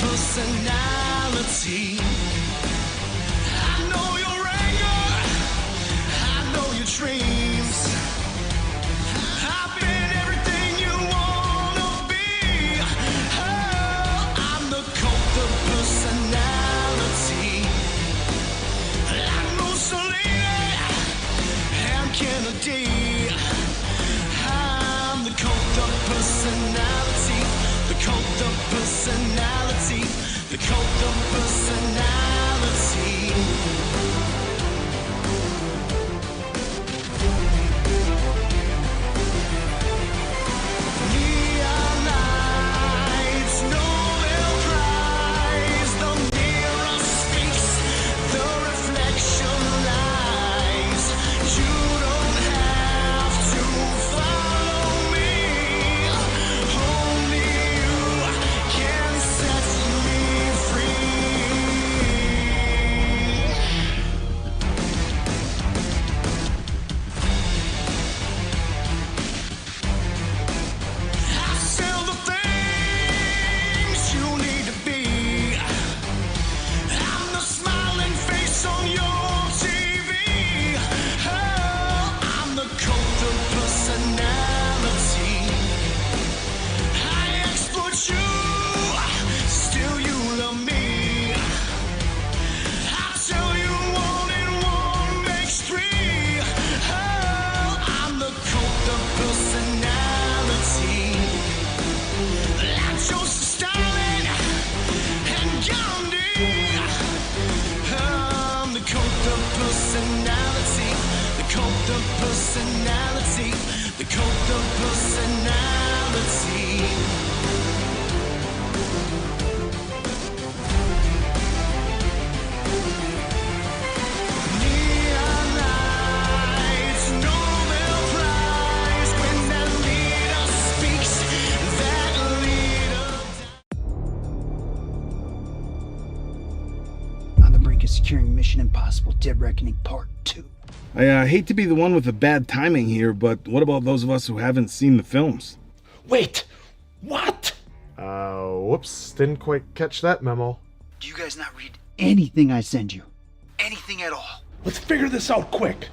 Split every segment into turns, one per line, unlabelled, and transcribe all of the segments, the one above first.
personality. I know your anger, I know your dreams. I've been everything you wanna be. Oh, I'm the cult of personality. Like Mussolini and Kennedy. I'm the cult of personality. The cult of personality. The cult of personality. Neon lights, Nobel Prize. The mirror speaks, the reflection lies. You don't have to follow me. Only you can set me free. I sell the things you need to be. I'm the smiling face on your TV. Oh, I'm the cult of personality. I exploit you, still you love me. I tell you one and one makes three. Oh, I'm the cult of personality. Like Joseph Stalin and Gandhi. I'm the cult of personality. The cult of personality. The cult of personality. Neon lights, Nobel Prize. When that leader speaks, that leader
On the brink of securing Mission Impossible Dead Reckoning Part 2.
I hate to be the one with the bad timing here, but what about those of us who haven't seen the films?
Wait, what?
Whoops, didn't quite catch that memo.
Do you guys not read anything I send you? Anything at all?
Let's figure this out quick.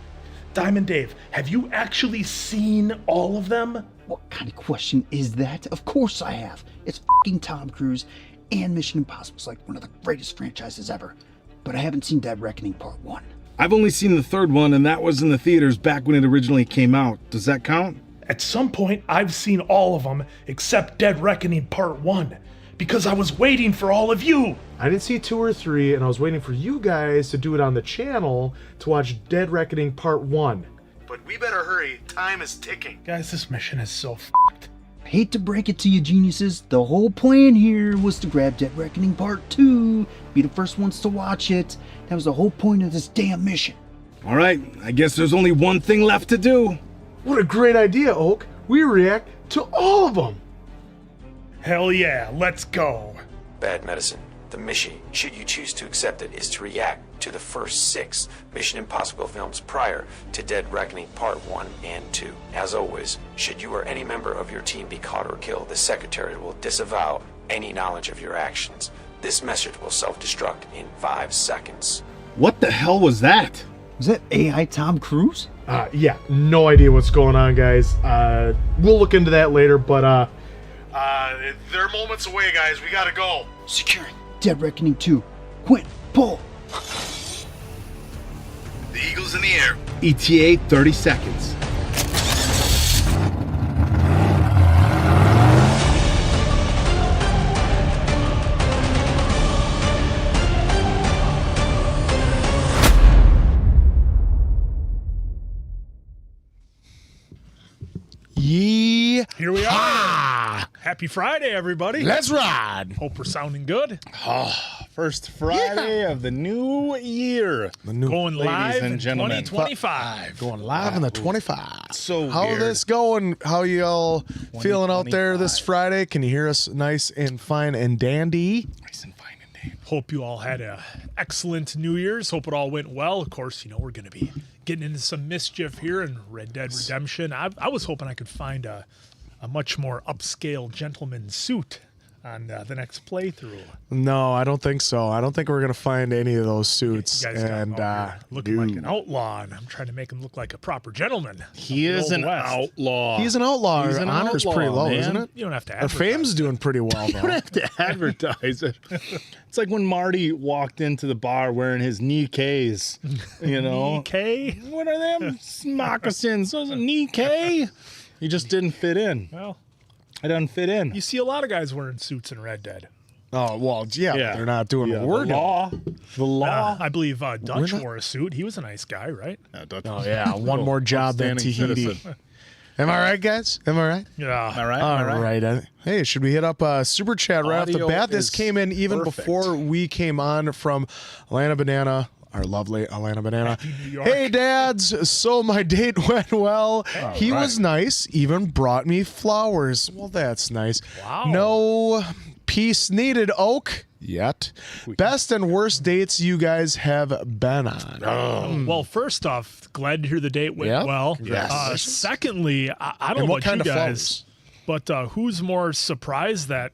Diamond Dave, have you actually seen all of them?
What kind of question is that? Of course I have. It's fucking Tom Cruise, and Mission Impossible's like one of the greatest franchises ever. But I haven't seen Dead Reckoning Part 1.
I've only seen the third one, and that was in the theaters back when it originally came out. Does that count?
At some point, I've seen all of them except Dead Reckoning Part 1 because I was waiting for all of you.
I didn't see 2 or 3, and I was waiting for you guys to do it on the channel to watch Dead Reckoning Part 1. But we better hurry, time is ticking.
Guys, this mission is so f***ed.
I hate to break it to you geniuses, the whole plan here was to grab Dead Reckoning Part 2, be the first ones to watch it. That was the whole point of this damn mission.
All right, I guess there's only one thing left to do.
What a great idea, Oak. We react to all of them.
Hell yeah, let's go.
Bad medicine. The mission, should you choose to accept it, is to react to the first 6 Mission Impossible films prior to Dead Reckoning Part 1 and 2. As always, should you or any member of your team be caught or killed, the Secretary will disavow any knowledge of your actions. This message will self-destruct in 5 seconds.
What the hell was that?
Was that AI Tom Cruise?
Yeah, no idea what's going on, guys. We'll look into that later, but they're moments away, guys. We gotta go.
Securing Dead Reckoning 2. Quinn, pull!
The Eagle's in the air. ETA 30 seconds.
Here we are. Happy Friday, everybody.
Let's ride.
Hope we're sounding good.
First Friday of the new year. The new
Going
ladies
live
and
in
gentlemen.
2025.
Going live in the 25.
So
How
weird.
this going? How y'all feeling out there this Friday? Can you hear us nice and fine and dandy?
Nice and fine and dandy.
Hope you all had a excellent New Year's. Hope it all went well. Of course, you know, we're going to be getting into some mischief here in Red Dead Redemption. I was hoping I could find a much more upscale gentleman suit on the next playthrough.
No, I don't think so. I don't think we're gonna find any of those suits.
You guys got him
And
out here looking like an outlaw, and I'm trying to make him look like a proper gentleman.
He
of the
is
Old
an
West.
outlaw.
he's an outlaw.
He's
Our
an
honor's
outlaw,
pretty low,
man.
isn't it?
You don't have to
Our
advertise
fame's doing pretty well
You don't
though.
have to advertise it. It's like when Marty walked into the bar wearing his knee Ks, you know.
K?
What are them moccasins? Those are knee K? He just didn't fit in.
Well,
I didn't fit in.
you see a lot of guys wearing suits in Red Dead.
Oh well, yeah, but they're not doing what we're
the
doing.
law. The law.
I believe Dutch wore a suit. He was a nice guy, right?
Oh yeah, one more job than
Outstanding
Tahiti.
citizen.
Am I right, guys? Am I right?
Yeah.
All right.
All right. Hey, should we hit up super chat right off the
Audio
bat? This
is
came in even
perfect.
before we came on from Atlanta Banana. Our lovely Atlanta Banana.
New York.
Hey, dads. So my date went well. He
right.
was nice, even brought me flowers. Well, that's nice.
Wow.
No peace needed, Oak, yet. Best and worst dates you guys have been on.
Well, first off, glad to hear the date went
Yeah.
well.
Yes.
Secondly, I don't know
And what
about
kind
you
of
guys, but who's more surprised that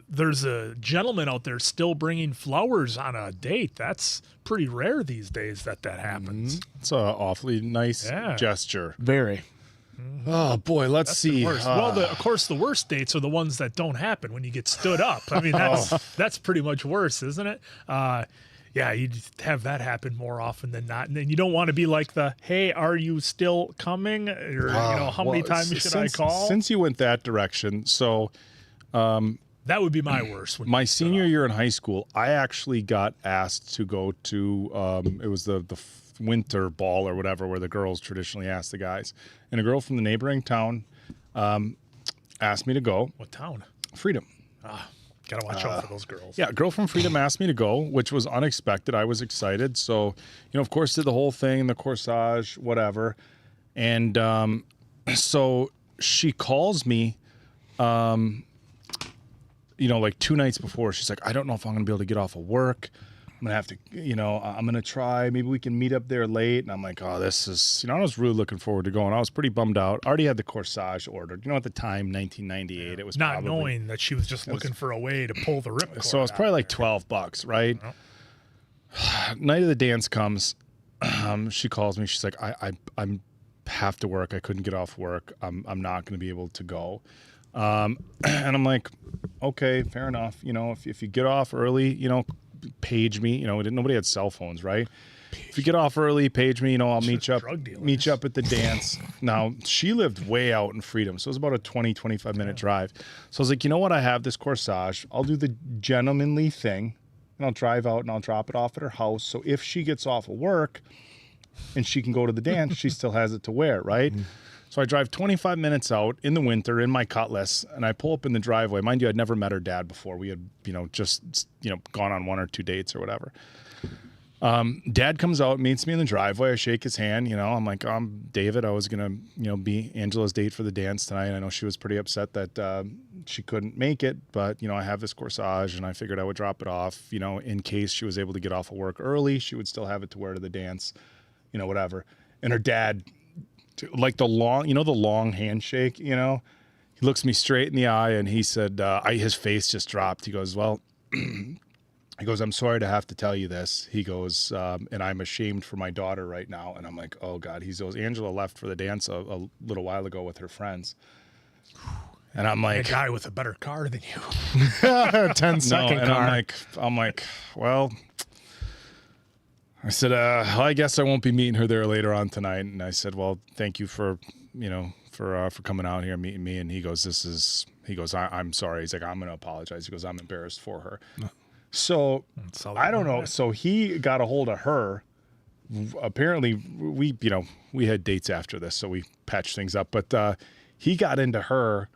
there's a gentleman out there still bringing flowers on a date? That's pretty rare these days that happens.
It's an awfully nice
Yeah.
gesture.
Very.
Oh boy, let's see.
Worst. Well, of course, the worst dates are the ones that don't happen when you get stood up. I mean, that's pretty much worse, isn't it? Yeah, you'd have that happen more often than not, and then you don't want to be like the, "Hey, are you still coming?" Or how many times should I call?
Since you went that direction, so
That would be my worst. When
my
you stood
senior
up.
year in high school, I actually got asked to go to it was the winter ball or whatever, where the girls traditionally ask the guys, and a girl from the neighboring town asked me to go.
What town?
Freedom.
Gotta watch out for those girls.
Yeah, a girl from Freedom asked me to go, which was unexpected. I was excited. So, of course, did the whole thing, the corsage, whatever. And so she calls me, like 2 nights before. She's like, I don't know if I'm going to be able to get off of work. I'm going to have to, I'm going to try. Maybe we can meet up there late. And I'm like, oh, this is, I was really looking forward to going. I was pretty bummed out. I already had the corsage ordered. At the time, 1998, it was
Not
probably,
knowing that she was just looking for a way to pull the ripcord.
so it's probably like $12, right? Night of the dance comes. She calls me. She's like, I'm have to work. I couldn't get off work. I'm not going to be able to go. And I'm like, okay, fair enough. If you get off early, page me. Nobody had cell phones, right? If you get off early, page me. I'll meet you up. Meet you up at the dance. Now she lived way out in Freedom, so it was about a 20-25 minute drive. So I was like, you know what? I have this corsage. I'll do the gentlemanly thing, and I'll drive out and I'll drop it off at her house. So if she gets off of work and she can go to the dance, she still has it to wear, right? So I drive 25 minutes out in the winter in my Cutlass, and I pull up in the driveway. Mind you, I'd never met her dad before. We had, just gone on 1 or 2 dates or whatever. Dad comes out, meets me in the driveway. I shake his hand. I'm like, I'm David. I was gonna, be Angela's date for the dance tonight. I know she was pretty upset that she couldn't make it, but I have this corsage, and I figured I would drop it off, in case she was able to get off of work early. She would still have it to wear to the dance, whatever. And her dad, like the long handshake, he looks me straight in the eye, and he said, his face just dropped. He goes, well, he goes, I'm sorry to have to tell you this. He goes, and I'm ashamed for my daughter right now. And I'm like, oh God. He goes, Angela left for the dance a little while ago with her friends. And I'm like,
a guy with a better car than you.
10-second car.
I'm like, well, I said, I guess I won't be meeting her there later on tonight. And I said, well, thank you for coming out here and meeting me. And he goes, I'm sorry. He's like, I'm going to apologize. He goes, I'm embarrassed for her. So I don't know. So he got a hold of her. Apparently we had dates after this, so we patched things up, but he got into her,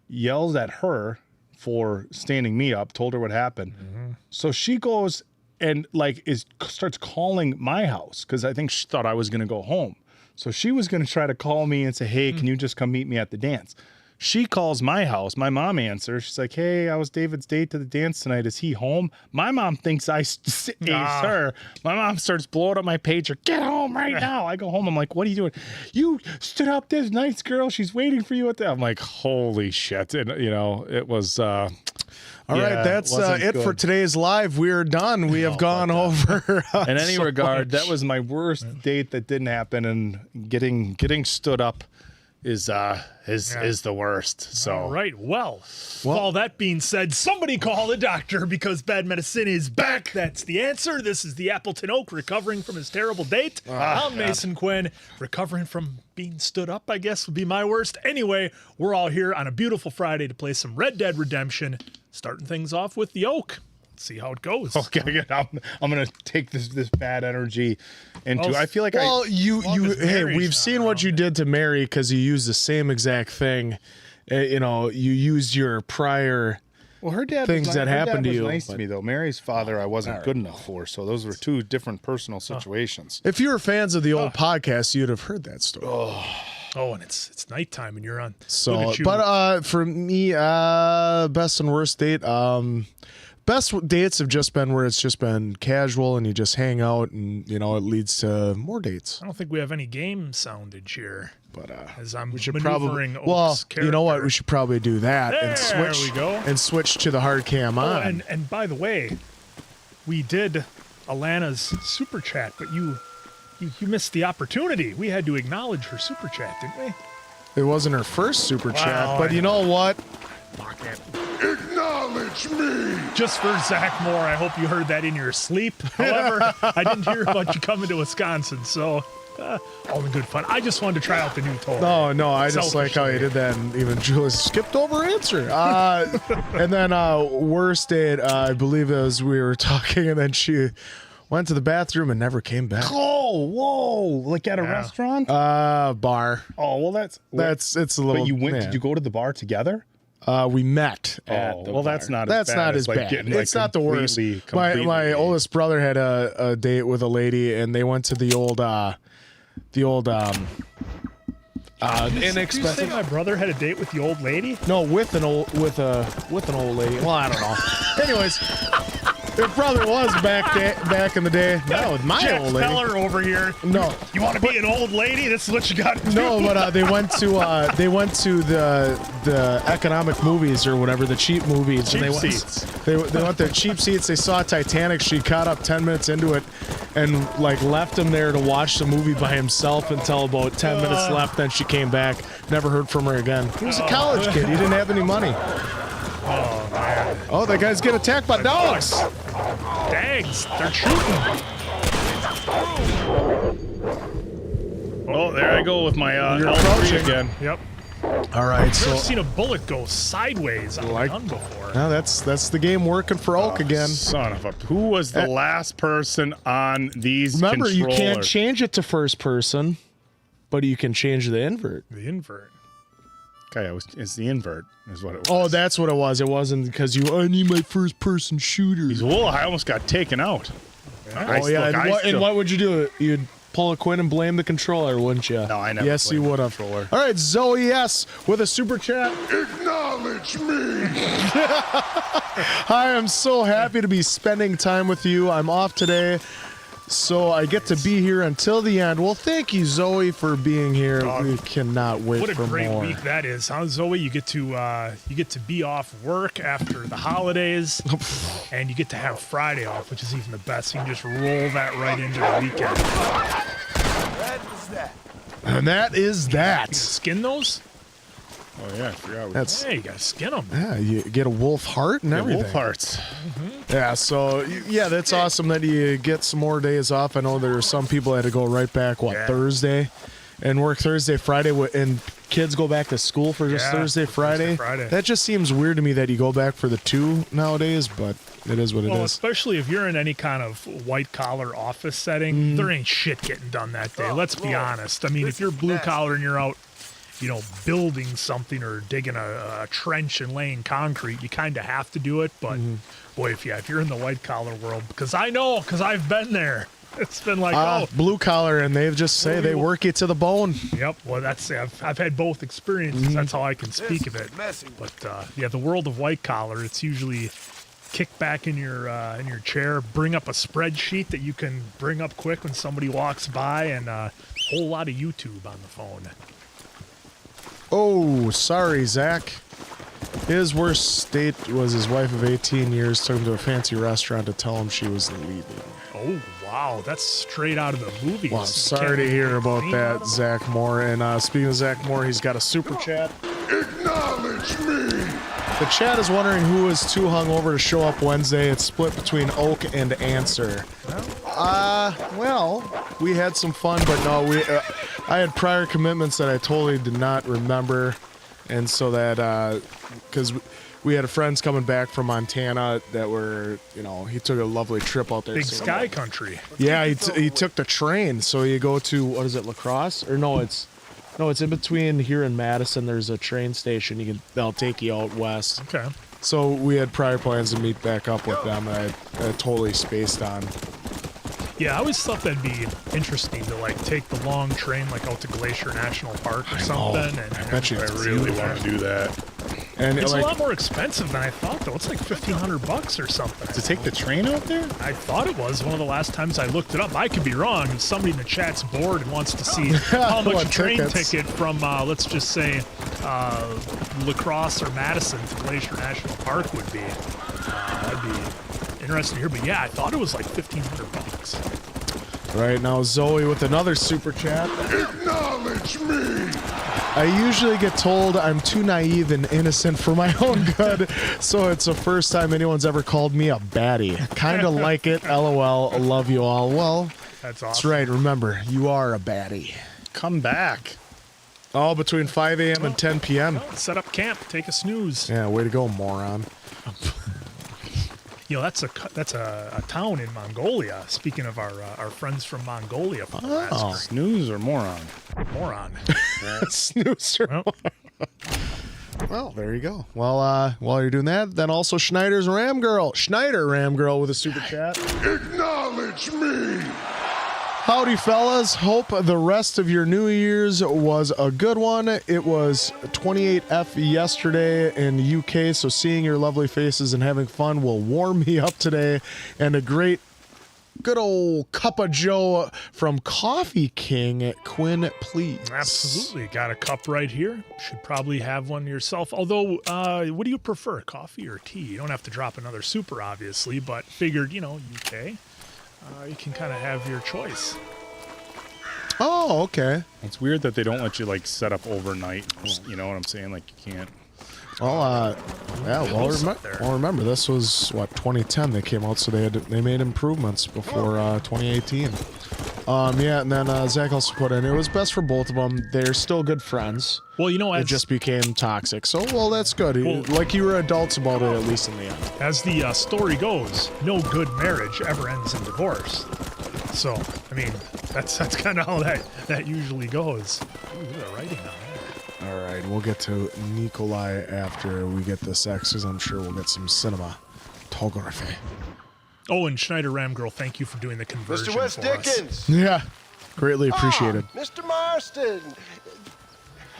yelled at her for standing me up, told her what happened. Mm-hmm. So she goes and starts calling my house, because I think she thought I was going to go home. So she was going to try to call me and say, hey, can you just come meet me at the dance? She calls my house. My mom answers. She's like, hey, I was David's date to the dance tonight. Is he home? My mom thinks I aced her. My mom starts blowing up my pager. Get home right now. I go home. I'm like, what are you doing? You stood up this nice girl. She's waiting for you at the... I'm like, holy shit. And, it was...
All right, that's it for today's live. We're done. We have gone over.
In any regard, that was my worst date that didn't happen, and getting stood up is the worst. So
all right, well, with all that being said, somebody call the doctor because bad medicine is back. That's the answer. This is the Appleton Oak recovering from his terrible date. I'm Mason Quinn, recovering from being stood up, I guess would be my worst. Anyway, we're all here on a beautiful Friday to play some Red Dead Redemption, starting things off with the Oak. See how it goes.
Okay, I'm gonna take this bad energy into. I feel like
we've seen what you did to Mary because you used the same exact thing. You used your prior.
Well, her dad
things that happened to you.
Nice to me though. Mary's father, I wasn't good enough for. So those were two different personal situations.
If you were fans of the old podcast, you'd have heard that story.
Oh, and it's nighttime and you're on.
So, but for me, best and worst date. Best dates have just been where it's just been casual and you just hang out and, it leads to more dates.
I don't think we have any game soundage here.
But
as I'm
we should
maneuvering
probably,
Oak's character.
You know what? We should probably do that
There we go.
and switch to the hard cam on.
And by the way, we did Alana's super chat, but you missed the opportunity. We had to acknowledge her super chat, didn't we?
It wasn't her first super chat, but you know what?
Acknowledge me!
Just for Zach Moore, I hope you heard that in your sleep. However, I didn't hear about you coming to Wisconsin, so all in good fun. I just wanted to try out the new toy.
No, I just like how you did that, and even Jules skipped over answer. And then worst date, I believe it was we were talking, and then she went to the bathroom and never came back.
Oh, whoa! Like at a restaurant?
Bar.
Oh, well, it's a little. But you went?
Yeah.
Did you go to the bar together?
We met at the bar.
That's not.
That's
as bad
not
as
as
like
bad.
getting,
It's not the worst.
Completely.
My oldest brother had a date with a lady, and they went to the old inexpensive.
Did you say my brother had a date with the old lady?
No, with an old lady. Well, I don't know. Anyways, it probably was back in the day. No, with my
Jack
old lady.
Feller over here.
No,
You want to be an old lady? This is what you got to do.
no, but they went to the economic movies or whatever, the cheap movies.
Cheap
and
seats.
They went to cheap seats. They saw Titanic. She caught up 10 minutes into it and left him there to watch the movie by himself until about 10 minutes left. Then she came back. Never heard from her again. He was a college kid. He didn't have any money.
Oh, man.
Oh, that guy's getting attacked by dogs.
Dags. They're shooting.
Oh, there I go with my
You're
L3
approaching.
again.
Yep.
All right,
I've
so
never seen a bullet go sideways on a gun before.
now that's the game working for Oak again.
Son of a. Who was the last person on these
Remember, you
controllers?
can't change it to first person, but you can change the invert.
The invert.
Okay, it's the invert, is what it was.
Oh, that's what it was. It wasn't because I need my first person shooter.
Well, I almost got taken out.
And what would you do? You'd pull a Quinn and blame the controller, wouldn't you?
No, I never.
Yes, you
blamed
would
the
have.
controller.
All right, Zoe S with a super chat.
Acknowledge me!
I am so happy to be spending time with you. I'm off today, so I get to be here until the end. Well, thank you, Zoe, for being here. We cannot wait
What a
for
great
more.
week that is, huh, Zoe? You get to be off work after the holidays, and you get to have Friday off, which is even the best. You can just roll that right into the weekend.
And that is that.
Skin those?
Oh yeah, I forgot.
That's
Hey, you gotta skin them.
yeah. You get a wolf heart and everything.
Wolf hearts.
Yeah, so yeah, that's awesome that you get some more days off. I know there are some people that had to go right back Thursday, and work Thursday, Friday, and kids go back to school for just Thursday, Friday. That just seems weird to me that you go back for the two nowadays, but it is what it
Well,
is.
especially if you're in any kind of white-collar office setting, there ain't shit getting done that day. Let's be honest. I mean, if you're blue-collar and you're out, building something or digging a trench and laying concrete, you kind of have to do it. But, boy, if you're in the white-collar world, because I've been there. It's been like,
blue collar, and they just say they work you to the bone.
Yep. Well, I've had both experiences. That's how I can speak of it. But the world of white collar, it's usually kick back in your chair, bring up a spreadsheet that you can bring up quick when somebody walks by, and a whole lot of YouTube on the phone.
Oh, sorry, Zach. His worst date was his wife of 18 years took him to a fancy restaurant to tell him she was leaving.
Oh, wow. That's straight out of the movies.
Well, sorry to hear about that, Zach Moore. And speaking of Zach Moore, he's got a super chat.
Acknowledge me!
The chat is wondering who is too hungover to show up Wednesday. It's split between Oak and Answer. Well, we had some fun, but no, I had prior commitments that I totally did not remember. And so that, because we had friends coming back from Montana that were, he took a lovely trip out there.
Big Sky Country.
Yeah, he took the train. So you go to, what is it, La Crosse? Or no, it's in between here and Madison. There's a train station. They'll take you out west.
Okay.
So we had prior plans to meet back up with them. I totally spaced on.
Yeah, I always thought that'd be interesting to take the long train out to Glacier National Park or something. And
I bet you
I really want to do that.
And
it's a lot more expensive than I thought, though. It's like $1,500 or something.
To take the train out there?
I thought it was one of the last times I looked it up. I could be wrong. If somebody in the chat's bored and wants to see how much a train ticket from, let's just say, La Crosse or Madison to Glacier National Park would be, that'd be interesting to hear. But yeah, I thought it was like $1,500.
Right now, Zoe with another super chat.
Acknowledge me!
I usually get told I'm too naive and innocent for my own good, so it's the first time anyone's ever called me a baddie. Kinda like it, LOL, love you all. Well,
that's awesome.
That's right, remember, you are a baddie.
Come back.
All between 5 a.m. and 10 p.m.
Set up camp, take a snooze.
Yeah, way to go, moron.
That's a town in Mongolia. Speaking of our friends from Mongolia. From
Snooze or moron?
Moron.
Snooze or moron. Well, there you go. Well, while you're doing that, then also Schneider Ram Girl with a super chat.
Acknowledge me!
Howdy, fellas. Hope the rest of your New Year's was a good one. It was 28F yesterday in the UK, so seeing your lovely faces and having fun will warm me up today. And a great, good old cup of joe from Coffee King. Quinn, please.
Absolutely. Got a cup right here. Should probably have one yourself. Although, what do you prefer, coffee or tea? You don't have to drop another super, obviously, but figured, UK. You can kind of have your choice.
Oh, okay.
It's weird that they don't let you set up overnight. You know what I'm saying? You can't.
Well, remember this was 2010 they came out, so they made improvements before 2018. Yeah, and then Zach also put in it was best for both of them. They're still good friends.
Well,
it just became toxic. So, that's good. You were adults about it, at least in the end.
As the story goes, no good marriage ever ends in divorce. So, that's kind of how that usually goes. Ooh, look at the writing on there.
All right, we'll get to Nikolai after we get this X, because I'm sure we'll get some cinematography.
Oh, and Schneider Ram Girl, thank you for doing the conversion
Mr. West
for us.
Dickens!
Yeah, greatly appreciated.
Mr. Marston!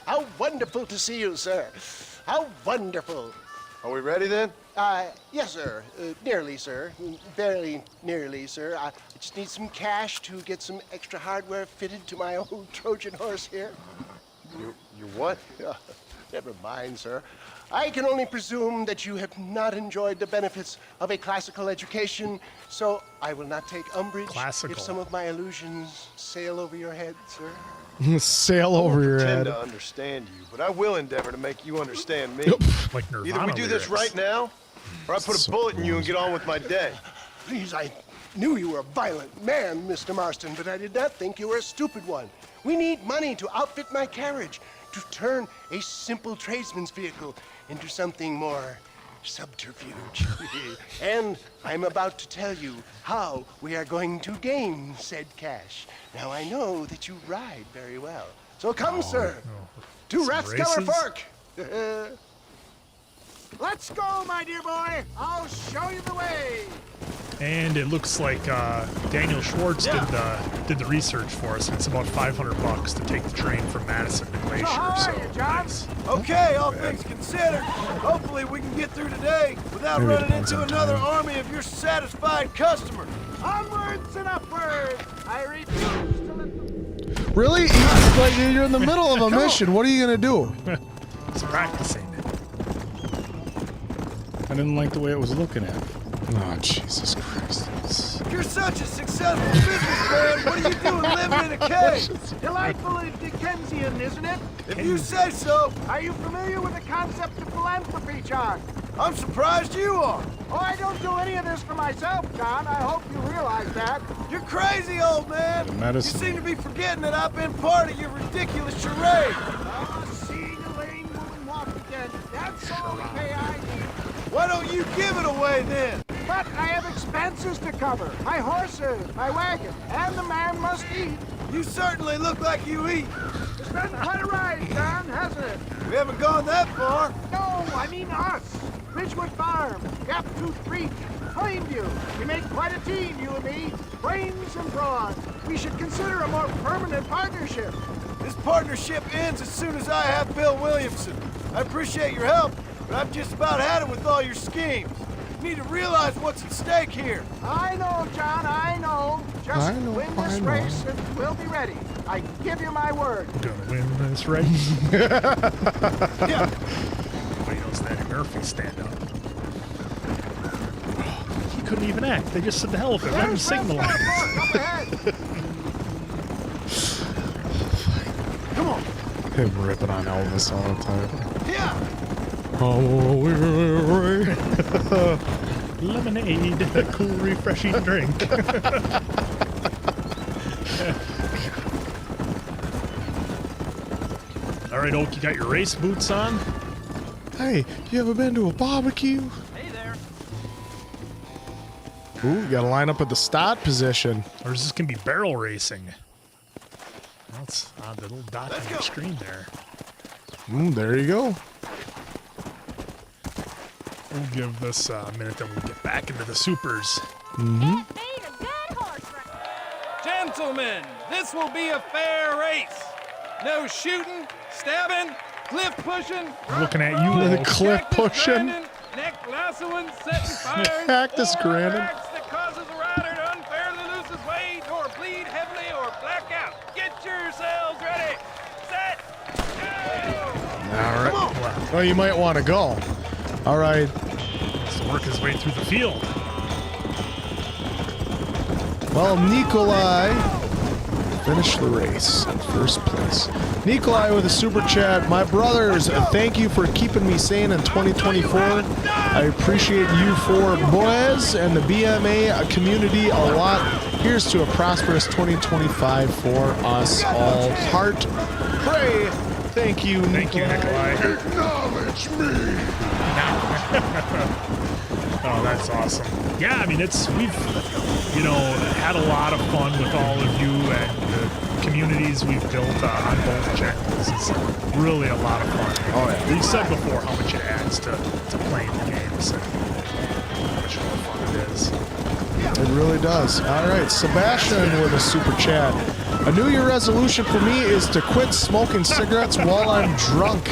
How wonderful to see you, sir. How wonderful. Are we ready then? Yes, sir. Nearly, sir. Very nearly, sir. I just need some cash to get some extra hardware fitted to my old Trojan horse here. You what? Never mind, sir. I can only presume that you have not enjoyed the benefits of a classical education, so I will not take umbrage if some of my illusions sail over your head, sir.
Sail over your head.
I pretend to understand you, but I will endeavor to make you understand me.
Like Nirvana
Either we do this right now, or I put a bullet in you and get on with my day.
Please, I knew you were a violent man, Mr. Marston, but I did not think you were a stupid one. We need money to outfit my carriage, to turn a simple tradesman's vehicle into something more subterfuge. And I'm about to tell you how we are going to gain said cash. Now, I know that you ride very well. So come, sir, to Rathskeller Fork.
Let's go, my dear boy. I'll show you the way.
And it looks like Daniel Schwartz did the research for us. It's about $500 to take the train from Madison to Glacier. Nice.
Okay, all things considered, hopefully we can get through today without running into another army of your satisfied customers.
Onwards and upwards. I refuse to let them...
Really? You're in the middle of a mission. What are you gonna do?
He's practicing.
I didn't like the way it was looking at me.
Oh, Jesus Christ.
You're such a successful businessman. What are you doing living in a cave?
Delightfully Dickensian, isn't it?
If you say so.
Are you familiar with the concept of philanthropy, John?
I'm surprised you are.
Oh, I don't do any of this for myself, John. I hope you realize that.
You're crazy, old man.
Medicine.
You seem to be forgetting that I've been part of your ridiculous charade.
Seeing Elaine woman walk again. That's all the pay I need.
Why don't you give it away then?
But I have expenses to cover. My horses, my wagon, and the man must eat.
You certainly look like you eat.
It's been quite a ride, John, hasn't it?
We haven't gone that far.
No, I mean us. Ridgewood Farm, Gaptooth Creek, Plainview. We make quite a team, you and me. Brains and brawn. We should consider a more permanent partnership.
This partnership ends as soon as I have Bill Williamson. I appreciate your help, but I've just about had it with all your schemes. You need to realize what's at stake here.
I know, John, I know. Just win this race and we'll be ready. I give you my word.
Gonna win this race.
Yeah.
Nobody knows that Murphy stand up. He couldn't even act. They just said the hell of it. Let him signalize.
Up ahead.
Come on.
Him ripping on Elvis all the time.
Yeah.
Oh, we're
Lemonade, a cool, refreshing drink. All right, Oak, you got your race boots on?
Hey, you ever been to a barbecue?
Hey there.
Ooh, you gotta line up at the start position.
Or is this going to be barrel racing? Well, it's on the little dot on your screen there.
There you go.
We'll give this a minute, then we'll get back into the supers.
Gentlemen, this will be a fair race. No shooting, stabbing, cliff pushing.
I'm looking at you,
The
Oak.
cliff pushing.
Neck lassoing, setting fires,
Cactus
or
grinding.
acts that causes a rider to unfairly lose his weight, or bleed heavily, or black out. Get yourselves ready. Set. Go!
All right. Well, you might want to go. All right.
Has to work his way through the field.
Well, Nikolai finished the race in first place. Nikolai with a super chat. My brothers, thank you for keeping me sane in 2024. I appreciate you four boys and the BMA community a lot. Here's to a prosperous 2025 for us all. Heart, pray. Thank you,
Nikolai.
Acknowledge me!
Oh, that's awesome. Yeah, I mean, we've, had a lot of fun with all of you and the communities we've built on both channels. It's really a lot of fun.
Oh, yeah.
We've said before how much it adds to playing the games and how much more fun it is.
It really does. All right, Sebastian with a super chat. A New Year resolution for me is to quit smoking cigarettes while I'm drunk.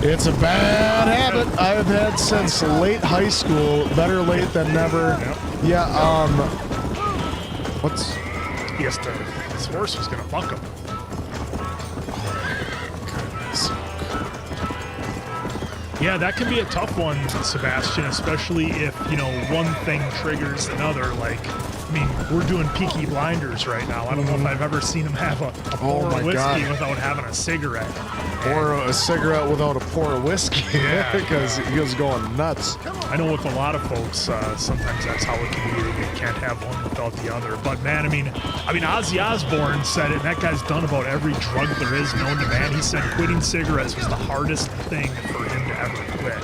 It's a bad habit I've had since late high school. Better late than never. Yeah, what's...
His horse was going to buck him. Yeah, that can be a tough one, Sebastian, especially if, one thing triggers another. Like, I mean, we're doing Peaky Blinders right now. I don't know if I've ever seen him have a pour of whiskey without having a cigarette.
Or a cigarette without a pour of whiskey. Yeah, because he was going nuts.
I know with a lot of folks, sometimes that's how it can be. You can't have one without the other. But man, I mean, Ozzy Osbourne said it, and that guy's done about every drug there is known to man. He said quitting cigarettes was the hardest thing for him to ever quit.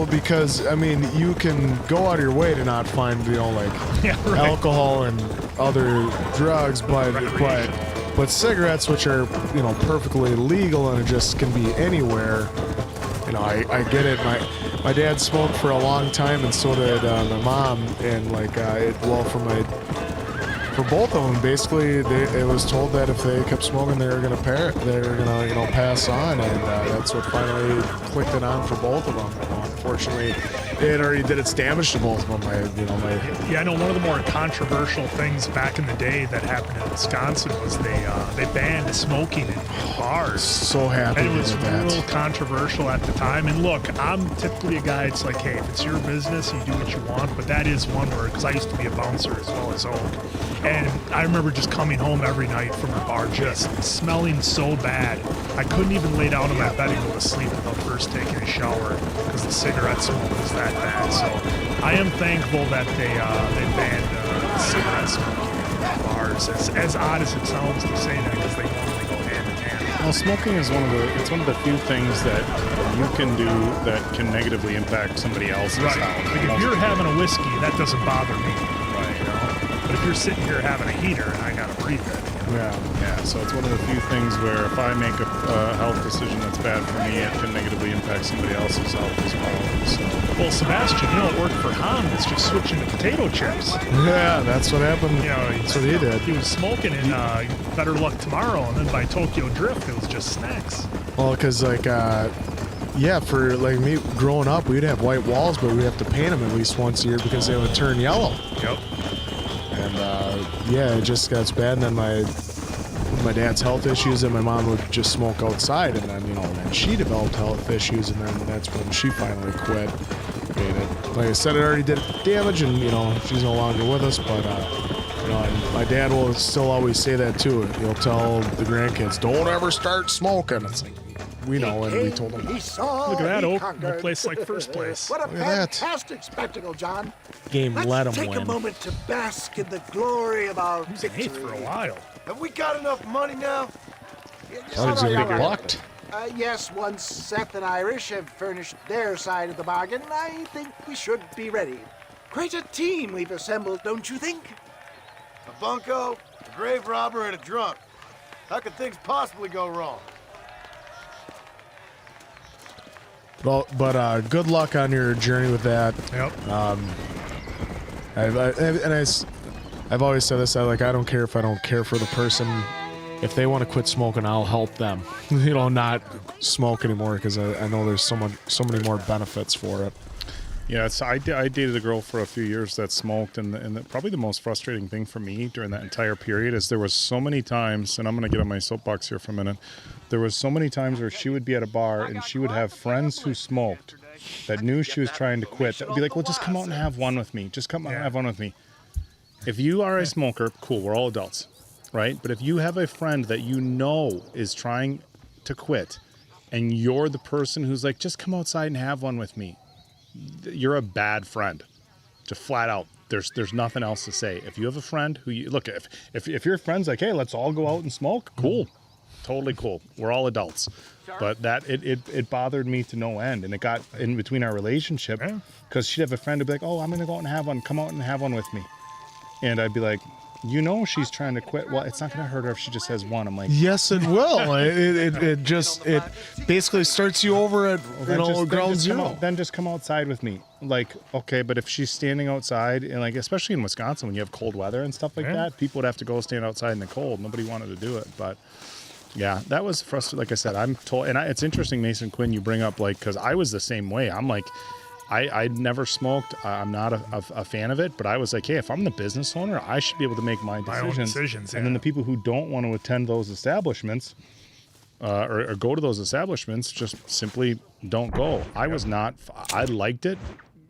Because, I mean, you can go out of your way to not find, alcohol and other drugs, but cigarettes, which are, perfectly legal and it just can be anywhere, I get it. My dad smoked for a long time, and so did my mom, and for both of them, basically, it was told that if they kept smoking, they were gonna pass on, and that's what finally clicked it on for both of them. Unfortunately, it already did its damage to both of them.
Yeah, I know one of the more controversial things back in the day that happened in Wisconsin was they banned smoking in bars.
So happy
and it was
with that.
real controversial at the time. And look, I'm typically a guy. It's like, hey, if it's your business, you do what you want. But that is one word, because I used to be a bouncer as well as Oak, and I remember just coming home every night from the bar, just smelling so bad. I couldn't even lay down in my bed and go to sleep without first taking a shower because the cigarette smoke was that bad. So I am thankful that they banned cigarette smoking in bars. As odd as it sounds to say that, because they normally go hand in hand.
Well, smoking is one of the few things that you can do that can negatively impact somebody else's
Right.
health.
Like if you're having a whiskey, that doesn't bother me. Right. You know? But if you're sitting here having a heater and I gotta breathe it.
Yeah, so it's one of the few things where if I make a health decision that's bad for me, it can negatively impact somebody else's health as well. So.
Well, Sebastian, it worked for Han. It's just switching to potato chips.
Yeah, that's what happened.
That's
what he did.
He was smoking in Better Luck Tomorrow, and then by Tokyo Drift, it was just snacks.
Well, because for like me growing up, we'd have white walls, but we'd have to paint them at least once a year because they would turn yellow.
Yep.
And it just got bad. And then my dad's health issues, and my mom would just smoke outside, and then then she developed health issues, and then that's when she finally quit. And like I said, it already did damage, and she's no longer with us. But and my dad will still always say that too. He'll tell the grandkids, "Don't ever start smoking." It's like we know, and we told them.
Look at that, Oak. No place like first place.
What a
Look at that.
fantastic spectacle, John.
Game let him
Take
win.
a moment to bask in the glory of our
He was in eighth for a while.
Have we got enough money now?
Oh, he's gonna get blocked.
Yes, once Seth and Irish have furnished their side of the bargain, I think we should be ready. Quite a team we've assembled, don't you think?
A bunco, a grave robber, and a drunk. How could things possibly go wrong?
Well, but good luck on your journey with that.
Yep.
I've always said this. I don't care if I don't care for the person. If they want to quit smoking, I'll help them. Not smoke anymore, because I know there's so many more benefits for it.
Yeah, so I dated a girl for a few years that smoked, and probably the most frustrating thing for me during that entire period is there was so many times, and I'm going to get on my soapbox here for a minute, there was so many times where she would be at a bar and she would have friends who smoked that knew she was trying to quit that would be like, well, just come out and have one with me. Just come out and have one with me. If you are a smoker, cool, we're all adults, right? But if you have a friend that you know is trying to quit and you're the person who's like, just come outside and have one with me, you're a bad friend. Just flat out. There's nothing else to say. If you have a friend who you look, if your friend's like, hey, let's all go out and smoke, cool. Totally cool. We're all adults. But that it bothered me to no end, and it got in between our relationship because she'd have a friend who'd be like, oh, I'm gonna go out and have one. Come out and have one with me. And I'd be like, she's trying to quit. Well, it's not going to hurt her if she just has one. I'm like,
yes, it will. it basically starts you over at ground zero.
Then just come outside with me. Like, okay, but if she's standing outside, and like especially in Wisconsin when you have cold weather and stuff like that, people would have to go stand outside in the cold. Nobody wanted to do it, but yeah, that was frustrating. Like I said, I'm told, and it's interesting, Mason Quinn, you bring up because I was the same way. I'm like. I never smoked. I'm not a fan of it, but I was like, hey, if I'm the business owner, I should be able to make my
own decisions.
And then the people who don't want to attend those establishments or go to those establishments just simply don't go. I was not. I liked it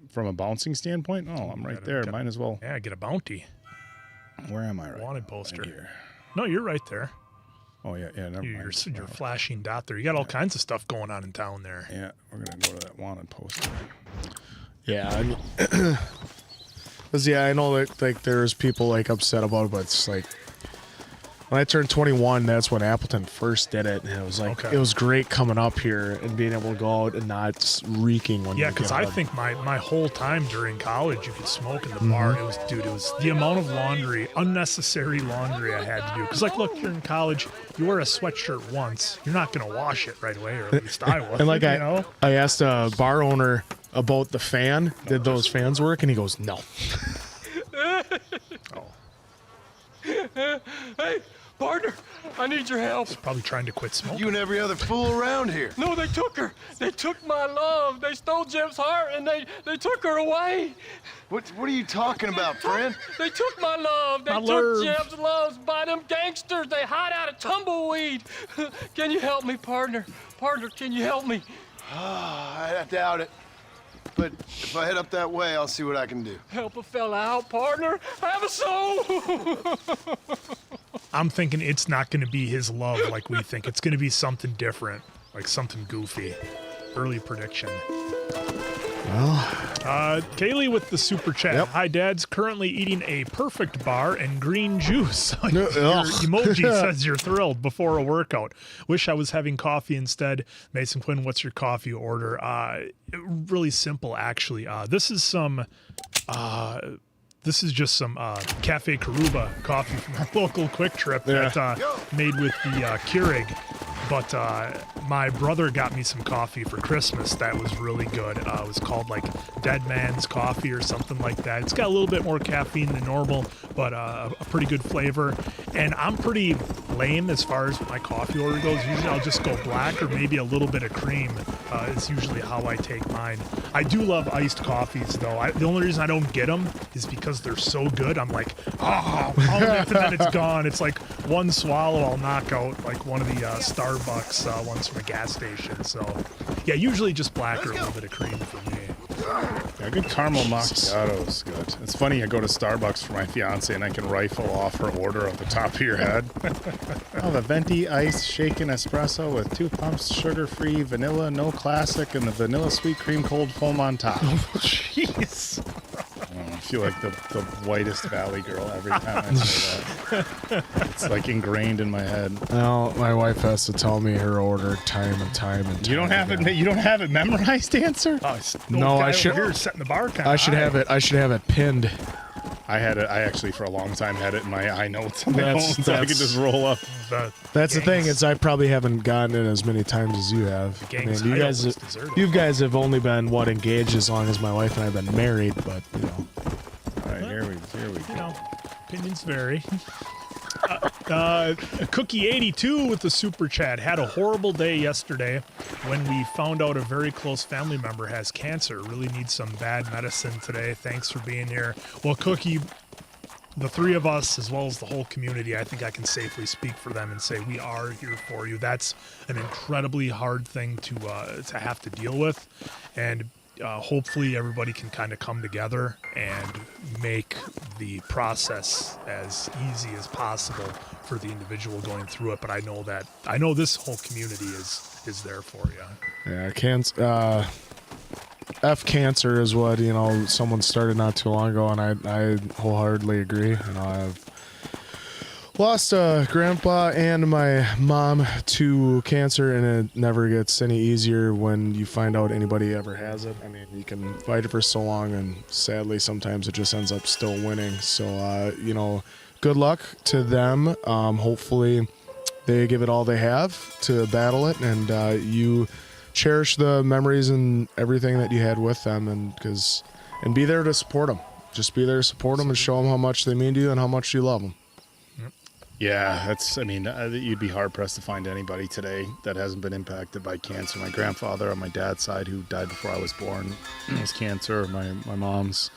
from a bouncing standpoint. Oh, I'm right there. Might as well.
Yeah, get a bounty.
Where am I? Right.
Wanted poster.
Right here.
No, you're right there.
Oh, yeah. Never mind.
Your flashing dot there. You got all kinds of stuff going on in town there.
Yeah, we're going to go to that wanted poster.
Yeah. I know that there's people upset about it, but it's like when I turned 21, that's when Appleton first did it, and it was it was great coming up here and being able to go out and not reeking when you
because I think my whole time during college, you could smoke in the bar. It was the amount of unnecessary laundry I had to do. Because look, you're in college, you wear a sweatshirt once, you're not gonna wash it right away, or at least I was.
And I asked a bar owner about the fan. Did those fans work? And he goes, no.
Hey,
Partner, I need your help.
He's probably trying to quit smoking.
You and every other fool around here.
No, they took her. They took my love. They stole Jeb's heart, and they took her away.
What are you talking about, friend?
They took my love. They took Jeb's love by them gangsters. They hide out of tumbleweed. Can you help me, partner? Partner, can you help me?
I doubt it. But if I head up that way, I'll see what I can do.
Help a fella out, partner. Have a soul.
I'm thinking it's not going to be his love like we think. It's going to be something different, like something goofy. Early prediction.
Well,
Kaylee with the super chat.
Yep.
Hi, Dad's currently eating a perfect bar and green juice. Your
ugh.
emoji says you're thrilled before a workout. Wish I was having coffee instead. Mason Quinn, what's your coffee order? Really simple, actually. This is just some Cafe Karuba coffee from our local Quick Trip that made with the Keurig. But my brother got me some coffee for Christmas that was really good. It was called like Dead Man's Coffee or something like that. It's got a little bit more caffeine than normal, but a pretty good flavor. And I'm pretty lame as far as my coffee order goes. Usually I'll just go black or maybe a little bit of cream. It's usually how I take mine. I do love iced coffees though. The only reason I don't get them is because they're so good. I'm like, oh, and then it's gone. It's like one swallow, I'll knock out like one of the Starbucks ones from a gas station. So yeah, usually just black or a little bit of cream for me.
Yeah, good caramel macchiato is good. It's funny, I go to Starbucks for my fiance and I can rifle off her order off the top of your head. Oh, the venti ice shaken espresso with 2 pumps, sugar-free, vanilla, no classic, and the vanilla sweet cream cold foam on top.
Jeez.
I feel like the whitest valley girl every time I say that. It's like ingrained in my head.
Well, my wife has to tell me her order time and time and time.
You don't have
again.
it. You don't have it memorized, answer?
No, I should.
You're setting the bar kind
I should have it. I should have it pinned.
I had it. I actually for a long time had it in my iNotes on my phone, so I could just roll up.
That's the thing. Is I probably haven't gotten it as many times as you have. I mean, you guys have only been engaged as long as my wife and I've been married, but you know.
All right, here we go.
You know, opinions vary. Cookie82 with the super chat. Had a horrible day yesterday when we found out a very close family member has cancer. Really needs some bad medicine today. Thanks for being here. Well, Cookie, the three of us, as well as the whole community, I think I can safely speak for them and say we are here for you. That's an incredibly hard thing to have to deal with, and hopefully everybody can kind of come together and make the process as easy as possible for the individual going through it. But I know this whole community is there for you.
Yeah, cancer is what, someone started not too long ago, and I wholeheartedly agree. I've lost grandpa and my mom to cancer, and it never gets any easier when you find out anybody ever has it. I mean, you can fight it for so long, and sadly sometimes it just ends up still winning. So good luck to them. Hopefully they give it all they have to battle it, and you cherish the memories and everything that you had with them, and be there to support them. Just be there to support them and show them how much they mean to you and how much you love them.
Yeah, you'd be hard-pressed to find anybody today that hasn't been impacted by cancer. My grandfather on my dad's side, who died before I was born, was cancer. My mom's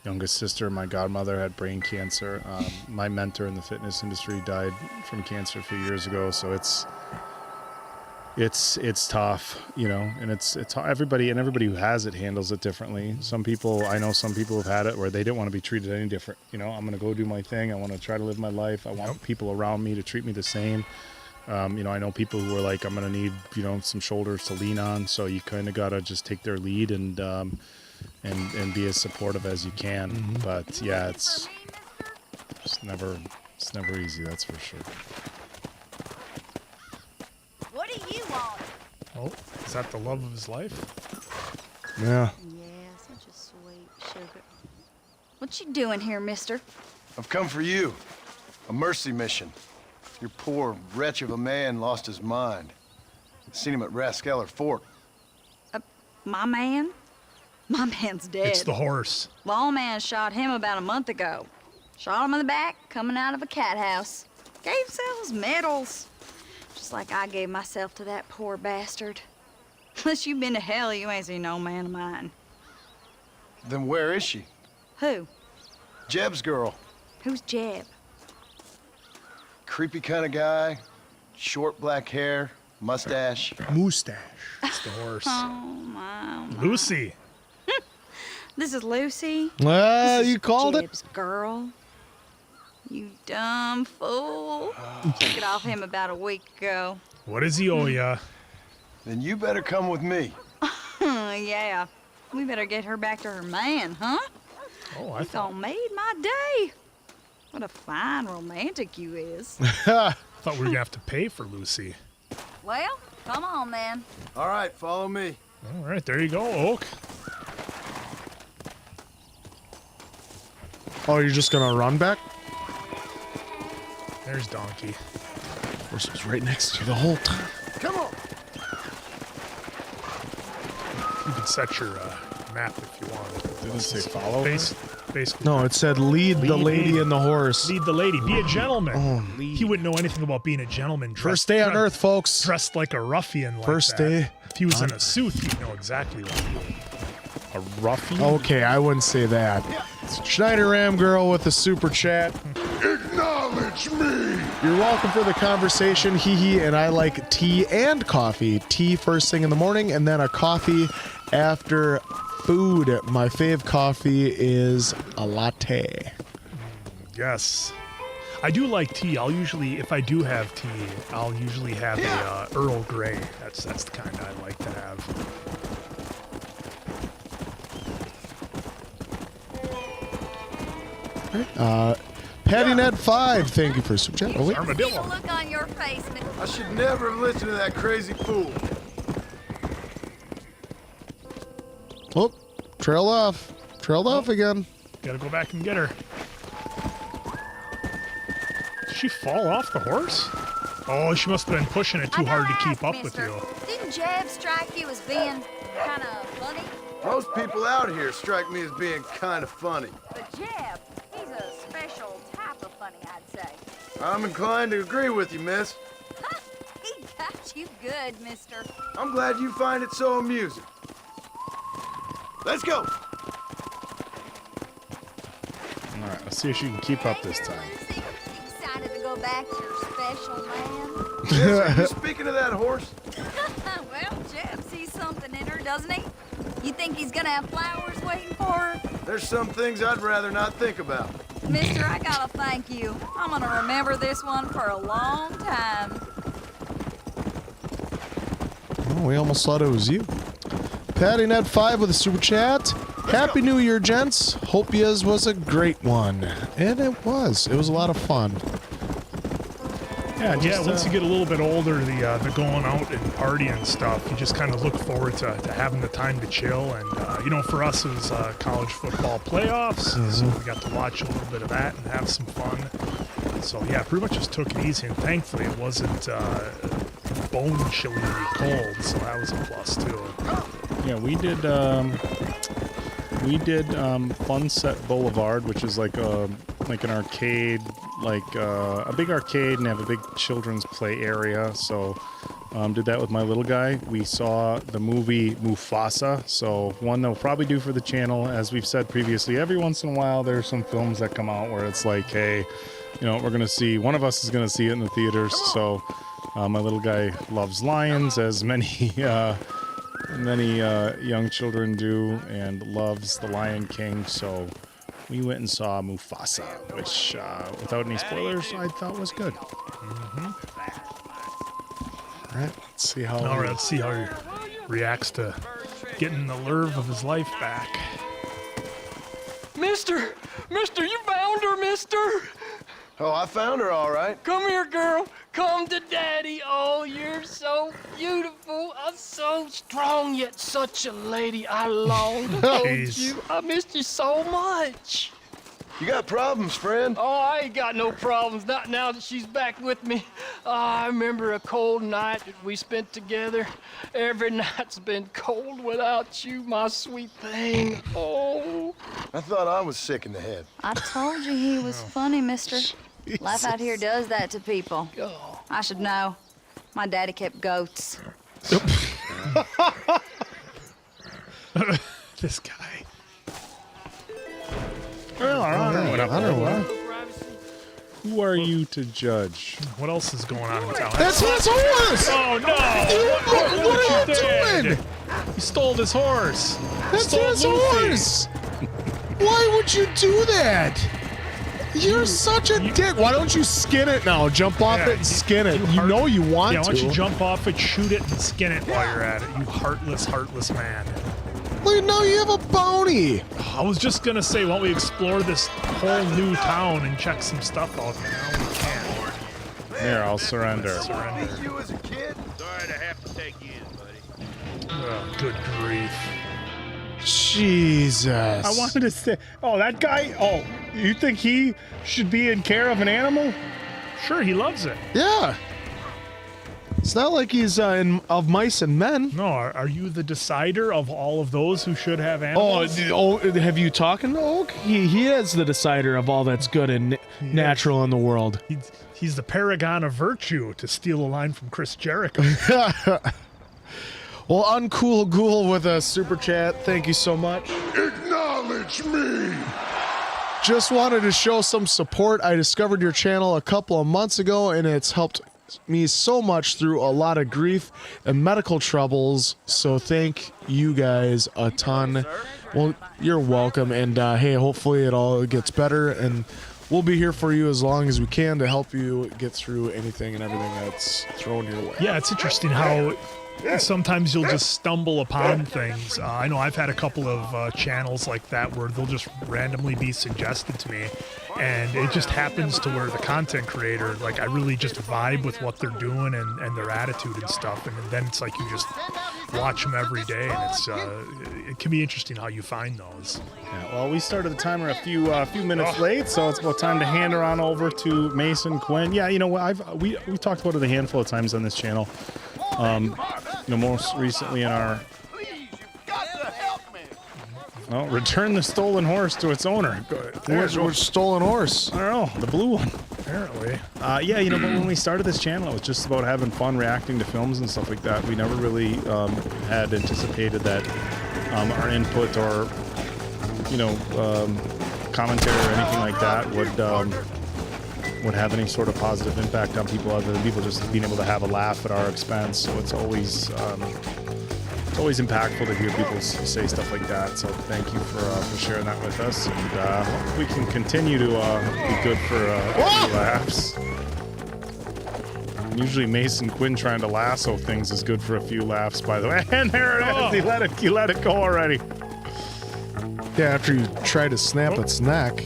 youngest sister, my godmother, had brain cancer. My mentor in the fitness industry died from cancer a few years ago, so it's tough, and it's everybody who has it handles it differently. I know some people have had it where they didn't want to be treated any different. I'm going to go do my thing. I want to try to live my life. I want people around me to treat me the same. I know people who are like, I'm going to need, some shoulders to lean on. So you kind of got to just take their lead and be as supportive as you can. Mm-hmm. But yeah, it's never easy. That's for sure.
What do you want?
Oh, is that the love of his life?
Yeah.
Yeah, such a sweet sugar. What you doing here, mister?
I've come for you. A mercy mission. Your poor wretch of a man lost his mind. Seen him at Raskeller Fort.
My man? My man's dead.
It's the horse.
Lawman shot him about a month ago. Shot him in the back, coming out of a cat house. Gave sells medals. Just like I gave myself to that poor bastard. Unless you've been to hell, you ain't seen no man of mine.
Then where is she?
Who?
Jeb's girl.
Who's Jeb?
Creepy kind of guy. Short black hair, mustache.
Mustache.
It's the horse.
Oh, my.
Lucy.
This is Lucy.
Well, you called
Jeb's girl. You dumb fool. Took it off him about a week ago.
What does he owe ya?
Then you better come with me.
Yeah. We better get her back to her man, huh?
Oh, I
You
thought
gonna made my day. What a fine romantic you is.
we were gonna have to pay for Lucy.
Well, come on then.
All right, follow me.
All right, there you go, Oak.
Oh, you're just gonna run back?
There's Donkey.
Horse was right next to you the whole time.
Come on.
You can set your map if you want.
Did it say follow?
Basically.
No, it said lead the lady and the horse.
Lead the lady. Be a gentleman.
Oh,
he wouldn't know anything about being a gentleman.
First day on Earth, folks.
Dressed like a ruffian. Like
First
that.
day.
If he was in a suit, he'd know exactly what to do.
A ruffian?
Okay, I wouldn't say that. Schneider Ram Girl with the super chat.
Acknowledge me.
You're welcome for the conversation, hee hee, and I like tea and coffee. Tea first thing in the morning, and then a coffee after food. My fave coffee is a latte.
Yes. I do like tea. I'll usually, if I do have tea, I'll usually have a Earl Grey. That's the kind I like to have.
Patty Net 5, thank you for super chat. Oh, wait.
Armadillo.
Look on your face,
I should never have listened to that crazy fool.
Oh, trailed off. Trailed off again.
Gotta go back and get her. Did she fall off the horse? Oh, she must have been pushing it too hard to keep up with you.
Didn't Jeb strike you as being kind of funny?
Most people out here strike me as being kind of funny.
But Jeb, he's a special type of funny, I'd say.
I'm inclined to agree with you, miss.
He got you good, mister.
I'm glad you find it so amusing. Let's go.
All right, let's see if she can keep up this time.
Lucy, excited to go back to your special man?
Yes, are you speaking of that horse?
Well, Jeb sees something in her, doesn't he? You think he's gonna have flowers waiting for her?
There's some things I'd rather not think about.
Mister, I gotta thank you. I'm gonna remember this one for a long time.
Oh, we almost thought it was you. Patty Net 5 with a super chat. Happy New Year, gents. Hope yours was a great one. And it was. It was a lot of fun.
Yeah, once you get a little bit older, the going out and partying and stuff, you just kind of look forward to having the time to chill. And, for us, it was college football playoffs, so we got to watch a little bit of that and have some fun. So, yeah, pretty much just took it easy, and thankfully it wasn't bone-chillingly cold, so that was a plus, too.
Yeah, we did Fun Set Boulevard, which is like an arcade, a big arcade, and have a big children's play area. So did that with my little guy. We saw the movie Mufasa, so one that we'll probably do for the channel. As we've said previously, every once in a while there's some films that come out where it's like, hey, we're going to see, one of us is going to see it in the theaters. So my little guy loves lions, as many young children do, and loves The Lion King, so we went and saw Mufasa, which, without any spoilers, I thought was good.
All right, let's see how.
All right, let's see how he reacts to getting the love of his life back.
Mister, you found her, mister.
Oh, I found her all right.
Come here, girl. Come to daddy. Oh, you're so beautiful. I'm so strong, yet such a lady. I long to hold you. I missed you so much.
You got problems, friend?
Oh, I ain't got no problems. Not now that she's back with me. Oh, I remember a cold night that we spent together. Every night's been cold without you, my sweet thing. Oh.
I thought I was sick in the head.
I told you he was funny, mister. Life out here does that to people. I should know. My daddy kept goats.
This guy.
Well, I don't know.
Privacy.
Who are you to judge?
What else is going on in town?
That's his horse!
Oh no!
What are you doing?
He stole his horse.
That's
Stole
his
Lucy.
horse! Why would you do that? You're such a dick. Why don't you skin it now? Jump off it and skin it. You know you want
Yeah, why don't
to.
you jump off it, shoot it, and skin it while you're at it, you heartless man.
Well, now you have a bounty.
I was just gonna say, why don't we explore this whole new town and check some stuff out? Now we can't.
Here, I'll surrender.
You as a kid?
Sorry to have to take you in, buddy.
Oh, good grief.
Jesus.
I wanted to say, oh, that guy, oh, you think he should be in care of an animal?
Sure, he loves it.
Yeah. It's not like he's of mice and men.
No, are you the decider of all of those who should have animals?
Have you talking to Oak? He is the decider of all that's good and natural in the world.
He's the paragon of virtue, to steal a line from Chris Jericho.
Well, Uncool Ghoul with a super chat. Thank you so much.
Acknowledge me.
Just wanted to show some support. I discovered your channel a couple of months ago, and it's helped me so much through a lot of grief and medical troubles. So thank you guys a ton. Well, you're welcome. And hey, hopefully it all gets better, and we'll be here for you as long as we can to help you get through anything and everything that's thrown your way.
Yeah, it's interesting how sometimes you'll just stumble upon things. I know I've had a couple of channels like that where they'll just randomly be suggested to me, and it just happens to where the content creator, like, I really just vibe with what they're doing and their attitude and stuff, and then it's like you just watch them every day, and it's it can be interesting how you find those.
Yeah, well, we started the timer a few minutes late, so it's about time to hand her on over to Mason Quinn. Yeah, you know, we talked about it a handful of times on this channel. You know, most recently in our return the stolen horse to its owner.
Which stolen horse?
I don't know, the blue one.
Apparently.
Yeah, you know, but when we started this channel, it was just about having fun reacting to films and stuff like that. We never really had anticipated that our input or, you know, commentary or anything like that would have any sort of positive impact on people other than people just being able to have a laugh at our expense. So it's always impactful to hear people say stuff like that. So thank you for sharing that with us, and hope we can continue to be good for a few laughs. Usually Mason Quinn trying to lasso things is good for a few laughs, by the way. And there it is. He let it go already.
Yeah, after you try to snap its neck.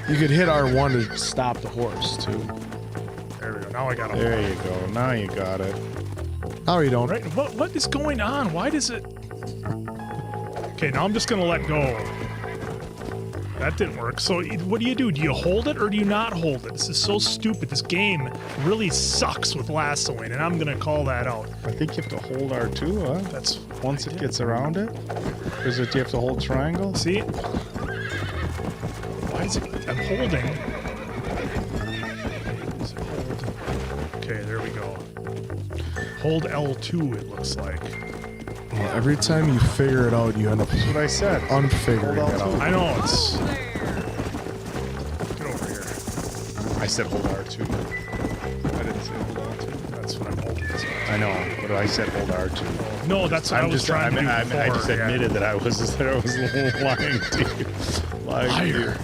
You could hit R1 to stop the horse, too.
There we go. Now I got it.
There you go. Now you got it.
Now you don't.
Right? What is going on? Why does it... Okay, now I'm just going to let go. That didn't work. So what do? Do you hold it or do you not hold it? This is so stupid. This game really sucks with lassoing, and I'm going to call that out.
I think you have to hold R2, huh? That's once it gets around it? Or is it you have to hold triangle?
See? Why is it... I'm holding. Okay, there we go. Hold L2, it looks like.
Well, every time you figure it out, you end up
That's what I said.
unfiguring it out.
I know, it's... Get over here.
I said hold R2. I didn't say hold R2.
That's what I'm holding.
I know, but I said hold R2.
No, that's what I was trying to do
I
before,
just admitted that I was lying to you.
Liar.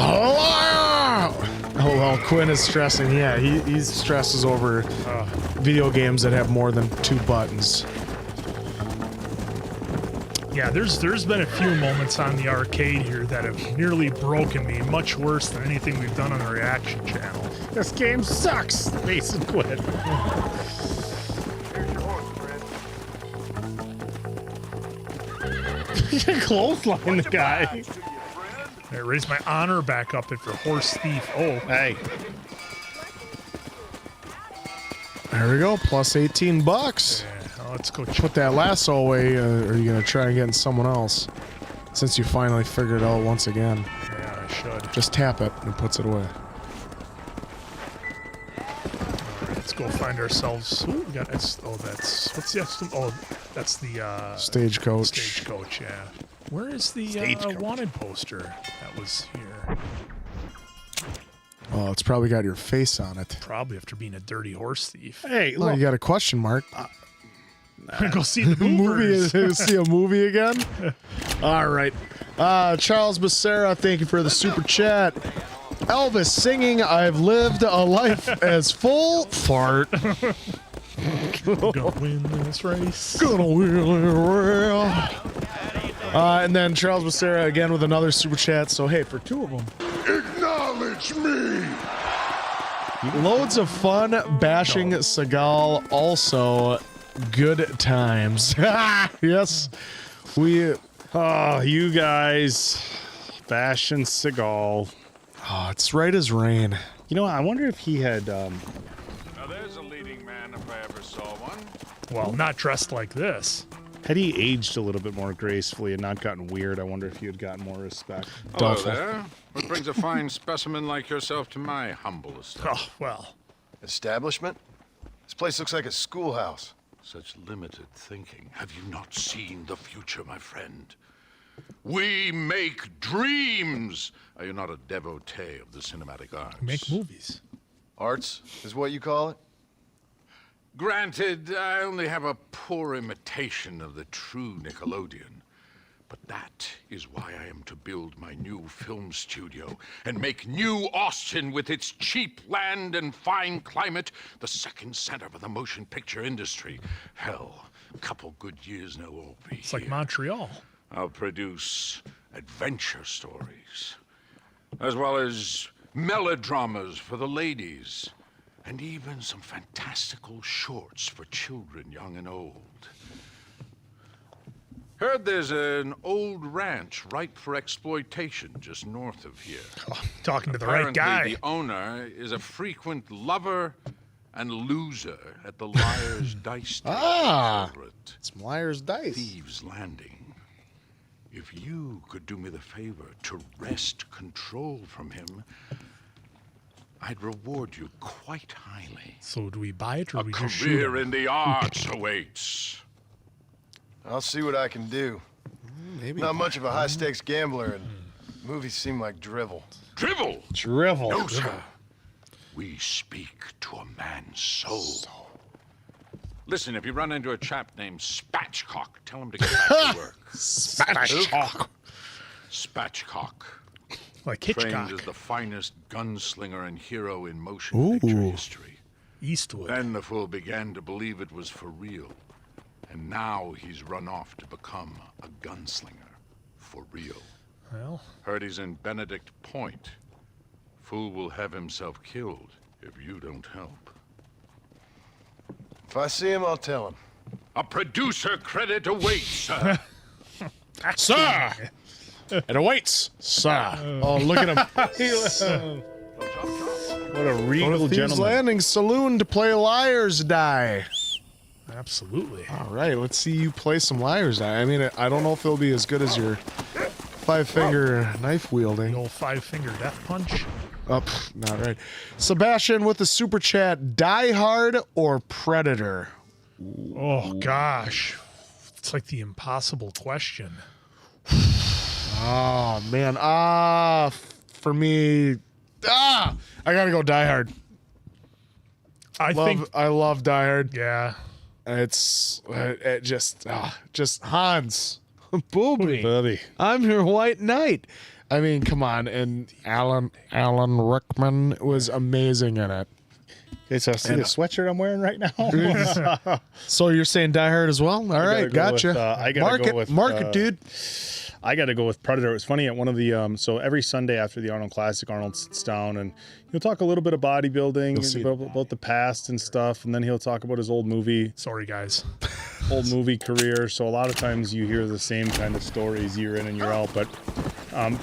Oh, well, Quinn is stressing. Yeah, he stresses over video games that have more than 2 buttons.
Yeah, there's been a few moments on the arcade here that have nearly broken me, much worse than anything we've done on the reaction channel.
This game sucks, Mason Quinn. Clothesline the guy.
I raised my honor back up if you're horse thief. Oh,
hey.
There we go, plus 18 bucks.
Yeah, well, let's go
Put that lasso away, or are you going to try and get someone else? Since you finally figured it out once again.
Yeah, should.
Just tap it and it puts it away.
Let's go find ourselves. Ooh, we got that's what's the that's the
Stagecoach.
Stagecoach, yeah. Where is the wanted poster that was here?
Oh, it's probably got your face on it.
Probably after being a dirty horse thief.
Hey,
look. You got a question mark.
Go see the
movie. See a movie again? All right. Charles Becerra, thank you for the super chat. Elvis singing "I've lived a life as full fart."
Gonna win this race.
Gonna win it. And then Charles Becerra again with another super chat. So hey, for 2 of them.
Acknowledge me.
Loads of fun bashing Seagal. Also, good times. Yes, we.
Oh, you guys bashing Seagal.
Oh, it's right as rain.
You know, I wonder if he had.
Now there's a leading man if I ever saw one.
Well, not dressed like this.
Had he aged a little bit more gracefully and not gotten weird, I wonder if he had gotten more respect.
Hello there. What brings a fine specimen like yourself to my humble estate?
Oh, well.
Establishment? This place looks like a schoolhouse.
Such limited thinking. Have you not seen the future, my friend? We make dreams! Are you not a devotee of the cinematic arts?
Make movies.
Arts is what you call it?
Granted, I only have a poor imitation of the true Nickelodeon. But that is why I am to build my new film studio and make New Austin, with its cheap land and fine climate, the second center for the motion picture industry. Hell, a couple good years now will be
It's like Montreal.
I'll produce adventure stories, as well as melodramas for the ladies, and even some fantastical shorts for children young and old. Heard there's an old ranch ripe for exploitation just north of here.
Oh, talking to the right guy.
Apparently, the owner is a frequent lover and loser at the Liar's Dice table over at
it's Liar's Dice.
Thieves Landing. If you could do me the favor to wrest control from him, I'd reward you quite highly.
So do we buy it or
a
we just shoot
career
him?
in the arts awaits.
I'll see what I can do.
Maybe
not much of a high-stakes gambler, and movies seem like drivel.
Drivel?
Drivel.
No, sir. We speak to a man's soul. Listen, if you run into a chap named Spatchcock, tell him to get back to work.
Spatchcock.
Spatchcock.
Like
Trained
Hitchcock.
as the finest gunslinger and hero in motion picture history.
Eastwood.
Then the fool began to believe it was for real. And now he's run off to become a gunslinger for real.
Well.
Heard he's in Benedict Point. Fool will have himself killed if you don't help.
If I see him, I'll tell him.
A producer credit awaits, sir.
Sir! It awaits, sir. Oh, look at him.
What a regal
Thieves
gentleman.
Landing Saloon to play Liar's Die.
Absolutely.
All right, let's see you play some Liar's Die. I mean, I don't know if it'll be as good as your 5-finger knife wielding.
The old 5-finger death punch.
Oh, not right. Sebastian with the super chat. Die Hard or Predator?
Oh, gosh. It's like the impossible question.
Oh, man. For me, I gotta go Die Hard. I love Die Hard.
Yeah.
It's just Hans. Booby.
Buddy.
I'm your white knight. I mean, come on. And Alan Rickman was amazing in it.
Okay, so see the sweatshirt I'm wearing right now?
So you're saying Die Hard as well? All right, gotcha.
I gotta go with
Market, dude.
I got to go with Predator. It was funny at one of the so every Sunday after the Arnold Classic, Arnold sits down and he'll talk a little bit of bodybuilding, about the past and stuff, and then he'll talk about his old movie.
Sorry, guys.
Old movie career. So a lot of times you hear the same kind of stories year in and year out. But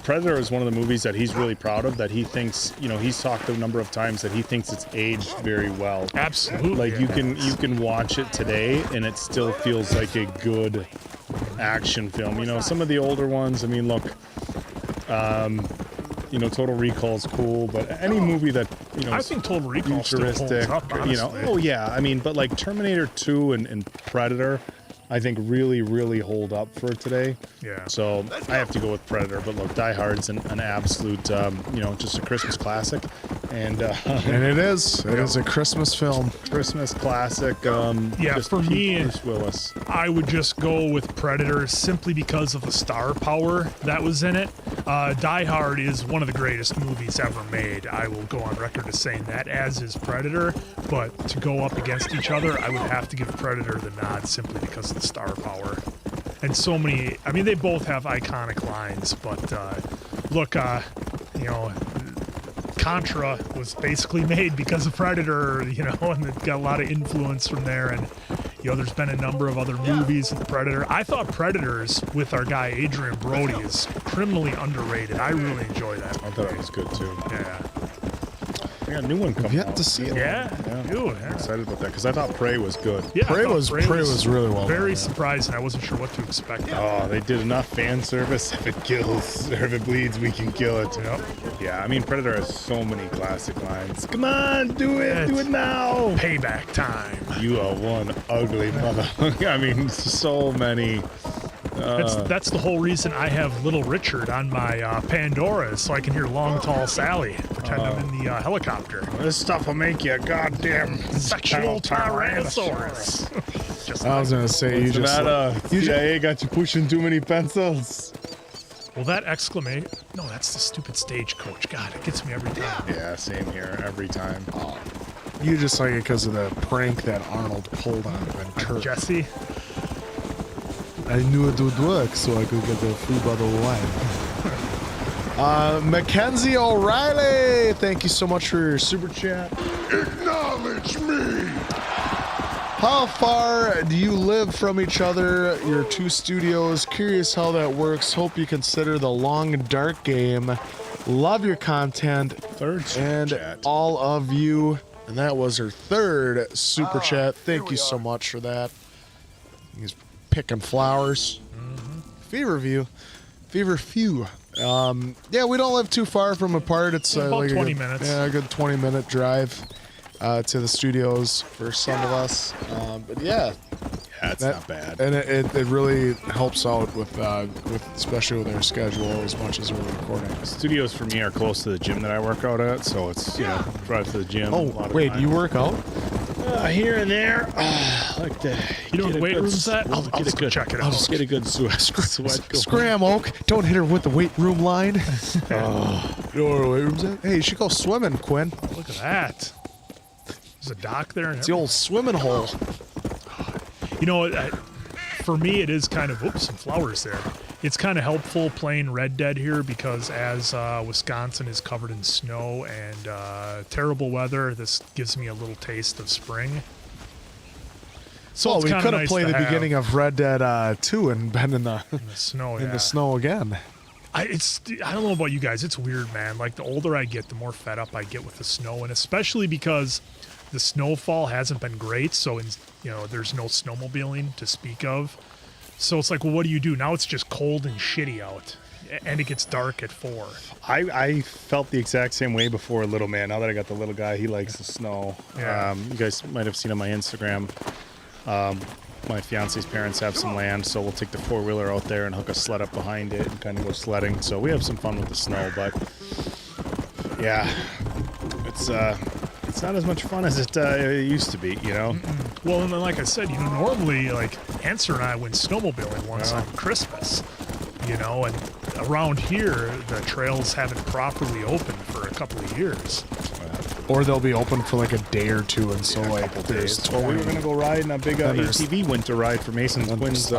Predator is one of the movies that he's really proud of. That he thinks, he's talked a number of times that he thinks it's aged very well.
Absolutely.
Like you can watch it today and it still feels like a good action film. Some of the older ones, I mean, look, You know, Total Recall's cool, but any movie that, you know,
I think Total Recall still holds
futuristic,
up,
you know,
honestly.
oh yeah, I mean, but like Terminator 2 and Predator, I think really, really hold up for today.
Yeah.
So I have to go with Predator, but look, Die Hard's an absolute, you know, just a Christmas classic, and
it is a Christmas film,
Christmas classic.
Yeah,
just
for
peak
me,
Bruce Willis.
I would just go with Predator simply because of the star power that was in it. Die Hard is one of the greatest movies ever made. I will go on record as saying that, as is Predator. But to go up against each other, I would have to give Predator the nod simply because of the star power. And so many, I mean, they both have iconic lines, but look, you know, Contra was basically made because of Predator, you know, and it got a lot of influence from there. And, you know, there's been a number of other movies with Predator. I thought Predators with our guy Adrian Brody is criminally underrated. I really enjoy that movie.
I thought it was good too.
Yeah.
I got a new one coming out.
Yet to see it.
Yeah. Ew,
I'm excited about that because I thought Prey was good.
Yeah,
Prey was really well
very
done.
surprising. I wasn't sure what to expect.
Oh, they did enough fan service. If it kills or if it bleeds, we can kill it.
Yep.
Yeah, I mean, Predator has so many classic lines. Come on, do it now.
Payback time.
You are one ugly mother. I mean, so many.
That's the whole reason I have Little Richard on my Pandora, so I can hear Long Tall Sally pretend I'm in the helicopter.
This stuff will make you a goddamn
sexual Tyrannosaurus. Just
I was gonna say you just
CIA got you pushing too many pencils.
Well, that exclamation. No, that's the stupid stagecoach. God, it gets me every time.
Yeah, same here every time.
You just like it because of the prank that Arnold pulled on Ventura.
Jesse.
I knew it would work, so I could get the free bottle of wine. Mackenzie O'Reilly, thank you so much for your super chat.
Acknowledge me!
How far do you live from each other, your two studios? Curious how that works. Hope you consider the Long Dark game. Love your content.
Third
and
chat.
All of you. And that was her third super chat. Thank you so much for that. He's picking flowers. Feverview. Yeah, we don't live too far from apart. It's
about
like
20 minutes.
Yeah, a good 20-minute drive to the studios for some of us. But yeah,
it's not bad.
And it really helps out with especially with our schedule as much as we're recording.
Studios for me are close to the gym that I work out at, so it's, you know, drive to the gym.
Oh, wait, you work out?
Here and there. Like to
you know what the weight room's at? I'll just go check it out.
I'll just get a good sweat going.
Scram, Oak. Don't hit her with the weight room line. You know where the weight room's at? Hey, you should go swimming, Quinn.
Look at that. There's a dock there.
It's the old swimming hole.
You know, for me, it is kind of, some flowers there. It's kind of helpful playing Red Dead here because as Wisconsin is covered in snow and terrible weather, this gives me a little taste of spring. So
we could have played the beginning of Red Dead 2 and been in the
snow.
In the snow again.
I don't know about you guys. It's weird, man. Like the older I get, the more fed up I get with the snow, and especially because the snowfall hasn't been great. So there's no snowmobiling to speak of. So it's like, well, what do you do? Now it's just cold and shitty out, and it gets dark at 4.
I felt the exact same way before Little Man. Now that I got the little guy, he likes the snow.
Yeah.
You guys might have seen on my Instagram. My fiance's parents have some land, so we'll take the 4-wheeler out there and hook a sled up behind it and kind of go sledding. So we have some fun with the snow, but yeah, it's not as much fun as it used to be, you know?
Mm-mm. Well, and then, like I said, normally, like, Answer and I went snowmobiling once on Christmas, and around here, the trails haven't properly opened for a couple of years.
Or they'll be open for like a day or two, and so like there's 20.
We were gonna go ride in a big ATV winter ride for Mason's Quinn's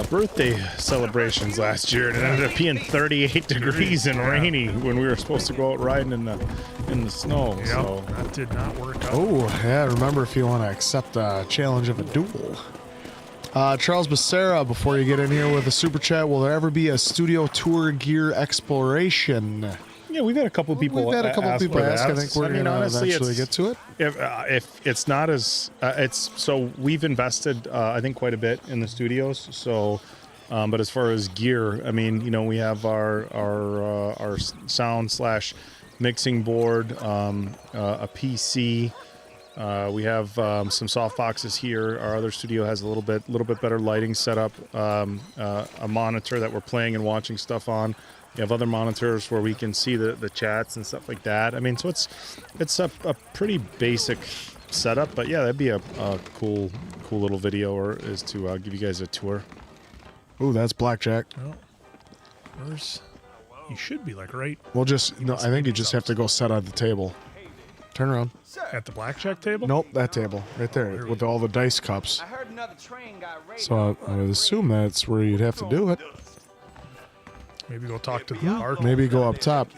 birthday celebrations last year, and it ended up being 38 degrees and rainy when we were supposed to go out riding in the snow.
Yep,
so
that did not work out.
Oh yeah, remember if you want to accept the challenge of a duel. Charles Becerra, before you get in here with a super chat, will there ever be a studio tour gear exploration?
Yeah, we've had a couple of people.
We've had a couple of people ask. I think we're going to eventually get to it.
If it's not as, we've invested, I think, quite a bit in the studios. So But as far as gear, I mean, you know, we have our sound / mixing board, a PC. We have some soft boxes here. Our other studio has a little bit better lighting setup. A monitor that we're playing and watching stuff on. We have other monitors where we can see the chats and stuff like that. I mean, so it's a pretty basic setup, but yeah, that'd be a cool little video, or is to give you guys a tour.
Ooh, that's blackjack.
Well, you should be like right.
We'll just no. I think you just have to go set on the table. Turn around.
At the blackjack table?
Nope, that table right there with all the dice cups. So I would assume that's where you'd have to do it.
Maybe go talk to the bar.
Maybe go up top.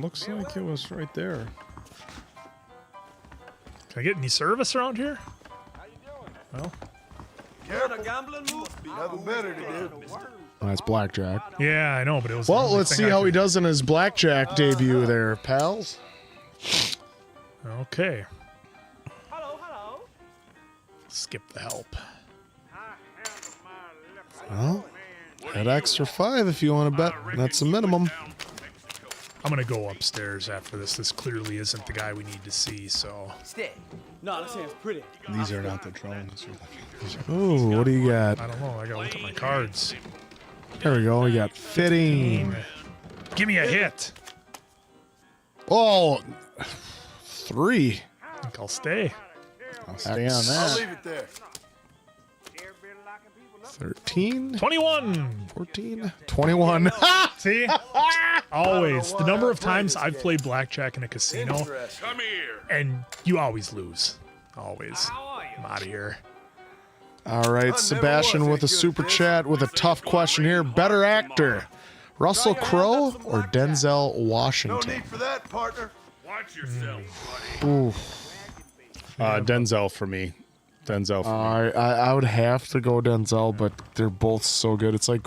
Looks like it was right there.
Can I get any service around here? Well,
Nothing better to do.
Oh, that's blackjack.
yeah, I know, but it was.
Well, let's see how he does in his blackjack debut there, pals.
Okay. Skip the help.
Well, at extra 5 if you want to bet. That's the minimum.
I'm gonna go upstairs after this. This clearly isn't the guy we need to see, so.
No, that sounds pretty.
These are not the drones.
Ooh, what do you got?
I don't know. I gotta look at my cards.
There we go. We got fitting.
Give me a hit.
Oh, 3.
I think I'll stay.
I'll stay on
I'll
that.
leave it there.
13.
21.
14. 21.
See? Always. The number of times I've played blackjack in a casino,
Come here.
and you always lose. Always. I'm out of here.
All right, Sebastian with a super chat with a tough question here. Better actor, Russell Crowe or Denzel
No
Washington?
need for that, partner.
Watch yourself, buddy.
Ooh.
Denzel for me. Denzel for me.
I would have to go Denzel, but they're both so good. It's like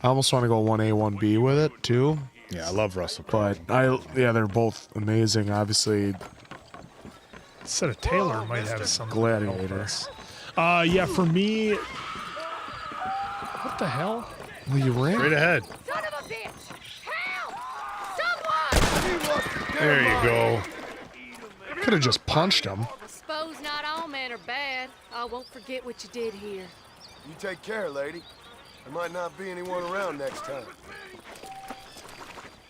I almost want to go 1A, 1B with it too.
Yeah, I love Russell Crowe.
But they're both amazing. Obviously,
Instead of Taylor might have some.
Gladiator.
Yeah, for me. What the hell?
Well, you ran.
Straight ahead.
Son of a bitch! Help! Someone!
There you go.
Could have just punched him.
I suppose not all men are bad. I won't forget what you did here.
You take care, lady. There might not be anyone around next time.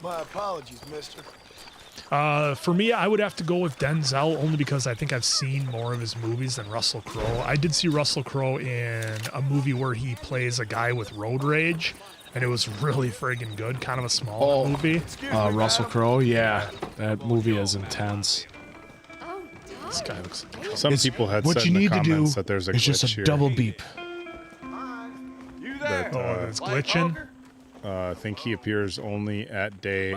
My apologies, mister.
For me, I would have to go with Denzel only because I think I've seen more of his movies than Russell Crowe. I did see Russell Crowe in a movie where he plays a guy with road rage, and it was really friggin' good. Kind of a small movie.
Russell Crowe, yeah, that movie is intense.
This guy looks like
Some people had
What
said
you
in the
need to do
comments that there's a
is just
glitch
a
here.
double beep.
That,
it's glitching.
I think he appears only at day,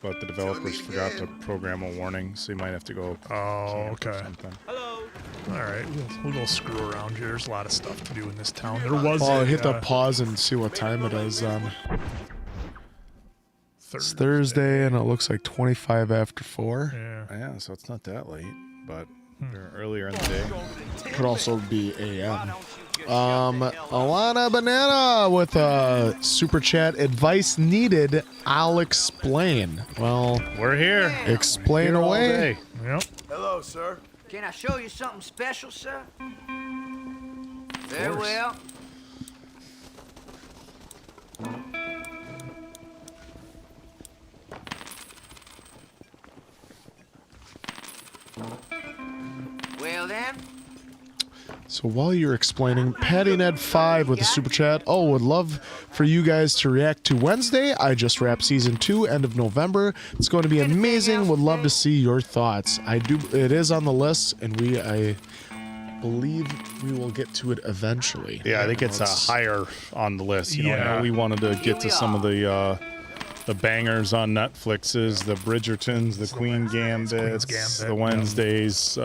but the developers forgot to program a warning, so you might have to go.
Oh, okay.
Something.
All right, we'll go screw around here. There's a lot of stuff to do in this town. There was.
Hit the pause and see what time it is. It's Thursday, and it looks like 25 after 4.
Yeah, so it's not that late, but they're earlier in the day.
Could also be AM. Alana Banana with a super chat. Advice needed. I'll explain. Well,
we're here.
Explain
Here all
away.
day.
Yep.
Hello, sir.
Can I show you something special, sir? Very
course.
well. Well then.
So while you're explaining, Patty Ned 5 with a super chat. Oh, would love for you guys to react to Wednesday. I just wrapped season 2, end of November. It's going to be amazing. Would love to see your thoughts. It is on the list, and I believe we will get to it eventually.
Yeah, I think it's higher on the list. You know, I
Yeah.
know we wanted to get to some of the bangers on Netflix's, the Bridgertons, the Queen Gambits, the Wednesdays.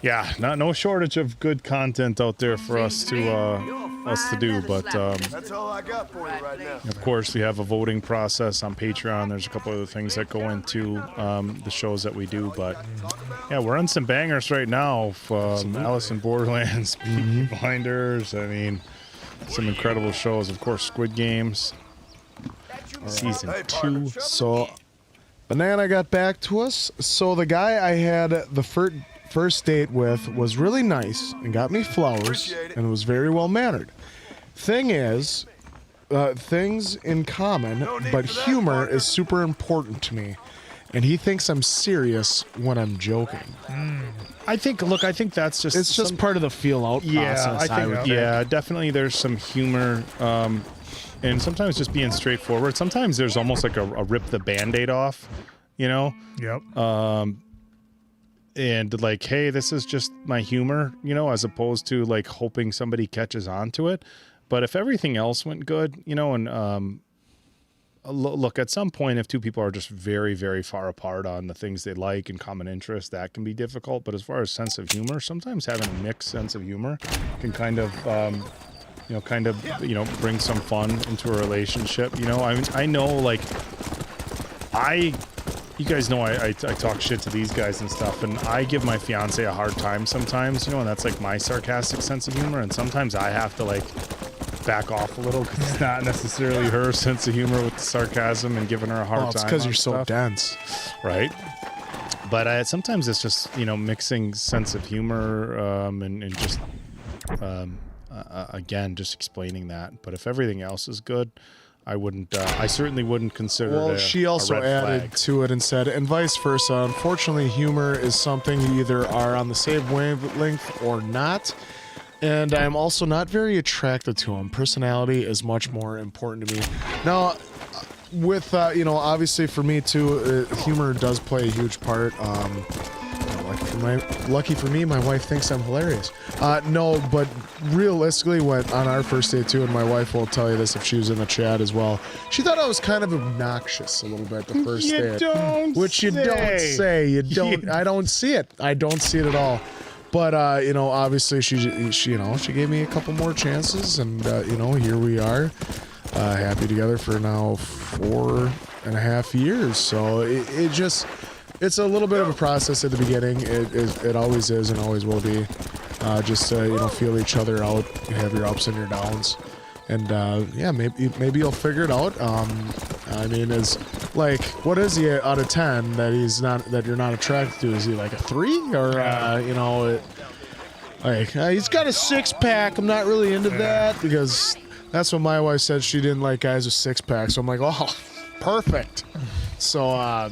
Yeah, no shortage of good content out there for us to us to do. But
That's all I got for you right now.
of course, we have a voting process on Patreon. There's a couple other things that go into the shows that we do. But yeah, we're on some bangers right now. Alice in Borderlands, Peaky Blinders. I mean, some incredible shows. Of course, Squid Games. Season 2.
So, Banana got back to us. So the guy I had the first date with was really nice and got me flowers and was very well mannered. Thing is, things in common, but humor is super important to me. And he thinks I'm serious when I'm joking.
I think that's just...
It's just part of the feel-out process,
I think. Yeah, definitely there's some humor, and sometimes just being straightforward. Sometimes there's almost like a rip the Band-Aid off, you know?
Yep.
And like, hey, this is just my humor, you know, as opposed to like hoping somebody catches on to it. But if everything else went good, you know, and look, at some point, if two people are just very, very far apart on the things they like and common interests, that can be difficult. But as far as sense of humor, sometimes having a mixed sense of humor can kind of, bring some fun into a relationship. You know, I mean, I know, like, you guys know I talk shit to these guys and stuff, and I give my fiance a hard time sometimes, you know, and that's like my sarcastic sense of humor. And sometimes I have to like back off a little because it's not necessarily her sense of humor with the sarcasm and giving her a hard time.
It's because you're so dense,
right? But sometimes it's just, you know, mixing sense of humor and just again, just explaining that. But if everything else is good, I certainly wouldn't consider it a,
she also added to it and said, and vice versa. Unfortunately, humor is something you either are on the same wavelength or not. And I'm also not very attracted to him. Personality is much more important to me. Now, with, obviously for me too, humor does play a huge part. Lucky for me, my wife thinks I'm hilarious. No, but realistically, on our first date too, and my wife will tell you this if she was in the chat as well, she thought I was kind of obnoxious a little bit the first date. Which you don't say. You don't. I don't see it. I don't see it at all. But obviously she gave me a couple more chances, and here we are, happy together for now 4.5 years. So it's a little bit of a process at the beginning. It always is and always will be. Just feel each other out, have your ups and your downs, and maybe you'll figure it out. I mean, is like, what is he out of 10 that you're not attracted to? Is he like a 3 or he's got a 6-pack. I'm not really into that because that's what my wife said. She didn't like guys with 6-packs. So I'm like, oh, perfect. So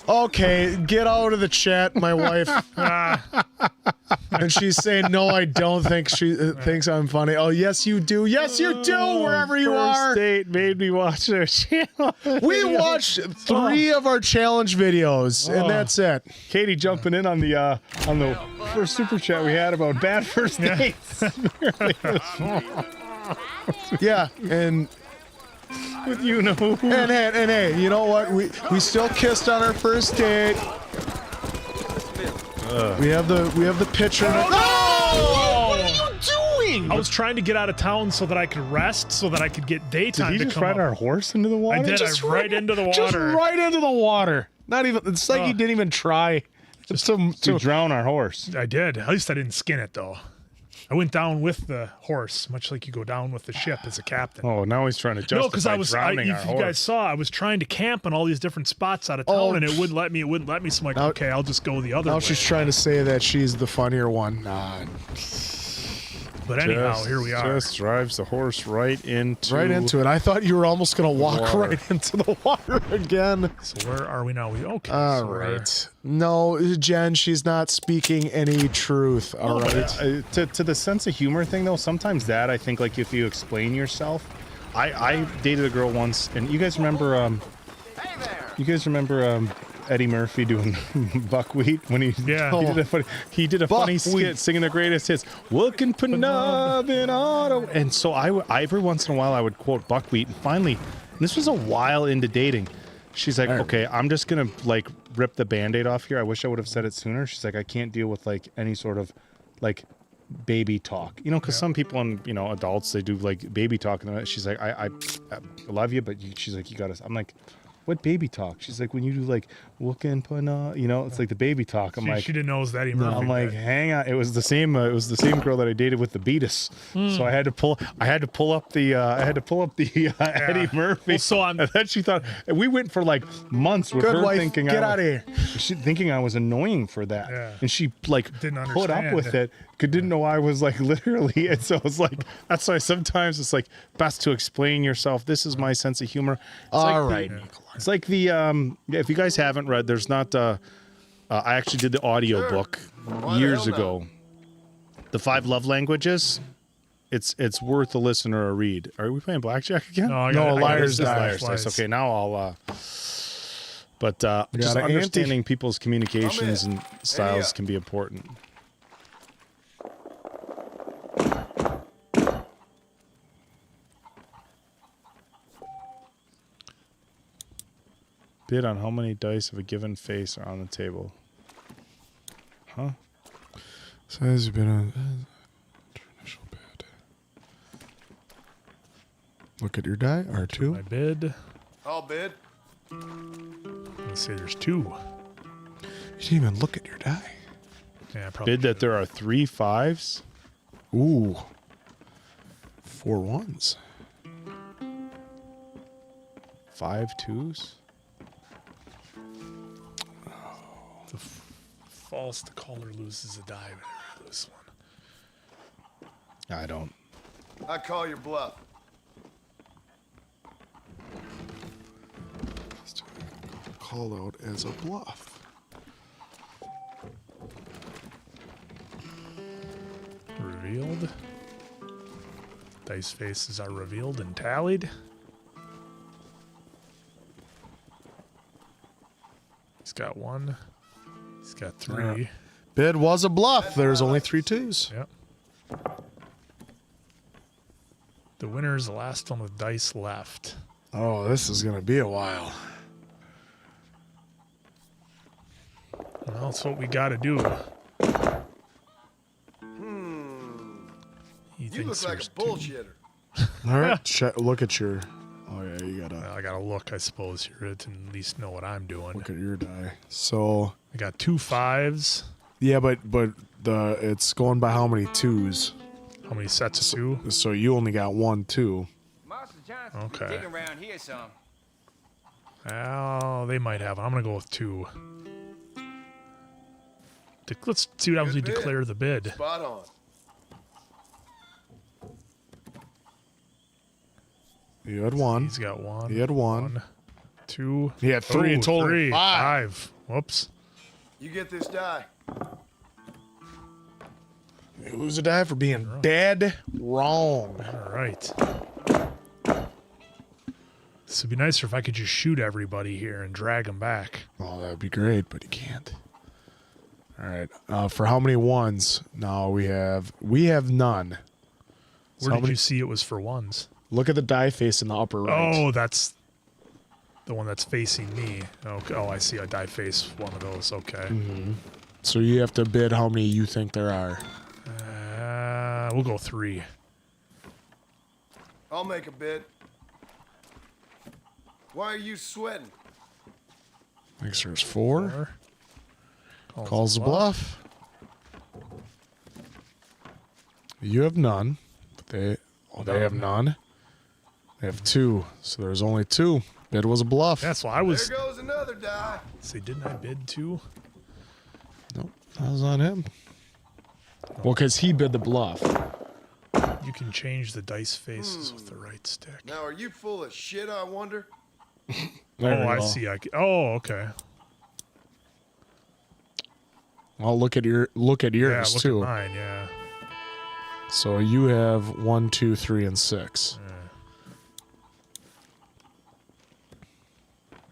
okay, get out of the chat, my wife. And she's saying, no, I don't think she thinks I'm funny. Oh, yes, you do. Yes, you do, wherever you are.
First date made me watch their channel.
We watched 3 of our challenge videos, and that's it.
Katie jumping in on the first super chat we had about bad first dates.
Yeah, and...
with you know who.
And hey, you know what? We still kissed on our first date. We have the picture.
Oh!
What are you doing?
I was trying to get out of town so that I could rest, so that I could get daytime.
Did he just ride our horse into the water?
I did. Right into the water.
Just right into the water. Not even. It's like he didn't even try
to drown our horse.
I did. At least I didn't skin it though. I went down with the horse, much like you go down with the ship as a captain.
Oh, now he's trying to justify drowning our horse.
If you guys saw, I was trying to camp on all these different spots out of town, and it wouldn't let me. So I'm like, okay, I'll just go the other way.
Now she's trying to say that she's the funnier one.
But anyhow, here we are.
Just drives the horse right into
it. I thought you were almost going to walk right into the water again.
So where are we now? Okay.
All right. No, Jen, she's not speaking any truth. All right.
To the sense of humor thing, though, sometimes that I think, like, if you explain yourself, I dated a girl once, and you guys remember Eddie Murphy doing Buckwheat when he did a funny skit singing the greatest hits, "Looking for Nub in Auto," and so I every once in a while I would quote Buckwheat, and finally, and this was a while into dating, she's like, okay, I'm just gonna like rip the Band-Aid off here. I wish I would have said it sooner. She's like, I can't deal with like any sort of like baby talk, because some people and adults, they do like baby talk, and she's like, I love you, but she's like, you gotta. I'm like, what baby talk? She's like, when you do like look and put it's like the baby talk. I'm like,
she didn't know it was Eddie Murphy.
I'm like, hang on, it was the same girl that I dated with the Beatus. So I had to pull up the Eddie Murphy.
Well, so
and then she thought, and we went for like months with
Good
her
wife,
thinking
get out of here.
She thinking I was annoying for that, and she like
Didn't
put up
understand.
with it. Didn't know I was like literally, and so it's like that's why sometimes it's like best to explain yourself. This is my sense of humor.
All right,
It's like the if you guys haven't read, there's not. I actually did the audio book years ago. The 5 Love Languages. It's worth a listen or a read. Are we playing blackjack again?
No,
Liar's
Dice.
Dice. Okay, now I'll. But just
an
understanding people's communications and styles can be important. Bid on how many dice of a given face are on the table. Huh?
Size bid on initial bid. Look at your die. R2.
My bid.
I'll bid.
Let's say there's 2.
You didn't even look at your die.
Yeah, probably.
Bid that there are 3 5s.
Ooh. 4 1s.
5 2s.
False, the caller loses a die, but I lose one.
I don't.
I call your bluff.
Call out as a bluff.
Revealed. Dice faces are revealed and tallied. He's got 1. He's got 3.
Bid was a bluff. There's only 3 2s.
Yep. The winner is the last one with dice left.
Oh, this is going to be a while.
Well, that's what we got to do.
You look like a bullshitter.
All right, look at your. Oh yeah, you gotta.
I gotta look, I suppose, here to at least know what I'm doing.
Look at your die. So
I got 2 5s.
Yeah, but it's going by how many 2s.
How many sets of 2?
So you only got 1 2.
Okay.
Digging around here some.
Oh, they might have. I'm gonna go with 2. Let's see what happens when we declare the bid.
Spot on.
You had 1.
He's got 1.
He had 1.
1, 2.
He had 3 in total.
3.
5.
5. Whoops.
You get this die.
You lose a die for being dead wrong.
All right. This would be nicer if I could just shoot everybody here and drag them back.
Oh, that would be great, but you can't. All right. For how many 1s? No, we have none.
Where did you see it was for 1s?
Look at the die face in the upper right.
Oh, that's the one that's facing me. Okay. Oh, I see a die face, one of those. Okay.
Mm-hmm. So you have to bid how many you think there are.
We'll go 3.
I'll make a bid. Why are you sweating?
Thinks there's 4. Calls the bluff. You have none. But they have none. They have 2. So there's only 2. Bid was a bluff.
That's why I was.
There goes another die.
See, didn't I bid 2?
Nope. That was on him. Well, because he bid the bluff.
You can change the dice faces with the right stick.
Now, are you full of shit, I wonder?
I see. Okay.
I'll look at yours
Look
too.
At mine, yeah.
So you have 1, 2, 3, and 6.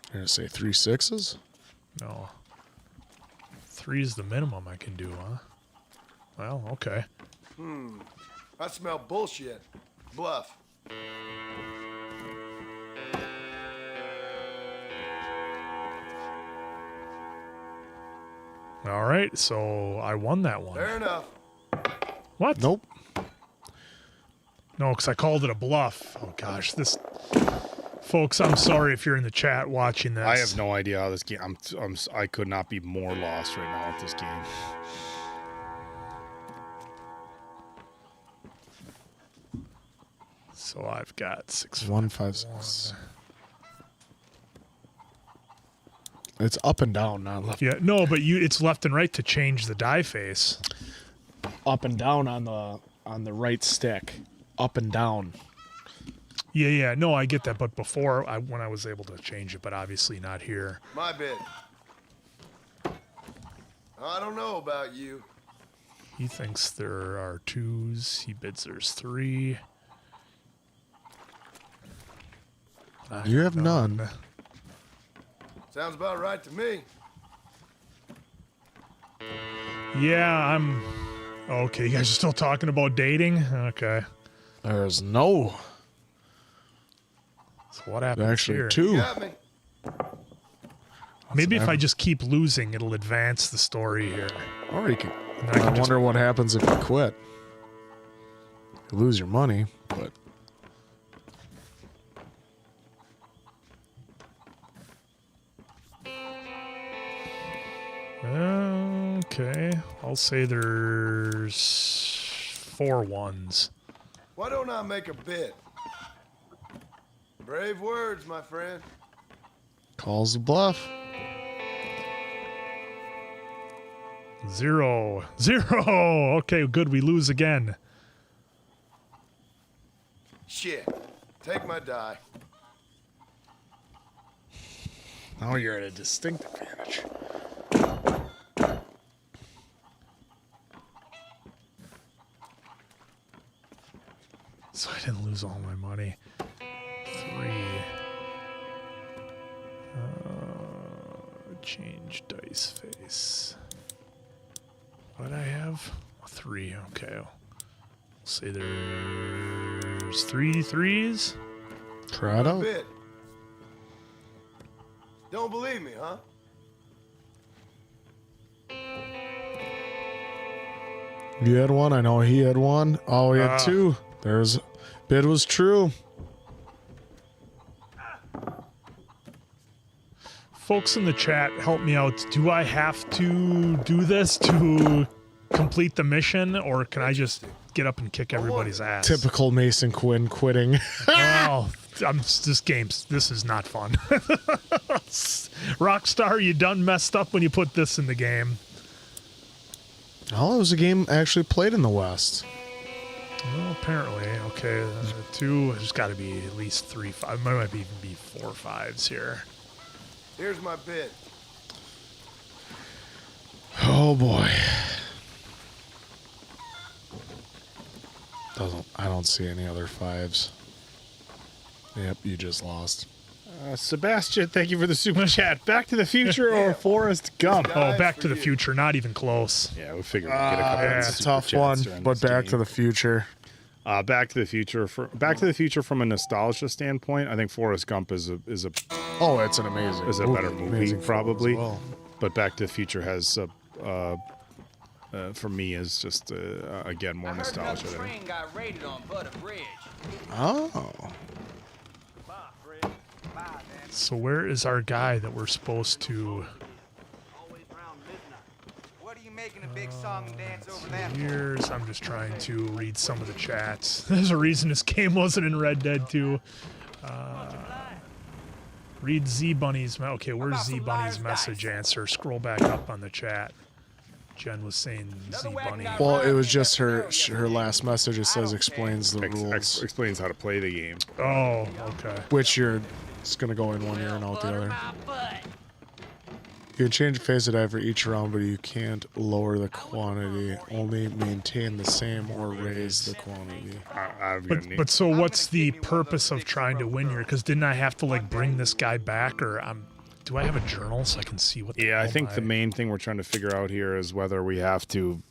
You're gonna say 3 6s?
No. 3 is the minimum I can do, huh? Well, okay.
I smell bullshit. Bluff.
All right, so I won that one.
Fair enough.
What?
Nope.
No, because I called it a bluff. Oh gosh, this. Folks, I'm sorry if you're in the chat watching this.
I have no idea how this game. I could not be more lost right now at this game.
So I've got 6,
1, 5, 6. It's up and down, not left.
Yeah, no, but it's left and right to change the die face.
Up and down on the right stick. Up and down.
Yeah. No, I get that. But before, when I was able to change it, but obviously not here.
My bid. I don't know about you.
He thinks there are 2s. He bids there's 3.
You have none.
Sounds about right to me.
Yeah, I'm... Okay, you guys are still talking about dating? Okay.
There's no...
So what happens
actually
here?
2.
Maybe if I just keep losing, it'll advance the story here.
Or you can... I wonder what happens if you quit. You lose your money, but...
Okay, I'll say there's 4 1s.
Why don't I make a bid? Brave words, my friend.
Calls the bluff.
0. 0. Okay, good. We lose again.
Shit. Take my die.
Now you're at a distinct advantage.
So I didn't lose all my money. 3. Change dice face. What did I have? 3. Okay. We'll say there's 3 3s.
Try it out.
Don't believe me, huh?
You had 1. I know he had 1. Oh, he had 2. There's... Bid was true.
Folks in the chat, help me out. Do I have to do this to complete the mission, or can I just get up and kick everybody's ass?
Typical Mason Quinn quitting.
Well, this is not fun. Rockstar, you done messed up when you put this in the game.
Oh, it was a game actually played in the West.
Well, apparently. Okay, 2. There's got to be at least 3, 5. Might even be 4 5s here.
Here's my bid.
Oh boy. I don't see any other 5s. Yep, you just lost.
Sebastian, thank you for the super chat. Back to the Future or Forrest Gump?
Oh, Back to the Future, not even close.
Yeah, we figured we'd get a couple of
It's a tough one, but Back to the Future.
Back to the Future. Back to the Future from a nostalgia standpoint, I think Forrest Gump is a
Oh, it's an amazing.
Is a better movie,
amazing
probably.
well.
But Back to the Future has, for me, is just again more nostalgia.
Train got raided on Butter Bridge.
Oh.
So where is our guy that we're supposed to...
What are you making a big song and dance over that?
Here's... I'm just trying to read some of the chats. There's a reason this game wasn't in Red Dead 2. Read Z-Bunny's... Okay, where's Z-Bunny's message answer? Scroll back up on the chat. Jen was saying Z-Bunny.
Well, it was just her last message. It says explains the rules.
Explains how to play the game.
Oh, okay.
Which it's going to go in one ear and out the other. You can change the phase of die for each round, but you can't lower the quantity. Only maintain the same or raise the quantity.
But so what's the purpose of trying to win here? Because didn't I have to like bring this guy back, or do I have a journal so I can see what?
I think the main thing we're trying to figure out here is whether we have to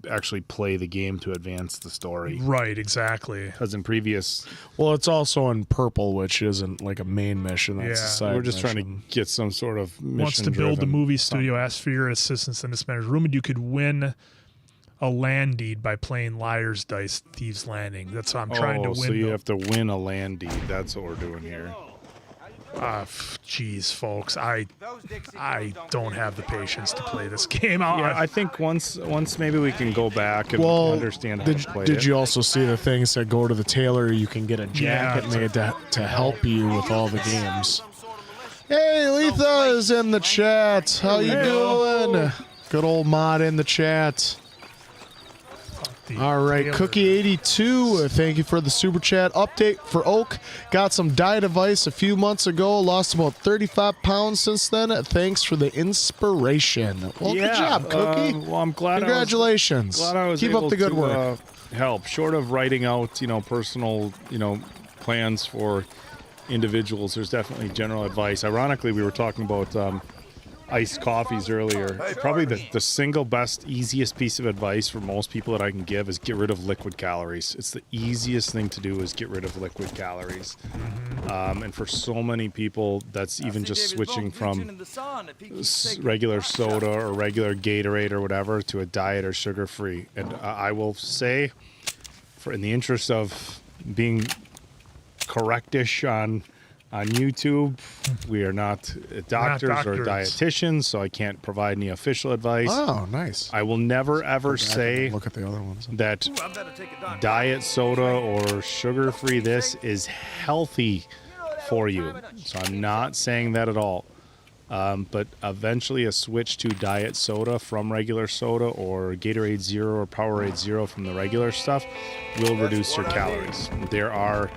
actually play the game to advance the story.
Right, exactly.
Because in previous...
Well, it's also in purple, which isn't like a main mission. That's a side
We're just
mission.
trying to get some sort of mission.
Wants to build a movie studio, ask for your assistance in this matter. Rumored you could win a land deed by playing Liar's Dice Thieves Landing. That's what I'm trying to win.
So you have to win a land deed. That's what we're doing here.
Geez, folks, I don't have the patience to play this game.
Yeah, I think once maybe we can go back and understand how to play
Did
it.
you also see the things that go to the tailor? You can get a jacket made to help you with all the games. Hey, Letha is in the chat. How you doing? Good old mod in the chat. All right, Cookie82, thank you for the super chat. Update for Oak. Got some diet advice a few months ago. Lost about 35 pounds since then. Thanks for the inspiration. Well, good job, Cookie.
Well, I'm glad.
Congratulations.
Glad I was
Keep
able
up the good
to,
work.
Help. Short of writing out, personal, plans for individuals, there's definitely general advice. Ironically, we were talking about iced coffees earlier. Probably the single best, easiest piece of advice for most people that I can give is get rid of liquid calories. It's the easiest thing to do is get rid of liquid calories. And for so many people, that's even just switching from regular soda or regular Gatorade or whatever to a diet or sugar-free. And I will say, in the interest of being correctish on YouTube, we are not doctors or dietitians, so I can't provide any official advice.
Oh, nice.
I will never ever say
look at the other ones.
that diet soda or sugar-free this is healthy for you. So I'm not saying that at all. But eventually a switch to diet soda from regular soda or Gatorade Zero or Powerade Zero from the regular stuff will reduce your calories. There are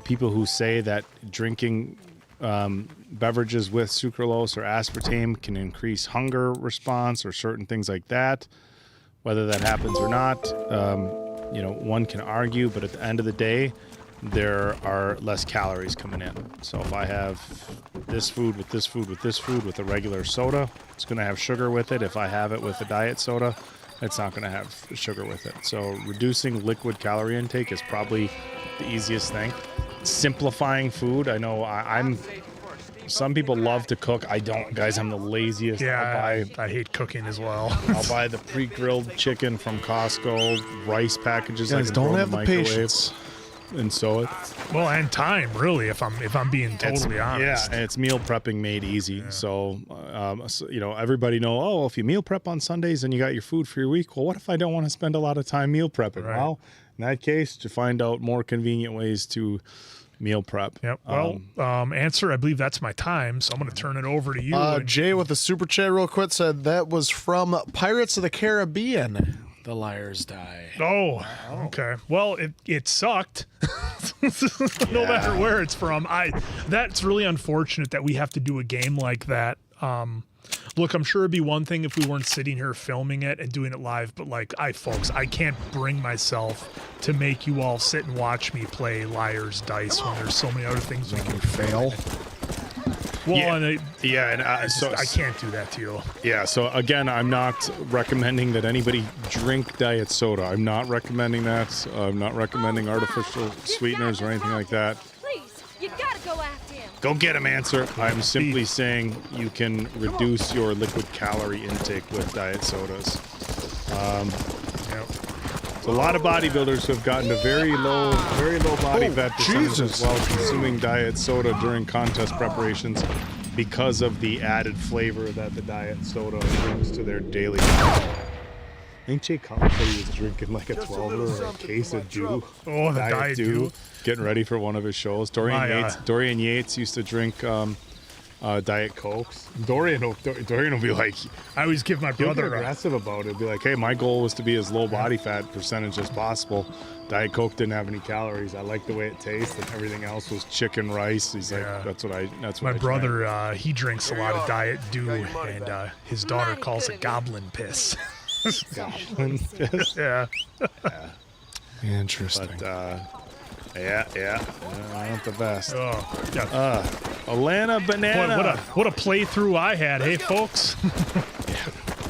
people who say that drinking beverages with sucralose or aspartame can increase hunger response or certain things like that. Whether that happens or not, one can argue, but at the end of the day, there are less calories coming in. So if I have this food with this food with this food with a regular soda, it's going to have sugar with it. If I have it with a diet soda, it's not going to have sugar with it. So reducing liquid calorie intake is probably the easiest thing. Simplifying food. I know I'm. Some people love to cook. I don't, guys. I'm the laziest.
Yeah, I hate cooking as well.
I'll buy the pre-grilled chicken from Costco, rice packages.
Guys, don't have the patience.
And so it's
and time really. If I'm being totally honest,
and it's meal prepping made easy. Yeah. So everybody know. Oh, if you meal prep on Sundays and you got your food for your week. Well, what if I don't want to spend a lot of time meal prepping?
Right.
Well, in that case, to find out more convenient ways to meal prep.
Yep. Well, answer. I believe that's my time, so I'm going to turn it over to you.
Jay with the super chat real quick said that was from Pirates of the Caribbean. The liars die.
Oh, okay. Well, it sucked. No matter where it's from. That's really unfortunate that we have to do a game like that. Look, I'm sure it'd be one thing if we weren't sitting here filming it and doing it live, but folks, I can't bring myself to make you all sit and watch me play Liar's Dice when there's so many other things we can fail. Well, I can't do that to you.
Yeah, so again, I'm not recommending that anybody drink diet soda. I'm not recommending that. I'm not recommending artificial sweeteners or anything like that.
Please, you gotta go after him.
Go get him, answer. I'm simply saying you can reduce your liquid calorie intake with diet sodas. A lot of bodybuilders who have gotten to very low body fat percentages while consuming diet soda during contest preparations because of the added flavor that the diet soda brings to their daily life. I think Jay Collins said he was drinking like a 12er or a case of Dew.
Oh, the Diet Dew.
Getting ready for one of his shows. Dorian Yates used to drink Diet Cokes. Dorian will be like,
I always give my brother
aggressive about it. Be like, hey, my goal was to be as low body fat percentage as possible. Diet Coke didn't have any calories. I liked the way it tasted, and everything else was chicken rice. He's like, that's what
my brother. He drinks a lot of Diet Dew, and his daughter calls it goblin piss.
Goblin piss.
Yeah.
Interesting.
But, not the best.
Oh, yeah.
Alana Banana.
Boy, what a playthrough I had, hey folks.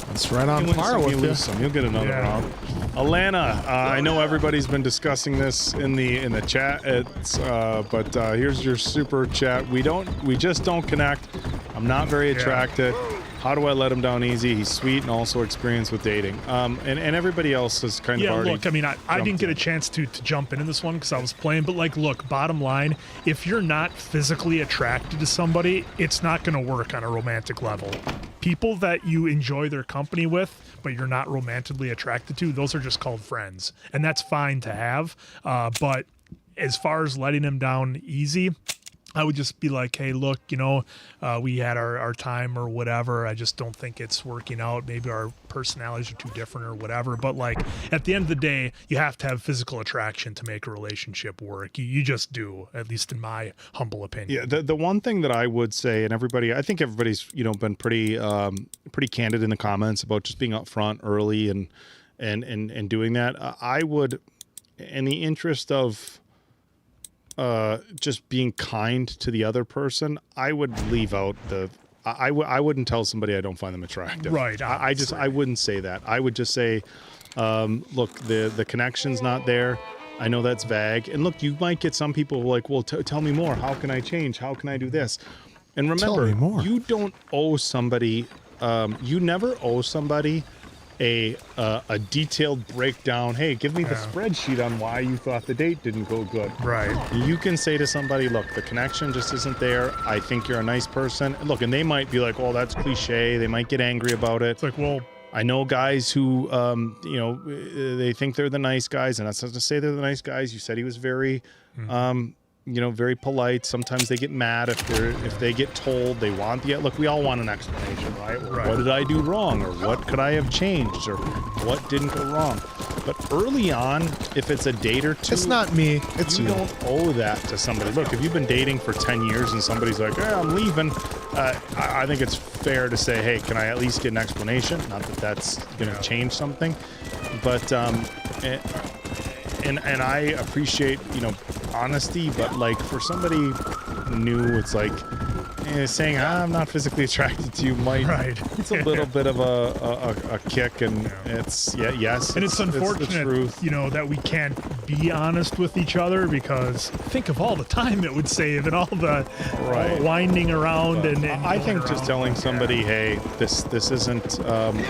That's right on par with you.
You'll get another round. Alana, I know everybody's been discussing this in the chat. But here's your super chat. We just don't connect. I'm not very attracted. How do I let him down easy? He's sweet and also experienced with dating. And everybody else is kind of already.
Look, I mean, I didn't get a chance to jump into this one because I was playing, but like, look, bottom line, if you're not physically attracted to somebody, it's not going to work on a romantic level. People that you enjoy their company with, but you're not romantically attracted to, those are just called friends. And that's fine to have. But as far as letting them down easy, I would just be like, hey, look, we had our time or whatever. I just don't think it's working out. Maybe our personalities are too different or whatever. But like at the end of the day, you have to have physical attraction to make a relationship work. You just do, at least in my humble opinion.
Yeah, the one thing that I would say, and I think everybody's been pretty candid in the comments about just being upfront early and doing that. I would, in the interest of just being kind to the other person, I would leave out I wouldn't tell somebody I don't find them attractive.
Right.
I wouldn't say that. I would just say, look, the connection's not there. I know that's vague. And look, you might get some people who are like, well, tell me more. How can I change? How can I do this? And remember, you don't owe somebody, you never owe somebody a detailed breakdown. Hey, give me the spreadsheet on why you thought the date didn't go good.
Right.
You can say to somebody, look, the connection just isn't there. I think you're a nice person. Look, and they might be like, oh, that's cliche. They might get angry about it.
It's like, well,
I know guys who, they think they're the nice guys, and that's not to say they're the nice guys. You said he was very, very polite. Sometimes they get mad if they get told they want the look. We all want an explanation, right?
Right.
What did I do wrong, or what could I have changed, or what didn't go wrong? But early on, if it's a date or two,
it's not me. It's
you
you.
don't owe that to somebody. Look, if you've been dating for 10 years and somebody's like, I'm leaving, I think it's fair to say, hey, can I at least get an explanation? Not that that's going to change something, but and I appreciate honesty, but like for somebody new, it's like saying I'm not physically attracted to you might.
Right.
It's a little bit of a kick, and it's yes.
And it's unfortunate, that we can't be honest with each other, because think of all the time it would save and all the winding around and
I think just telling somebody, hey, this isn't.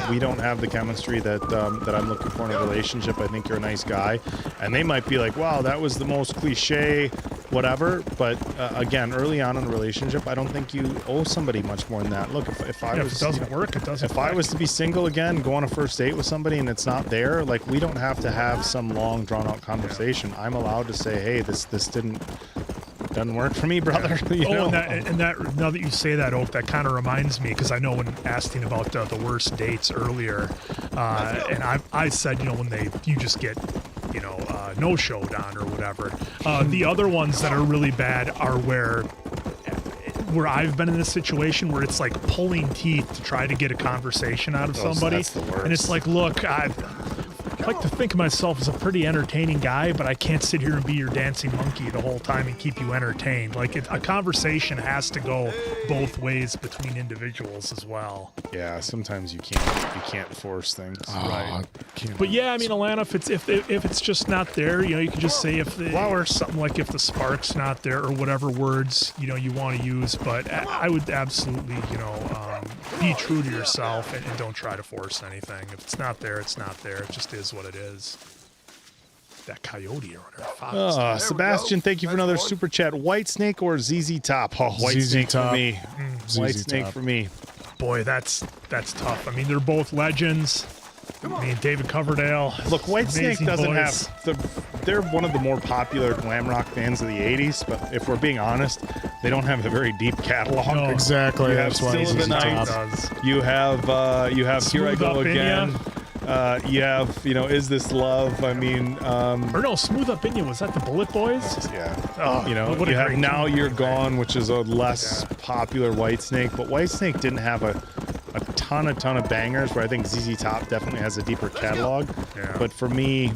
We don't have the chemistry that I'm looking for in a relationship. I think you're a nice guy, and they might be like, wow, that was the most cliche, whatever. But again, early on in a relationship, I don't think you owe somebody much more than that. Look, if I was,
if it doesn't work, it doesn't.
If I was to be single again, go on a first date with somebody, and it's not there, like we don't have to have some long, drawn out conversation. I'm allowed to say, hey, this doesn't work for me, brother.
And that now that you say that, Oak, that kind of reminds me, because I know when asking about the worst dates earlier, and I said, when you just get no showed on or whatever. The other ones that are really bad are where I've been in this situation where it's like pulling teeth to try to get a conversation out of somebody.
That's the worst.
And it's like, look, I like to think of myself as a pretty entertaining guy, but I can't sit here and be your dancing monkey the whole time and keep you entertained. Like a conversation has to go both ways between individuals as well.
Yeah, sometimes you can't force things.
Right. But yeah, I mean, Alana, if it's just not there, you can just say something like if the spark's not there or whatever words you want to use. But I would absolutely be true to yourself and don't try to force anything. If it's not there, it's not there. It just is what it is. That coyote or whatever.
Sebastian, thank you for another super chat. White Snake or ZZ Top? Oh, White Snake for me. White Snake for me.
Boy, that's tough. I mean, they're both legends. I mean, David Coverdale.
Look, Whitesnake doesn't
voice.
they're one of the more popular glam rock bands of the 80s, but if we're being honest, they don't have a very deep catalog.
No, exactly.
You have Still of the Night. You have Here I Go Again. You have, Is This Love? I mean,
or no, Smooth Up In You. Was that the Bullet Boys?
Yeah.
Oh,
you have Now You're Gone, which is a less popular Whitesnake, but Whitesnake didn't have a ton of bangers, where I think ZZ Top definitely has a deeper catalog.
Yeah.
But for me,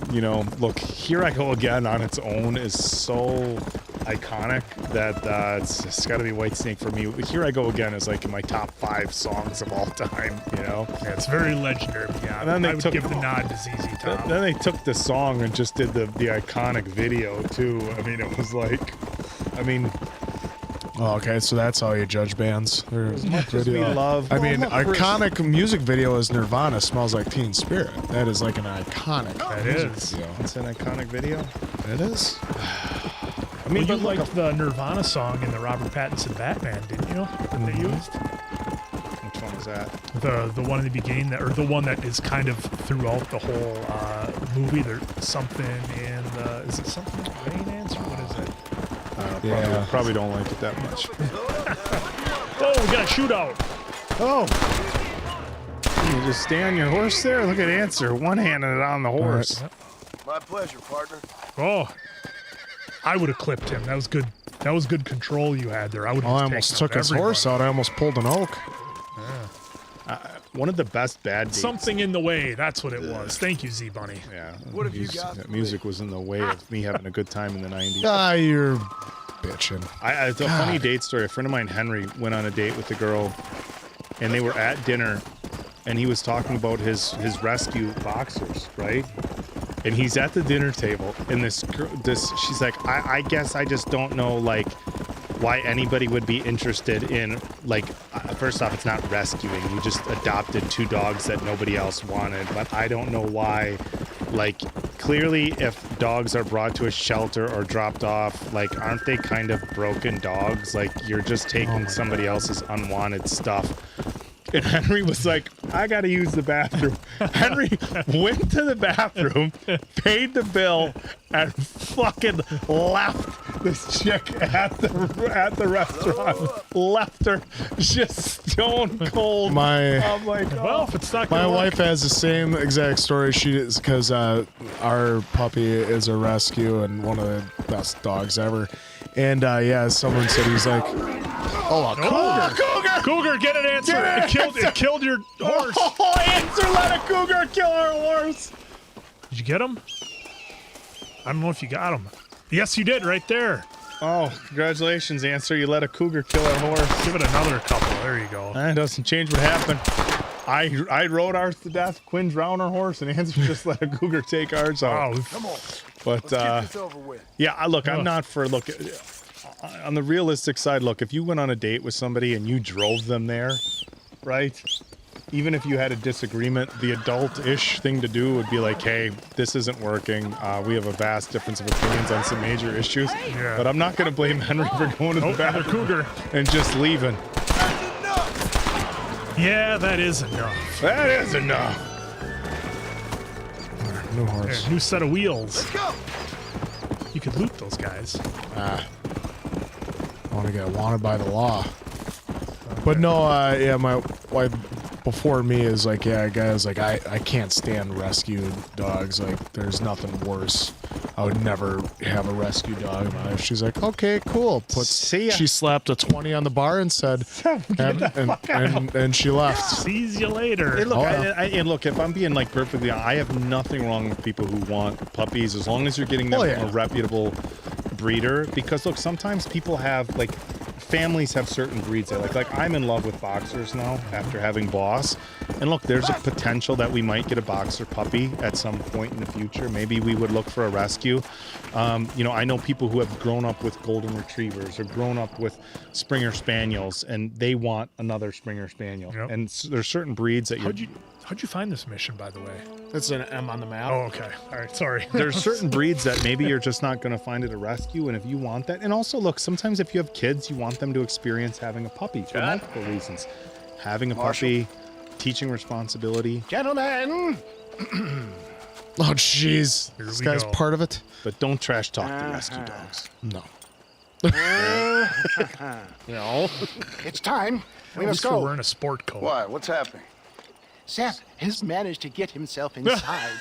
look, Here I Go Again on its own is so iconic that it's got to be Whitesnake for me. Here I Go Again is like in my top 5 songs of all time,
Yeah, it's very legendary. Yeah,
and then
I would give the nod to ZZ Top.
Then they took the song and just did the iconic video too. I mean, it was like,
Oh, okay, so that's how you judge bands.
As much as we love...
I mean, iconic music video is Nirvana, Smells Like Teen Spirit. That is like an iconic music video.
It's an iconic video?
It is.
I mean, you liked the Nirvana song in the Robert Pattinson Batman, didn't you? That they used?
Which one was that?
The one in the beginning, or the one that is kind of throughout the whole movie. There's something in the... Is it something Rain Answer? What is it?
Probably don't like it that much.
Oh, we got a shootout.
Oh. You just stay on your horse there? Look at Answer. One-handed it on the horse.
My pleasure, partner.
Oh. I would have clipped him. That was good. That was good control you had there. I would have
I almost took his horse out. I almost pulled an oak.
One of the best bad dates.
Something in the way. That's what it was. Thank you, Z Bunny.
Yeah.
What have you got?
That music was in the way of me having a good time in the 90s.
Ah, you're bitching.
It's a funny date story. A friend of mine, Henry, went on a date with a girl, and they were at dinner, and he was talking about his rescue boxers, right? And he's at the dinner table, and this she's like, I guess I just don't know, like, why anybody would be interested in, like, first off, it's not rescuing. You just adopted 2 dogs that nobody else wanted, but I don't know why. Like, clearly, if dogs are brought to a shelter or dropped off, like, aren't they kind of broken dogs? Like, you're just taking somebody else's unwanted stuff. And Henry was like, I gotta use the bathroom. Henry went to the bathroom, paid the bill, and fucking left this chick at the restaurant. Left her just stone cold. Oh my God.
Well, if it's not
My wife has the same exact story. She is, because our puppy is a rescue and one of the best dogs ever. And someone said he's like, oh, a cougar.
Cougar, get an Answer. It killed your horse.
Oh, Answer let a cougar kill our horse.
Did you get him? I don't know if you got him. Yes, you did, right there.
Oh, congratulations, Answer. You let a cougar kill our horse.
Give it another couple. There you go.
That doesn't change what happened. I rode ours to death. Quinn drowned our horse, and Answer just let a cougar take ours out.
Oh,
come on.
But
Let's get this over with.
Yeah, I'm not for on the realistic side. Look, if you went on a date with somebody and you drove them there, right? Even if you had a disagreement, the adult-ish thing to do would be like, hey, this isn't working. We have a vast difference of opinions on some major issues.
Yeah.
But I'm not going to blame Henry for going to the bathroom
cougar
and just leaving.
Yeah, that is enough.
That is enough.
New horse.
New set of wheels.
Let's go.
You could loot those guys.
I want to get wanted by the law. But no, my wife before me is like, guys, like I can't stand rescue dogs. Like, there's nothing worse. I would never have a rescue dog in my life. She's like, okay, cool. She slapped a 20 on the bar and said, and she left.
Sees you later.
Hey, look, and look, if I'm being like perfectly honest, I have nothing wrong with people who want puppies as long as you're getting them from a reputable breeder. Because look, sometimes people have like families have certain breeds they like. Like I'm in love with boxers now after having Boss. And look, there's a potential that we might get a boxer puppy at some point in the future. Maybe we would look for a rescue. I know people who have grown up with golden retrievers or grown up with Springer Spaniels, and they want another Springer Spaniel.
Yep.
And there's certain breeds that
How'd you find this mission, by the way?
It's an M on the map.
Oh, okay. All right, sorry.
There's certain breeds that maybe you're just not going to find at a rescue, and if you want that, and also look, sometimes if you have kids, you want them to experience having a puppy for multiple reasons. Having a puppy, teaching responsibility.
Gentlemen!
Oh, jeez. This guy's part of it.
But don't trash talk the rescue dogs.
No.
It's time. We must
We're
go.
wearing a sport coat.
Why? What's happening?
Seth has managed to get himself inside.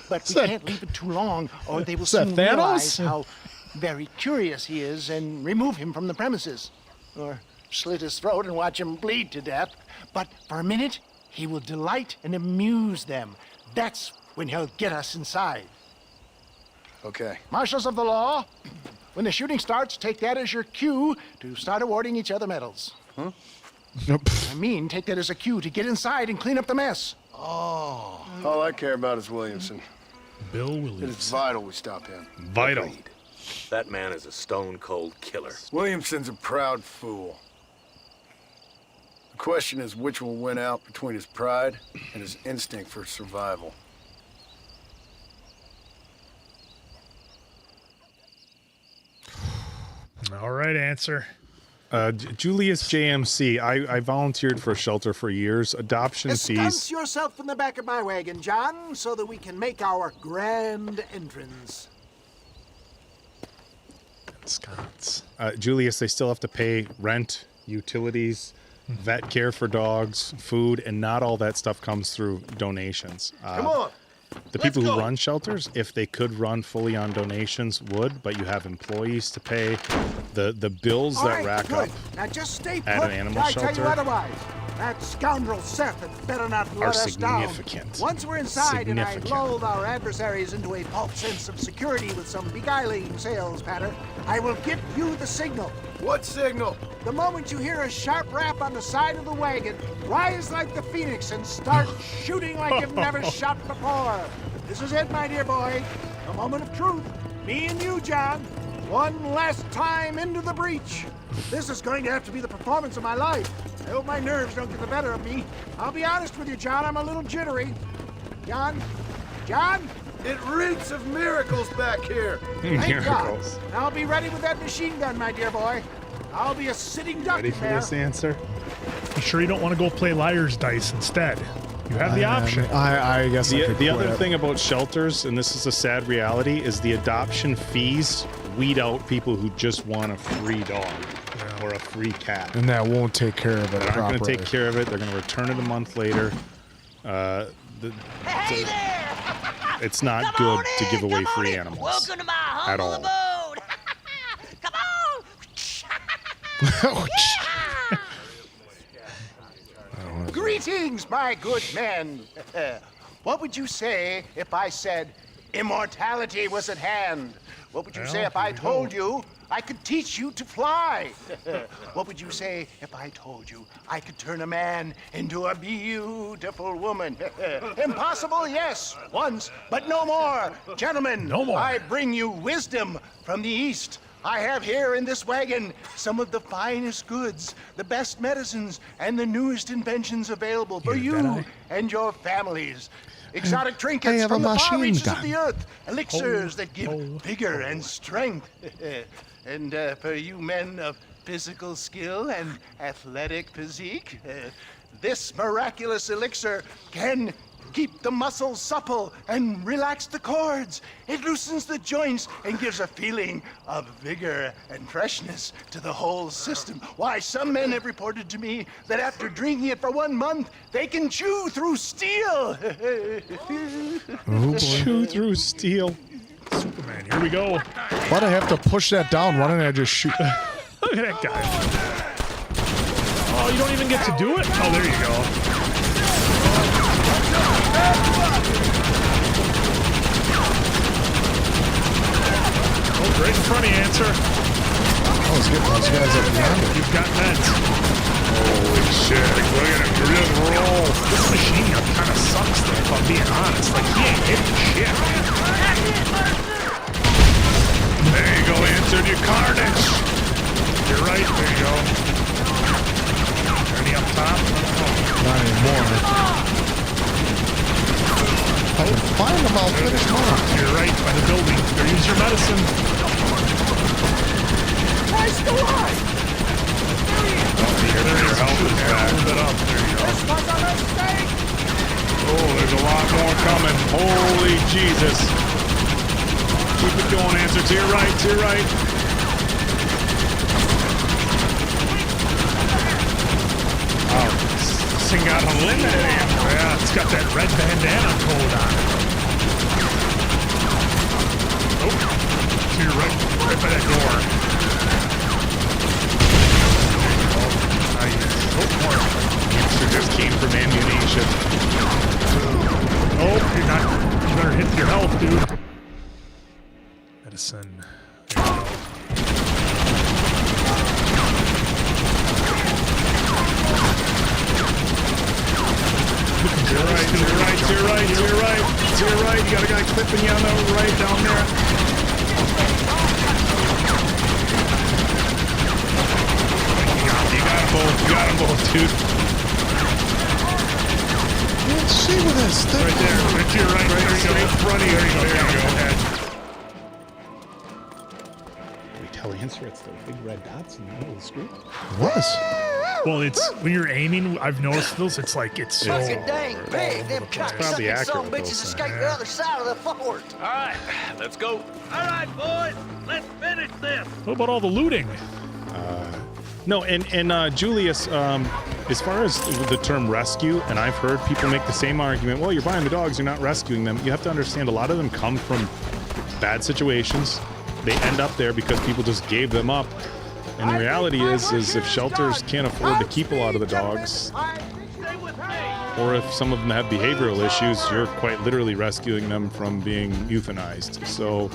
But we can't leave it too long, or they will soon realize how very curious he is and remove him from the premises. Or slit his throat and watch him bleed to death. But for a minute, he will delight and amuse them. That's when he'll get us inside.
Okay.
Marshals of the law, when the shooting starts, take that as your cue to start awarding each other medals.
Huh?
I mean, take that as a cue to get inside and clean up the mess.
Oh. All I care about is Williamson.
Bill
It is
Williams.
vital we stop him.
Vital.
Agreed.
That man is a stone-cold killer.
Williamson's a proud fool. The question is which will win out between his pride and his instinct for survival.
All right, answer.
Julius JMC. I volunteered for a shelter for years. Adoption
Ensconce
fees.
yourself in the back of my wagon, John, so that we can make our grand entrance.
Ensconce.
Julius, they still have to pay rent, utilities, vet care for dogs, food, and not all that stuff comes through donations.
Come on.
The people who run shelters, if they could run fully on donations, would, but you have employees to pay. The bills
All
that
right,
rack
good.
up
Now just stay put.
at an animal
I tell you
shelter
otherwise. That scoundrel Seth had better not
are
let us
significant.
down. Once we're inside and I
Significant.
lulled our adversaries into a false sense of security with some beguiling sales patter, I will give you the signal.
What signal?
The moment you hear a sharp rap on the side of the wagon, rise like the phoenix and start shooting like you've never shot before. This is it, my dear boy. A moment of truth. Me and you, John. One last time into the breach. This is going to have to be the performance of my life. I hope my nerves don't get the better of me. I'll be honest with you, John. I'm a little jittery. John? John?
It reeks of miracles back here.
Thank God. I'll be ready with that machine gun, my dear boy. I'll be a sitting duck
Ready for
there.
this answer?
You sure you don't want to go play liar's dice instead? You have the option.
I guess
the other thing about shelters, and this is a sad reality, is the adoption fees weed out people who just want a free dog or a free cat.
And that won't take care of it
They're not going to
properly.
take care of it. They're going to return it a month later. It's not good to give away free animals.
Welcome to my
at
humble
all.
abode. Come on.
Greetings, my good men. What would you say if I said immortality was at hand? What would you say if I told you I could teach you to fly? What would you say if I told you I could turn a man into a beautiful woman? Impossible, yes, once, but no more. Gentlemen,
no more.
I bring you wisdom from the East. I have here in this wagon some of the finest goods, the best medicines, and the newest inventions available for you and your families. Exotic trinkets
have
from
a
the far
machine
reaches
gun.
of the earth, elixirs that give vigor and strength. And for you men of physical skill and athletic physique, this miraculous elixir can keep the muscles supple and relax the cords. It loosens the joints and gives a feeling of vigor and freshness to the whole system. Why, some men have reported to me that after drinking it for 1 month, they can chew through steel.
Chew through steel.
Superman, here we go.
Why'd I have to push that down? Why didn't I just shoot?
Look at that guy. Oh, you don't even get to do it? Oh, there you go. Oh, right in front of you, answer.
I was getting those guys up behind it.
You've got meds.
Holy shit. Look at him just roll.
This machine gun kind of sucks, though, if I'm being honest. Like, he ain't hitting shit.
There you go, answered your carnage.
You're right. There you go. Any up top?
Not anymore. I can find them, I'll finish mine.
You're right, by the building. There, use your medicine.
I still alive.
Your health is back.
Move it up. There you go.
This was a mistake.
Oh, there's a lot more coming. Holy Jesus. Keep it going, answer. To your right, to your right.
Oh, this thing got unlimited ammo. Yeah, it's got that red bandana code on it. Oh, to your right, right by that door. Oh, more.
Answer just came from ammunition.
Oh, you're not. You better hit your health, dude. Medicine. There you go. To your right, to your right, to your right, to your right, to your right. You got a guy clipping you on the right down there.
both. Got them both, dude.
Let's see with this.
Right there. Right to your right. There you go. In front of you. There you go.
Tell the answer, it's the big red dots in the middle of the screen.
It was.
Well, it's when you're aiming. I've noticed those. It's like it's so.
Fucking dang pig! Them
probably
cocksucking son
accurate,
of bitches
those
escaped the other side of the fort.
All right, let's go. All right, boys, let's finish this.
What about all the looting?
No, and Julius, as far as the term rescue, and I've heard people make the same argument, well, you're buying the dogs, you're not rescuing them. You have to understand a lot of them come from bad situations. They end up there because people just gave them up. And the reality is if shelters can't afford to keep a lot of the dogs, or if some of them have behavioral issues, you're quite literally rescuing them from being euthanized. So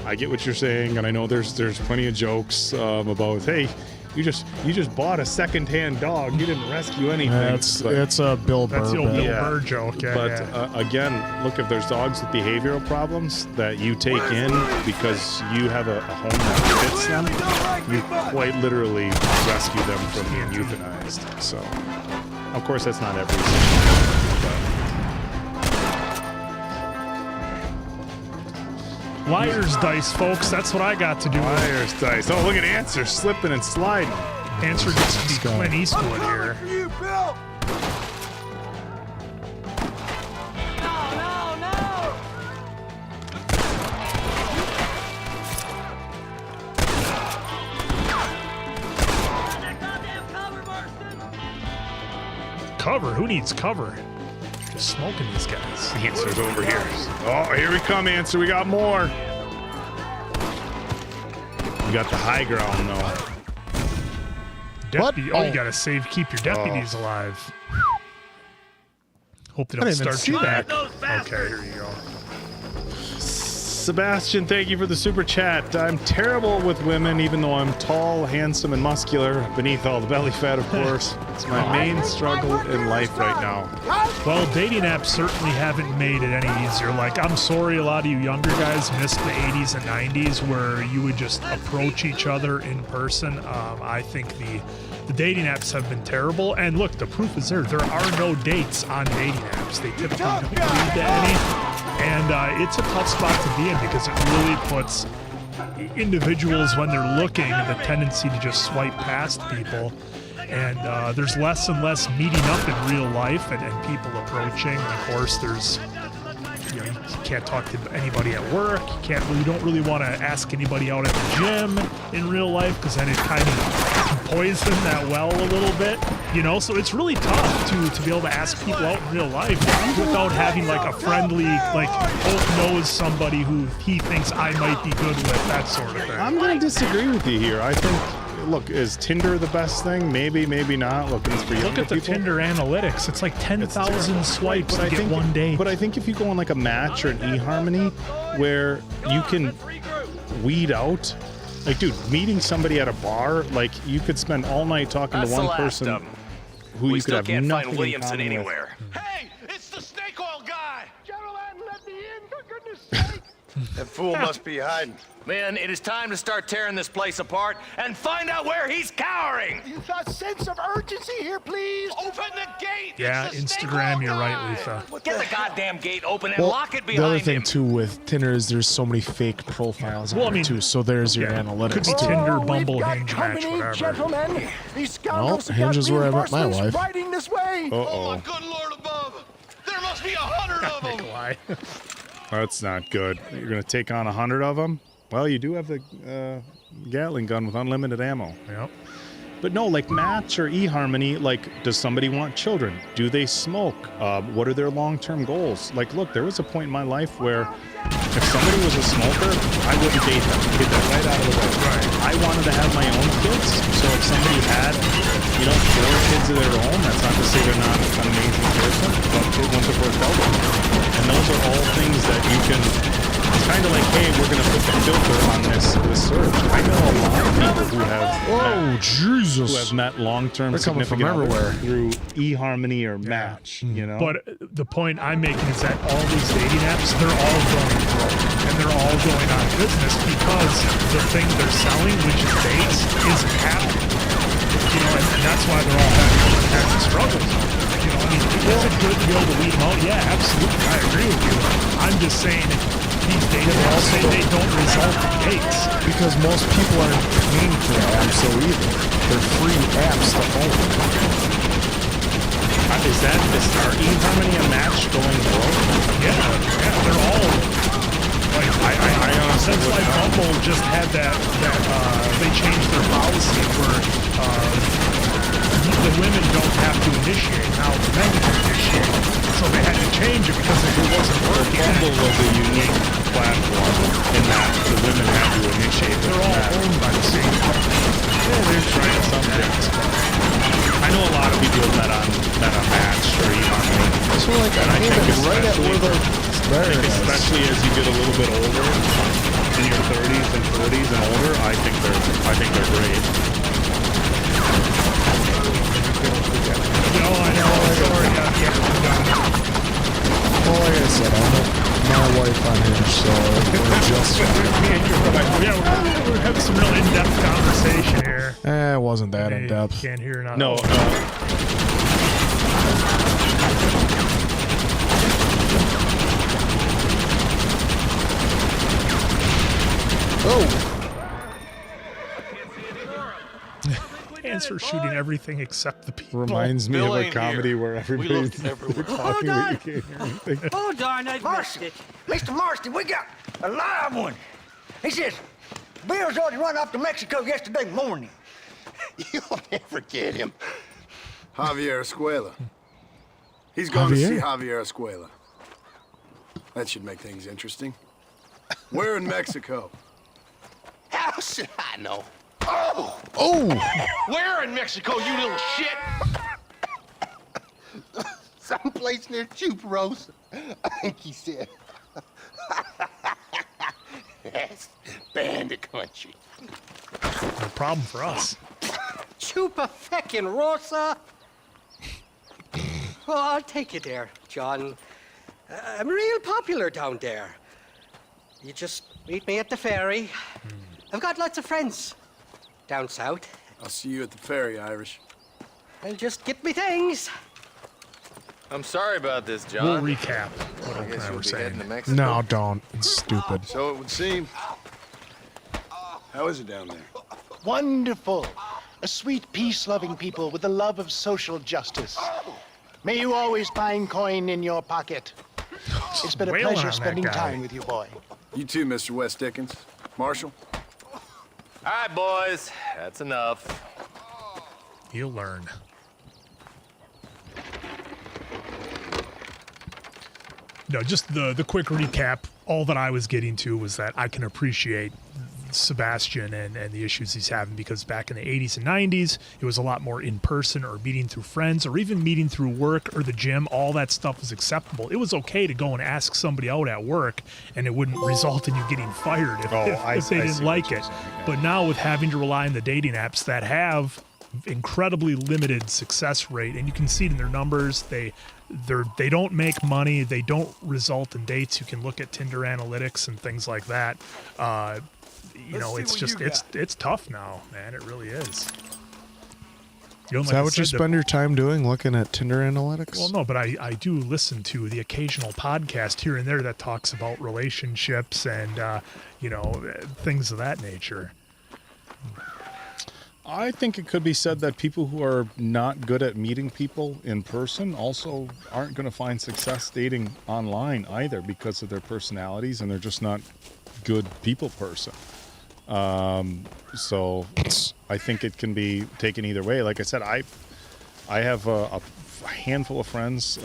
I get what you're saying, and I know there's plenty of jokes about, hey, you just bought a second-hand dog. You didn't rescue anything.
It's a Bill Burr.
That's the old Bill Burr joke. Yeah,
but again, look, if there's dogs with behavioral problems that you take in because you have a home that fits them, you quite literally rescue them from being euthanized. So, of course, that's not every situation.
Liar's dice, folks. That's what I got to do.
Liar's dice. Oh, look at Answer slipping and sliding.
Answer gets to be Clint Eastwood here.
You, Bill!
Cover? Who needs cover? Just smoking these guys.
Answer's over here. Oh, here we come, Answer. We got more. We got the high ground, though.
Deputy. Oh, you gotta keep your deputies alive. Hope they don't start you back. Okay, here you go.
Sebastian, thank you for the super chat. I'm terrible with women, even though I'm tall, handsome, and muscular. Beneath all the belly fat, of course. It's my main struggle in life right now.
Well, dating apps certainly haven't made it any easier. Like, I'm sorry a lot of you younger guys missed the 80s and 90s where you would just approach each other in person. I think the dating apps have been terrible. And look, the proof is there. There are no dates on dating apps. They typically don't lead to any. And it's a tough spot to be in because it really puts individuals, when they're looking, the tendency to just swipe past people. And there's less and less meeting up in real life and people approaching. And of course, there's, you can't talk to anybody at work. You don't really want to ask anybody out at the gym in real life because then it kind of can poison that well a little bit. So it's really tough to be able to ask people out in real life without having like a friendly, like Hope knows somebody who he thinks I might be good with, that sort of thing.
I'm going to disagree with you here. I think, look, is Tinder the best thing? Maybe, maybe not. Look at
the Tinder analytics. It's like 10,000 swipes to get one date.
But I think if you go on like a Match or an eHarmony where you can weed out, like, dude, meeting somebody at a bar, like, you could spend all night talking to one person who you could have nothing in common
anywhere.
with.
Hey, it's the snake oil guy!
Gentlemen, let me in, for goodness sake!
That fool must be hiding.
Men, it is time to start tearing this place apart and find out where he's cowering!
A sense of urgency here, please!
Open the gate!
Yeah, Instagram, you're right, Lisa.
Get the goddamn gate open and lock it behind
the other thing
him.
too with Tinder is there's so many fake profiles on there too. So there's your analytics.
Could be
too.
Tinder, Bumble, Hinge, Match, whatever.
Gentlemen, these
Well,
scoundrels
Hinge is where I met my wife.
riding this way.
Oh my good Lord above! There must be 100 of them!
That's not good. You're going to take on 100 of them? Well, you do have the Gatling gun with unlimited ammo.
Yep.
But no, like Match or eHarmony, like, does somebody want children? Do they smoke? What are their long-term goals? Like, look, there was a point in my life where if somebody was a smoker, I wouldn't date them. Get that right out of the way. Right. I wanted to have my own kids, so if somebody had, 4 kids of their own, that's not to say they're not an amazing person, but it wouldn't have worked out. And those are all things that you can, it's kind of like, hey, we're going to put the filter on this search. I know a lot of people who have met long-term significant others through eHarmony or Match,
But the point I'm making is that all these dating apps, they're all going broke and they're all going out of business because the thing they're selling, which is dates, isn't happening. You know, and that's why they're all having struggles. You know, I mean, is it good to be able to weed them out? Yeah, absolutely. I agree with you. I'm just saying these dates also they don't result in dates.
Because most people aren't paying for apps so either. They're free apps to own.
Is our eHarmony a match going world?
Yeah, they're all like I honestly since like Bumble just had that they changed their policy where the women don't have to initiate, now the men can initiate. So they had to change it because it wasn't working.
Bumble was a unique platform in that the women had to initiate.
They're all owned by the same company.
Yeah, they're trying some things. I know a lot of people that on Match or eHarmony.
So like,
and I think
right at where
especially as you get a little bit older, in your 30s and 40s and older, I think they're great.
No, I know. Sorry,
well, like I said, I have my wife on here, so we're just
we're having some real in-depth conversation here.
It wasn't that in-depth.
Can't hear it.
No.
Hands for shooting everything except the people.
Reminds me of a comedy where everybody's talking.
Hold on.
You can't hear anything.
Hold on, I missed it. Mr. Marston, we got a live one. He says, Bill's already run off to Mexico yesterday morning.
You'll never get him. Javier Escuela. He's going to see Javier Escuela. That should make things interesting. We're in Mexico.
How should I know?
Oh!
Where in Mexico, you little shit? Someplace near Chuparosa, I think he said. That's bandit country.
No problem for us.
Chupa feckin' Rosa. Well, I'll take you there, John. I'm real popular down there. You just meet me at the ferry. I've got lots of friends down south.
I'll see you at the ferry, Irish.
I'll just get me things.
I'm sorry about this, John.
We'll recap what
I guess
I
you'll
was
be
saying.
heading to Mexico.
No, don't. It's stupid.
So it would seem. How is it down there?
Wonderful. A sweet, peace-loving people with a love of social justice. May you always find coin in your pocket. It's been a
Wailing
pleasure
on that
spending
guy.
time with you, boy.
You too, Mr. West Dickens. Marshall?
All right, boys. That's enough.
You'll learn. No, just the quick recap. All that I was getting to was that I can appreciate Sebastian and the issues he's having, because back in the 80s and 90s, it was a lot more in person or meeting through friends or even meeting through work or the gym. All that stuff was acceptable. It was okay to go and ask somebody out at work and it wouldn't result in you getting fired if they didn't like it. But now with having to rely on the dating apps that have incredibly limited success rate, and you can see it in their numbers, they don't make money, they don't result in dates. You can look at Tinder analytics and things like that. You know, it's just it's tough now, man. It really is. You know,
Is
like
that
I
what you
said,
spend your time doing, looking at Tinder analytics?
well, no, but I do listen to the occasional podcast here and there that talks about relationships and you know, things of that nature.
I think it could be said that people who are not good at meeting people in person also aren't going to find success dating online either, because of their personalities, and they're just not good people person. So I think it can be taken either way. Like I said, I have a handful of friends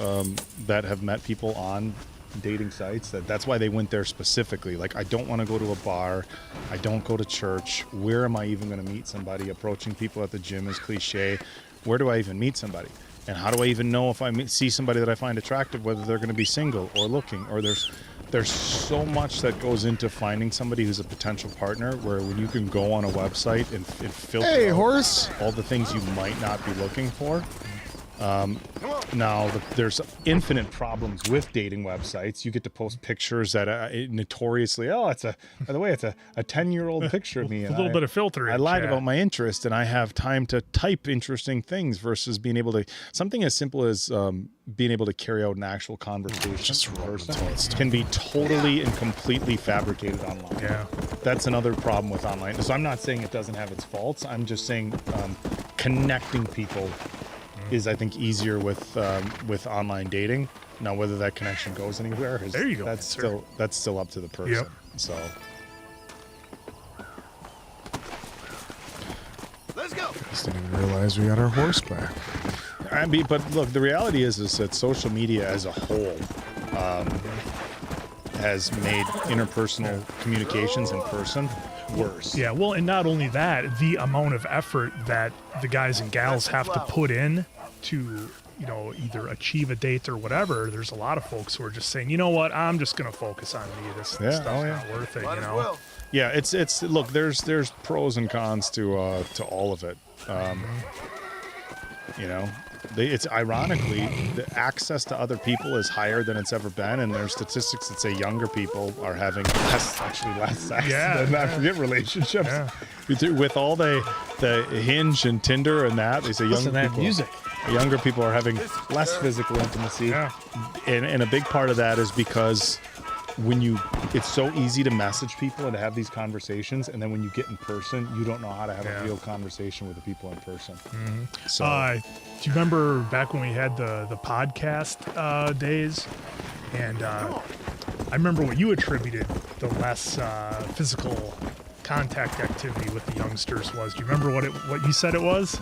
that have met people on dating sites. That's why they went there specifically. Like, I don't want to go to a bar. I don't go to church. Where am I even going to meet somebody? Approaching people at the gym is cliche. Where do I even meet somebody? And how do I even know if I see somebody that I find attractive, whether they're going to be single or looking? Or there's so much that goes into finding somebody who's a potential partner, where when you can go on a website and filter out all the things you might not be looking for, Now, there's infinite problems with dating websites. You get to post pictures that notoriously, by the way, it's a 10-year-old picture of me.
A little bit of filtering.
I lied about my interest, and I have time to type interesting things versus being able to, something as simple as being able to carry out an actual conversation can be totally and completely fabricated online.
Yeah.
That's another problem with online. So I'm not saying it doesn't have its faults. I'm just saying connecting people is, I think, easier with online dating. Now, whether that connection goes anywhere,
there you go.
That's still up to the person.
Yep.
So.
Let's go.
Just didn't even realize we got our horse back.
I mean, but look, the reality is that social media as a whole has made interpersonal communications in person worse.
Yeah, well, and not only that, the amount of effort that the guys and gals have to put in to, either achieve a date or whatever. There's a lot of folks who are just saying, you know what, I'm just going to focus on me. This stuff's not worth it,
Yeah, it's look, there's pros and cons to all of it. It's ironically the access to other people is higher than it's ever been, and there's statistics that say younger people are having less sex than I forget relationships. Yeah. With all the Hinge and Tinder and that, they say younger people are having less physical intimacy, and a big part of that is because it's so easy to message people and to have these conversations, and then when you get in person, you don't know how to have a real conversation with the people in person.
Mm-hmm.
So,
do you remember back when we had the podcast days? And I remember what you attributed the less physical contact activity with the youngsters was. Do you remember what you said it was?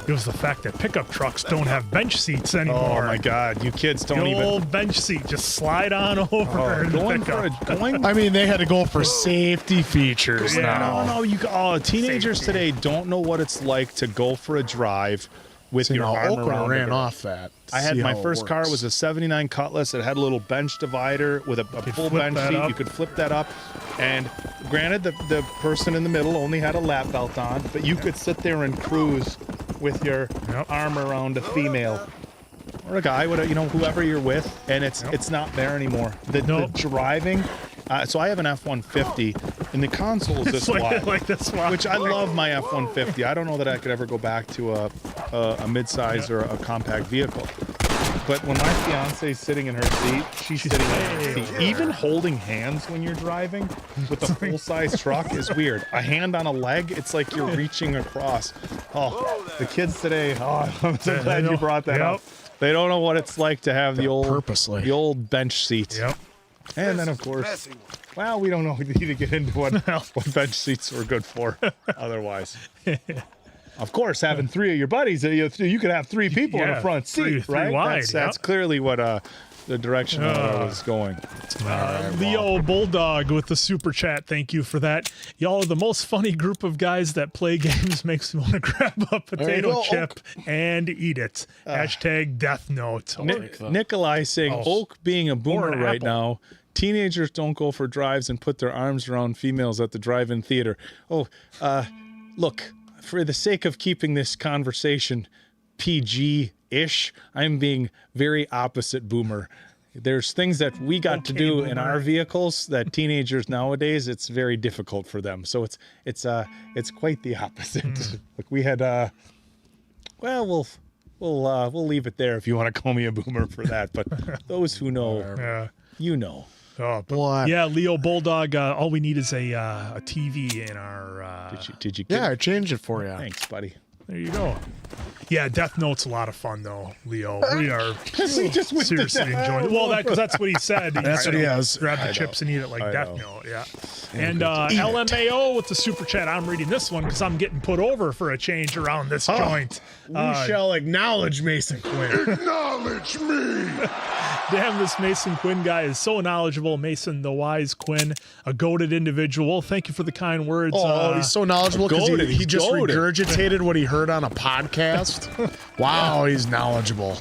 It was the fact that pickup trucks don't have bench seats anymore.
Oh my God, you kids don't even.
Old bench seat, just slide on over.
I mean, they had to go for safety features now.
No. Teenagers today don't know what it's like to go for a drive with your arm around.
Ran off that.
I had my first car was a '79 Cutlass. It had a little bench divider with a full bench seat. You could flip that up, and granted, the person in the middle only had a lap belt on, but you could sit there and cruise with your arm around a female or a guy, whoever you're with, and it's not there anymore. The driving. So I have an F-150, and the console is this wide, which I love my F-150. I don't know that I could ever go back to a midsize or a compact vehicle. But when my fiance's sitting in her seat, she's sitting in her seat. Even holding hands when you're driving with a full-size truck is weird. A hand on a leg, it's like you're reaching across. Oh, the kids today, I'm so glad you brought that up. They don't know what it's like to have the old bench seat.
Yep.
And then, of course, well, we don't know. We need to get into what bench seats are good for otherwise. Of course, having three of your buddies, you could have three people in the front seat,
three
right?
Wide,
that's clearly what the direction I was going.
Leo Bulldog with the super chat. Thank you for that. Y'all are the most funny group of guys that play games. Makes me want to grab a potato chip and eat it. Hashtag Death Note.
Nikolai saying, Oak being a boomer right now. Teenagers don't go for drives and put their arms around females at the drive-in theater. Look, for the sake of keeping this conversation PG-ish, I'm being very opposite boomer. There's things that we got to do in our vehicles that teenagers nowadays, it's very difficult for them. So it's quite the opposite. Like we had we'll leave it there if you want to call me a boomer for that. But those who know, you know.
Oh, boy. Yeah, Leo Bulldog. All we need is a TV in our.
Did you? Get
I changed it for you.
Thanks, buddy.
There you go. Yeah, Death Note's a lot of fun, though, Leo. We are seriously enjoying it. Well, because that's what he said.
That's what he has.
Grab the chips and eat it like Death Note, yeah. And LMAO with the super chat. I'm reading this one because I'm getting put over for a change around this joint.
We shall acknowledge Mason Quinn.
Acknowledge me!
Damn, this Mason Quinn guy is so knowledgeable. Mason the Wise Quinn, a goated individual. Thank you for the kind words.
He's so knowledgeable because he just regurgitated what he heard on a podcast. Wow, he's knowledgeable.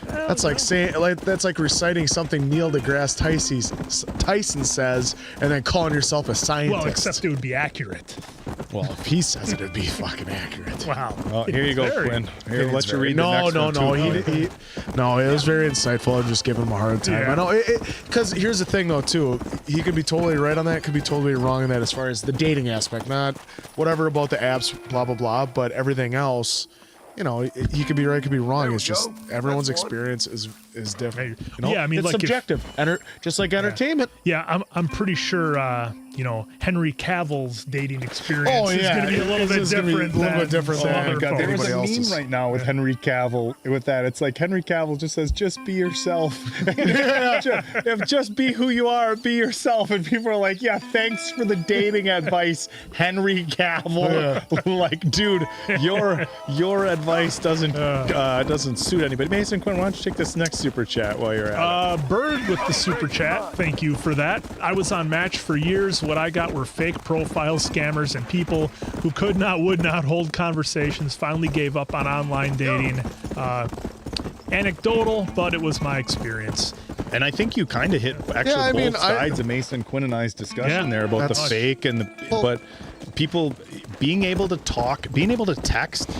That's like reciting something Neil deGrasse Tyson says and then calling yourself a scientist.
Well, except it would be accurate.
Well, if he says it, it'd be fucking accurate.
Wow.
Well, here you go, Quinn. Here, let you read the
No,
next one, too.
No, it was very insightful. I'm just giving him a hard time.
Yeah.
I know, because here's the thing, though, too. He could be totally right on that, could be totally wrong on that as far as the dating aspect. Not whatever about the apps, blah, blah, blah, but everything else, you know, he could be right, could be wrong. It's just everyone's experience is different. You know?
Yeah, I mean,
it's
like
subjective. Just like entertainment.
Yeah, I'm pretty sure, Henry Cavill's dating experience is going to be a little bit different.
There was a meme right now with Henry Cavill with that. It's like Henry Cavill just says, "Just be yourself." Just be who you are. Be yourself. And people are like, "Yeah, thanks for the dating advice, Henry Cavill." Like, dude, your advice doesn't suit anybody. Mason Quinn, why don't you take this next super chat while you're at it?
Bird with the super chat. Thank you for that. I was on Match for years. What I got were fake profile scammers and people who would not hold conversations, finally gave up on online dating. Anecdotal, but it was my experience.
And I think you kind of hit both sides of Mason Quinn and I's discussion there about the fake and but people being able to talk, being able to text,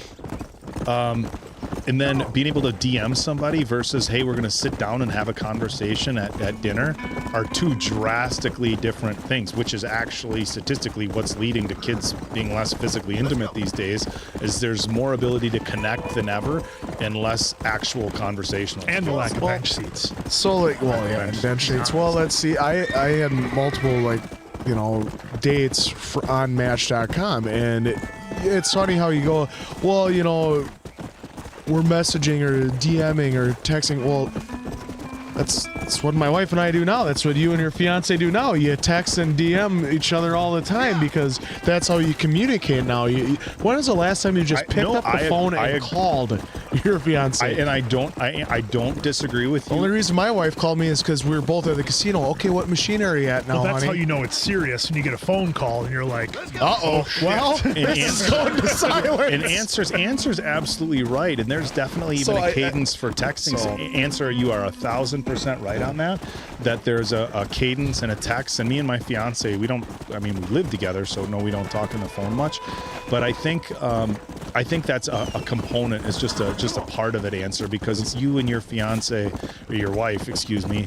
and then being able to DM somebody versus, hey, we're going to sit down and have a conversation at dinner are two drastically different things, which is actually statistically what's leading to kids being less physically intimate these days, is there's more ability to connect than ever and less actual conversational.
And the lack of bench seats.
So, bench seats. Well, let's see. I had multiple, dates on Match.com, and it's funny how you go, well, we're messaging or DMing or texting. Well, that's what my wife and I do now. That's what you and your fiance do now. You text and DM each other all the time because that's how you communicate now. When was the last time you just picked up the phone and called your fiance?
I don't disagree with you.
The only reason my wife called me is because we were both at the casino. Okay, what machine are you at now,
Well, that's
honey?
how you know it's serious when you get a phone call and you're like,
uh-oh. Well, this is going to silence.
And Answer's absolutely right. And there's definitely even a cadence for texting. Answer, you are 1,000% right on that there's a cadence and a text. And me and my fiance, we live together, so no, we don't talk on the phone much. But I think that's a component. It's just a part of it, Answer, because you and your fiance, or your wife, excuse me,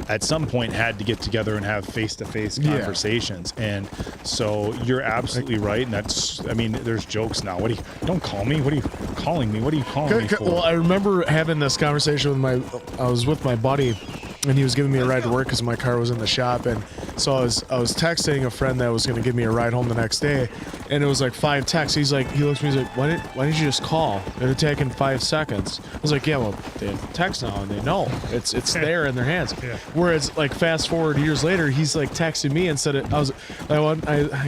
at some point had to get together and have face-to-face conversations. And so you're absolutely right. And there's jokes now. Don't call me. What are you calling me? What are you calling me for?
Well, I remember having this conversation with I was with my buddy, and he was giving me a ride to work because my car was in the shop. And so I was texting a friend that was going to give me a ride home the next day, and it was like 5 texts. He looks at me, he's like, why didn't you just call? It would have taken 5 seconds. I was like, yeah, well, they have text now, and they know it's there in their hands. Yeah. Whereas, like, fast forward years later, he's like texting me instead of I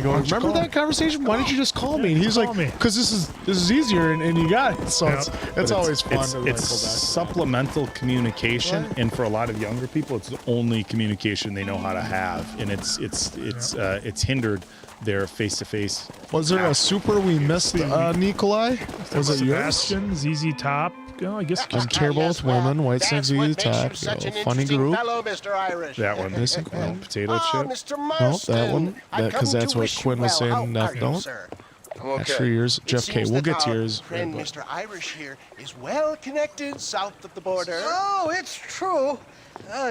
go, remember that conversation? Why didn't you just call me? And he's like, because this is easier, and you got it. So it's always fun to
it's supplemental communication, and for a lot of younger people, it's the only communication they know how to have, and it's hindered their face-to-face.
Was there a super we missed, Nikolai? Was it yours?
Sebastian, ZZ Top. I guess you
can care both women, White Snake, ZZ Top. Funny group.
Fellow, Mr. Irish.
That one. Potato chip.
Mr.
No, that one. Because that's what Quinn was saying. Don't. That's for yours. Jeff K. We'll get to yours.
Friend Mr. Irish here is well connected south of the border.
Oh, it's true.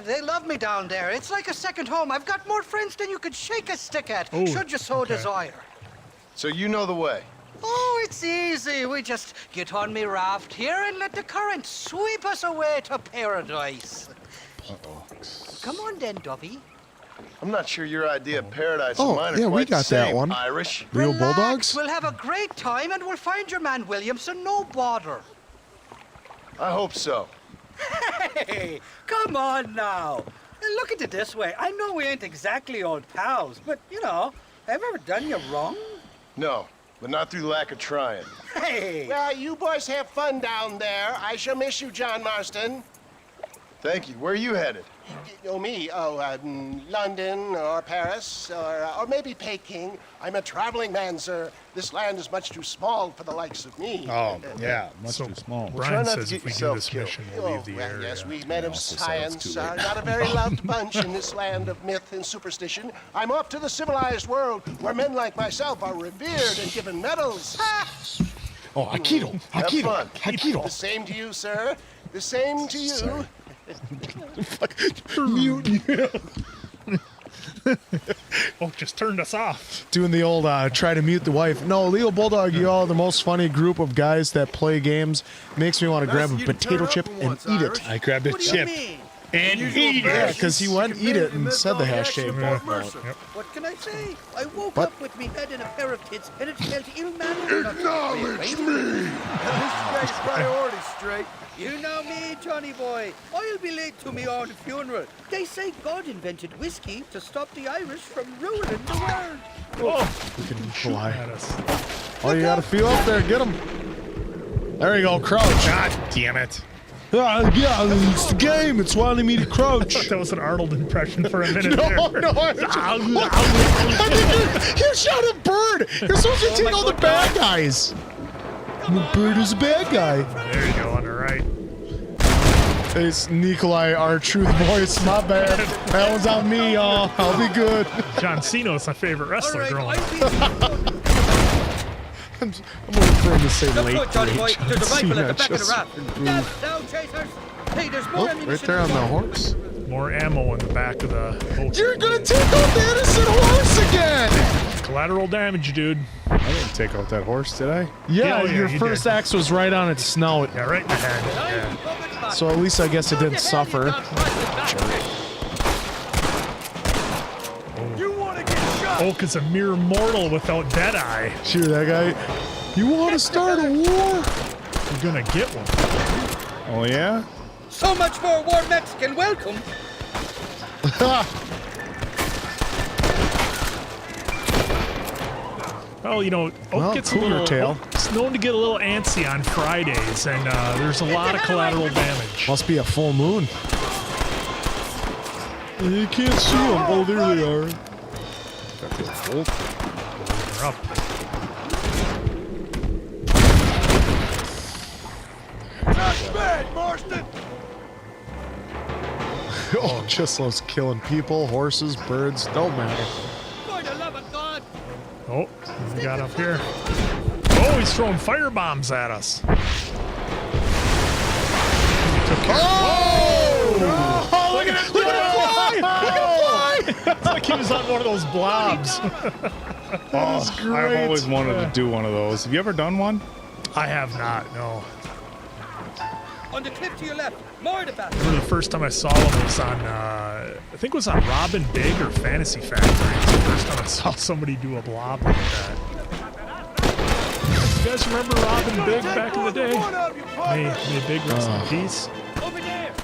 They love me down there. It's like a second home. I've got more friends than you could shake a stick at, should you so desire.
So you know the way?
Oh, it's easy. We just get on me raft here and let the current sweep us away to paradise. Come on then, Dubby.
I'm not sure your idea of paradise and mine are
yeah,
quite
we got
the same,
that one.
Irish.
Real
Relax.
bulldogs?
We'll have a great time and we'll find your man Williamson, no bother.
I hope so.
Hey, come on now. Look at it this way. I know we ain't exactly old pals, but, have I ever done you wrong?
No, but not through lack of trying.
Hey!
Well, you boys have fun down there. I shall miss you, John Marston.
Thank you. Where are you headed?
Oh, me? Oh, London or Paris or maybe Peking. I'm a traveling man, sir. This land is much too small for the likes of me.
Oh, yeah, much too small.
Brian says if we do this mission, we'll leave the area.
Yes, we men of science are not a very loved bunch in this land of myth and superstition. I'm off to the civilized world where men like myself are revered and given medals.
Oh, Aikido. Aikido. Aikido.
The same to you, sir. The same to you.
Sorry.
Oh, just turned us off.
Doing the old try to mute the wife. No, Leo Bulldog, you all are the most funny group of guys that play games. Makes me want to grab a potato chip and eat it.
I grabbed a chip and eat it.
Yeah, because he went eat it and said the hashtag.
What can I say? I woke up with me head in a pair of tits, and it felt ill-mannered.
Acknowledge me!
At least you got your priorities straight.
You know me, Johnny boy. I'll be late to me own funeral. They say God invented whiskey to stop the Irish from ruling the world.
Oh,
we can fly at us. Oh, you gotta feel up there. Get him. There you go. Crouch.
God damn it.
Yeah, it's the game. It's wanting me to crouch.
That was an Arnold impression for a minute.
No,
there.
no. You shot a bird. You're supposed to take all the bad guys. The bird is a bad guy.
There you go, on the right.
It's Nikolai, our truth voice. My bad. That one's on me, y'all. I'll be good.
John Cena's my favorite wrestler growing up.
I'm waiting for him to say late.
Look, Johnny boy, there's a rifle at the back of the raft. Down, chasers. Hey, there's more ammunition.
Right there on the horse.
More ammo in the back of the boat.
You're gonna take out the innocent horse again!
Collateral damage, dude.
I didn't take out that horse, did I?
Yeah,
yeah,
your
you
first
did.
axe was right on its snout.
Yeah, right in the head. Yeah.
So at least I guess it didn't suffer.
You want to get shot?
Hulk is a mere mortal without Deadeye.
Shoot, that guy. You want to start a war?
You're gonna get one.
Oh, yeah?
So much for a warm Mexican welcome.
Well, you know, Oak gets a little. It's known to get a little antsy on Fridays, and there's a lot of collateral damage.
Must be a full moon. You can't see them. Oh, there they are.
They're up.
Not bad, Marston.
Oh, just loves killing people, horses, birds. Don't matter.
For the love of God.
Oh, what we got up here? Oh, he's throwing fire bombs at us.
Oh, look at it! Look at it fly! Look at it fly!
It's like he was on one of those blobs.
Oh, I've always wanted to do one of those. Have you ever done one?
I have not, no.
On the cliff to your left. More the back.
I remember the first time I saw one was on, I think it was on Robin Big or Fantasy Factory. It's the first time I saw somebody do a blob like that. You guys remember Robin Big back in the day? May Big rest in peace.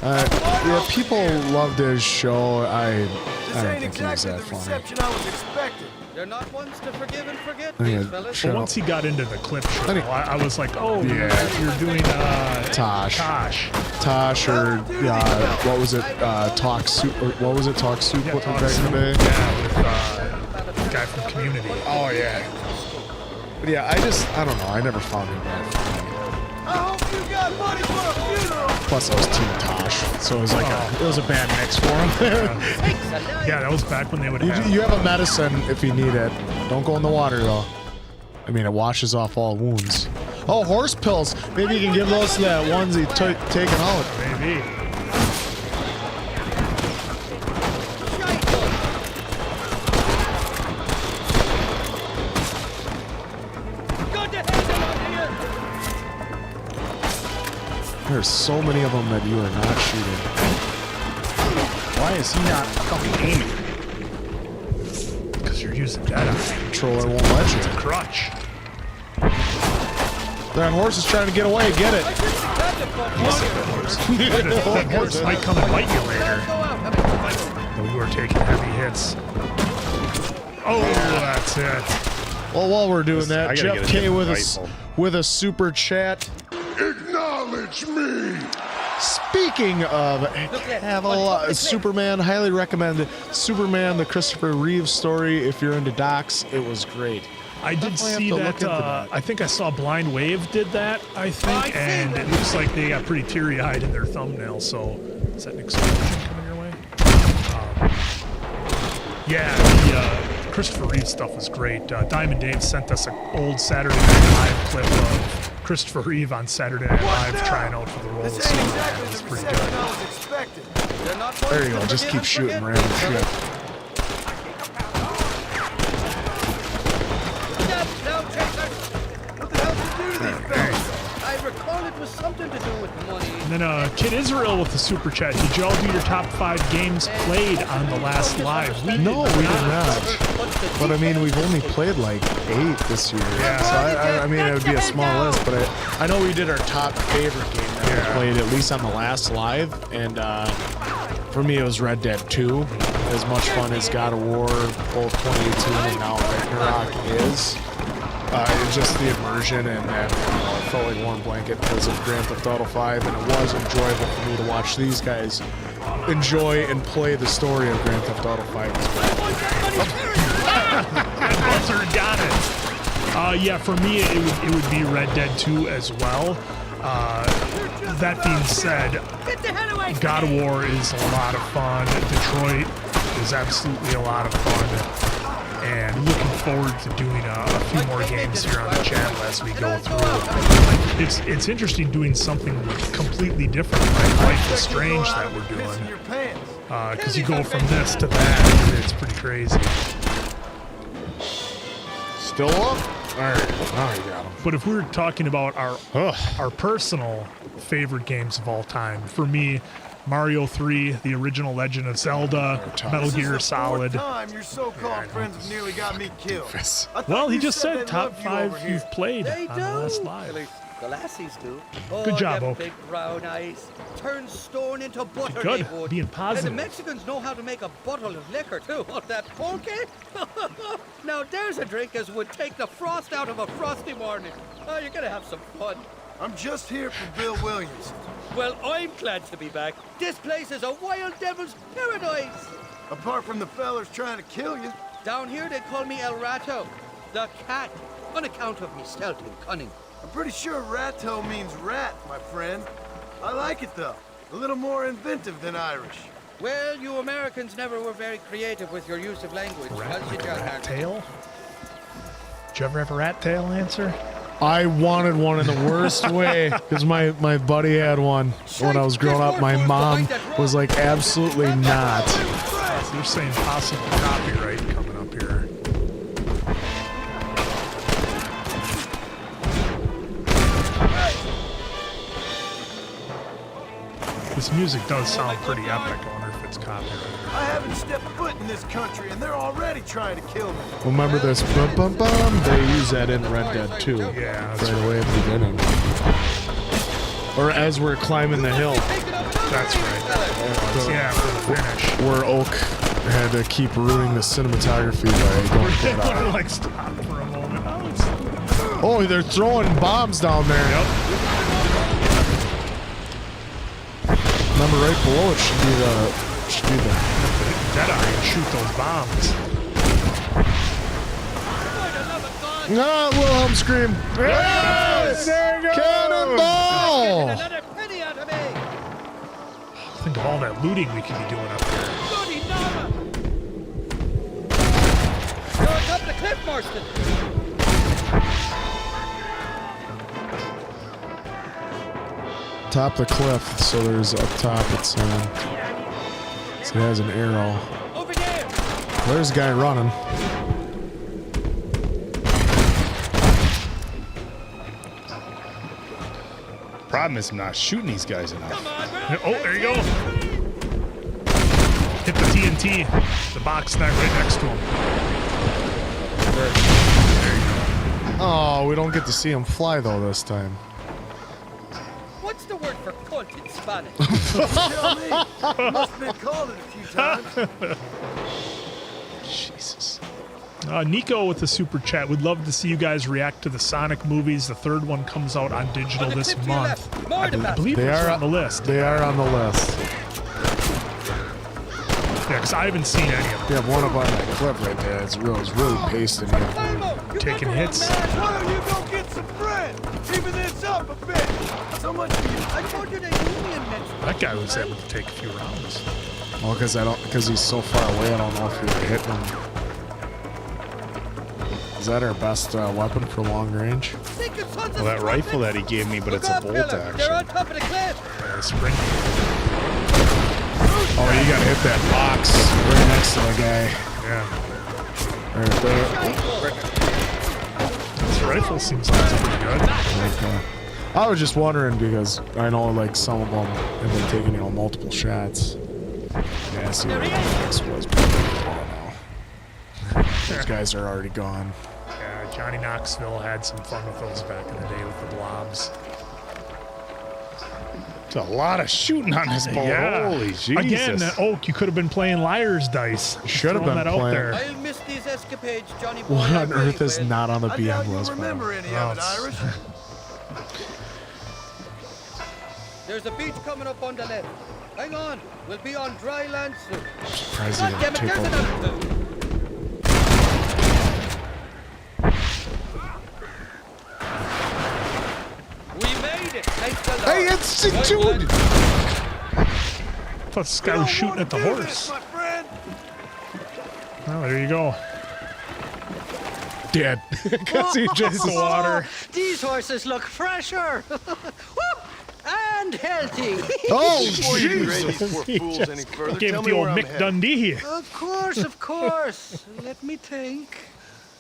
Yeah, people loved his show. I don't think he was that funny.
Reception I was expecting.
They're not ones to forgive and forget,
Yeah,
these fellas.
shut
But
up.
once he got into the clip show, I was like, oh,
Yeah.
you're doing
Tosh.
Tosh.
Or what was it? Talk Soup. Or what was it? Talk Soup.
Yeah,
back
Talk
in
Soup.
the day.
Yeah, with the guy from Community.
Oh yeah. But yeah, I don't know. I never found him that funny.
I hope you got money for a funeral.
Plus, I was Team Tosh, so it was like it was a bad mix for him.
Yeah, that was back when they would have.
You have a medicine if you need it. Don't go in the water though. I mean, it washes off all wounds. Oh, horse pills. Maybe you can give those to that onesie taken out.
Maybe.
There's so many of them that you are not shooting.
Why is he not fucking aiming?
Because you're using Deadeye.
Controller won't let you.
It's a crutch.
That horse is trying to get away. Get it.
That horse might come and bite you later. Though you are taking heavy hits. Oh, that's it.
Well, while we're doing that,
I gotta
Jeff
get a
K
different
with
rifle.
with a super chat.
Acknowledge me!
Speaking of Cavill, Superman, highly recommend Superman, the Christopher Reeve story. If you're into docs, it was great.
I did see that, I think I saw Blind Wave did that, I think, and it looks like they got pretty teary-eyed in their thumbnail, so is that an explosion coming your way? Yeah, the Christopher Reeve stuff was great. Diamond Dave sent us an old Saturday Night Live clip of Christopher Reeve on Saturday Night Live trying out for the role of Superman. It was pretty good.
There you go, just keep shooting random shit.
I recall it was something to do with money.
And then Kid Israel with the super chat. Did y'all do your top 5 games played on the last live?
No, we did not. But I mean, we've only played like 8 this year.
Yeah.
So I mean, it would be a small list, but I know we did our top favorite game that we played, at least on the last live. And for me, it was Red Dead 2. As much fun as God of War, both 2018 and now Ragnarok is. Just the immersion and that, it felt like a warm blanket because of Grand Theft Auto 5, and it was enjoyable for me to watch these guys enjoy and play the story of Grand Theft Auto 5 as well.
Buzzard got it. Yeah, for me, it would be Red Dead 2 as well. That being said, God of War is a lot of fun. Detroit is absolutely a lot of fun. And looking forward to doing a few more games here on the channel as we go through. It's interesting doing something completely different, like Life is Strange that we're doing. Because you go from this to that, it's pretty crazy.
Still up? Alright, now you got him.
But if we were talking about our personal favorite games of all time, for me, Mario 3, the original Legend of Zelda, Metal Gear Solid.
Your so-called friends have nearly got me killed.
Well, he just said top 5 you've played on the last live.
The lassies do.
Good job,
them
Oak.
big brown eyes. Turn stone into butter.
Good,
they would.
being positive.
And the Mexicans know how to make a bottle of liquor too. What, that pulque? Now there's a drink as would take the frost out of a frosty morning. Oh, you're gonna have some fun.
I'm just here for Bill Williams.
Well, I'm glad to be back. This place is a wild devil's paradise.
Apart from the fellers trying to kill you.
Down here they call me El Rato, the cat, on account of me stealth and cunning.
I'm pretty sure Rato means rat, my friend. I like it though. A little more inventive than Irish.
Well, you Americans never were very creative with your use of language.
Rat tail? Did you ever have a rat tail answer?
I wanted one in the worst way because my buddy had one when I was growing up. My mom was like, absolutely not.
So you're saying possible copyright coming up here. This music does sound pretty epic. I wonder if it's copyrighted.
I haven't stepped foot in this country and they're already trying to kill me.
Remember this bum bum bum? They use that in Red Dead 2.
Yeah,
right away at the beginning. Or as we're climbing the hill.
That's right. Yeah, for the finish.
Where Oak had to keep ruining the cinematography by going
They
that
want to
out.
like stop for a moment.
Oh, they're throwing bombs down there.
Yep.
Remember, right below it should be the
Deadeye and shoot those bombs.
No, Wilhelm scream. Yes!
There you go!
Cannonball!
Another penny out of me.
Think of all that looting we could be doing up here.
Bloody Nava! You're up the cliff, Marston.
Top the cliff, so there's up top. So it has an arrow.
Over there.
There's a guy running.
Problem is I'm not shooting these guys enough.
Oh, there you go. Hit the TNT. The box right next to him.
There you go.
Oh, we don't get to see him fly though this time.
What's the word for cunt in Spanish?
Tell me. Must have been called it a few times.
Jesus.
Nico with the super chat. Would love to see you guys react to the Sonic movies. The third one comes out on digital this month. I believe
They
it's
are
on the list.
They are on the list.
Yeah, because I haven't seen any of them.
You have one up on that clip right there. It's really pasting you.
Taking hits.
Why don't you go get some bread? Even this up a bit. So much for you. I told you they union mentioned.
That guy was able to take a few rounds.
Well, because he's so far away, I don't know if you're hitting him. Is that our best weapon for long range?
Well, that rifle that he gave me, but it's a bolt action.
They're on top of the cliff.
Sprint.
Oh, you gotta hit that box right next to the guy.
Yeah.
Right there.
This rifle seems like it's pretty good.
Okay. I was just wondering because I know like some of them have been taking, multiple shots. Yeah, I see what the next was. Now. Those guys are already gone.
Yeah, Johnny Knoxville had some fun with those back in the day with the blobs.
There's a lot of shooting on this boat.
Yeah.
Holy Jesus.
Again, Oak, you could have been playing liar's dice.
Should have been
that
playing.
out there.
I'll miss these escapades, Johnny boy.
What
I
on
really
earth is
will.
not on the
I
BM
doubt you
list?
remember any of it, Irish.
There's a beach coming up on the left. Hang on, we'll be on dry land soon.
Surprised
God
he
damn
didn't
it,
take
there's
over.
another dude. We made it, thank the Lord.
Hey, it's dude!
I thought this guy was shooting at the horse.
My friend.
Oh, there you go.
Dead. Because he just
the water.
These horses look fresher. Woo! And healthy.
Oh,
Before you degrade these poor
He
fools
just
any further,
Gave
tell
it
me
the
where
old
I'm
Mick
headed.
Dundee.
Of course. Let me think.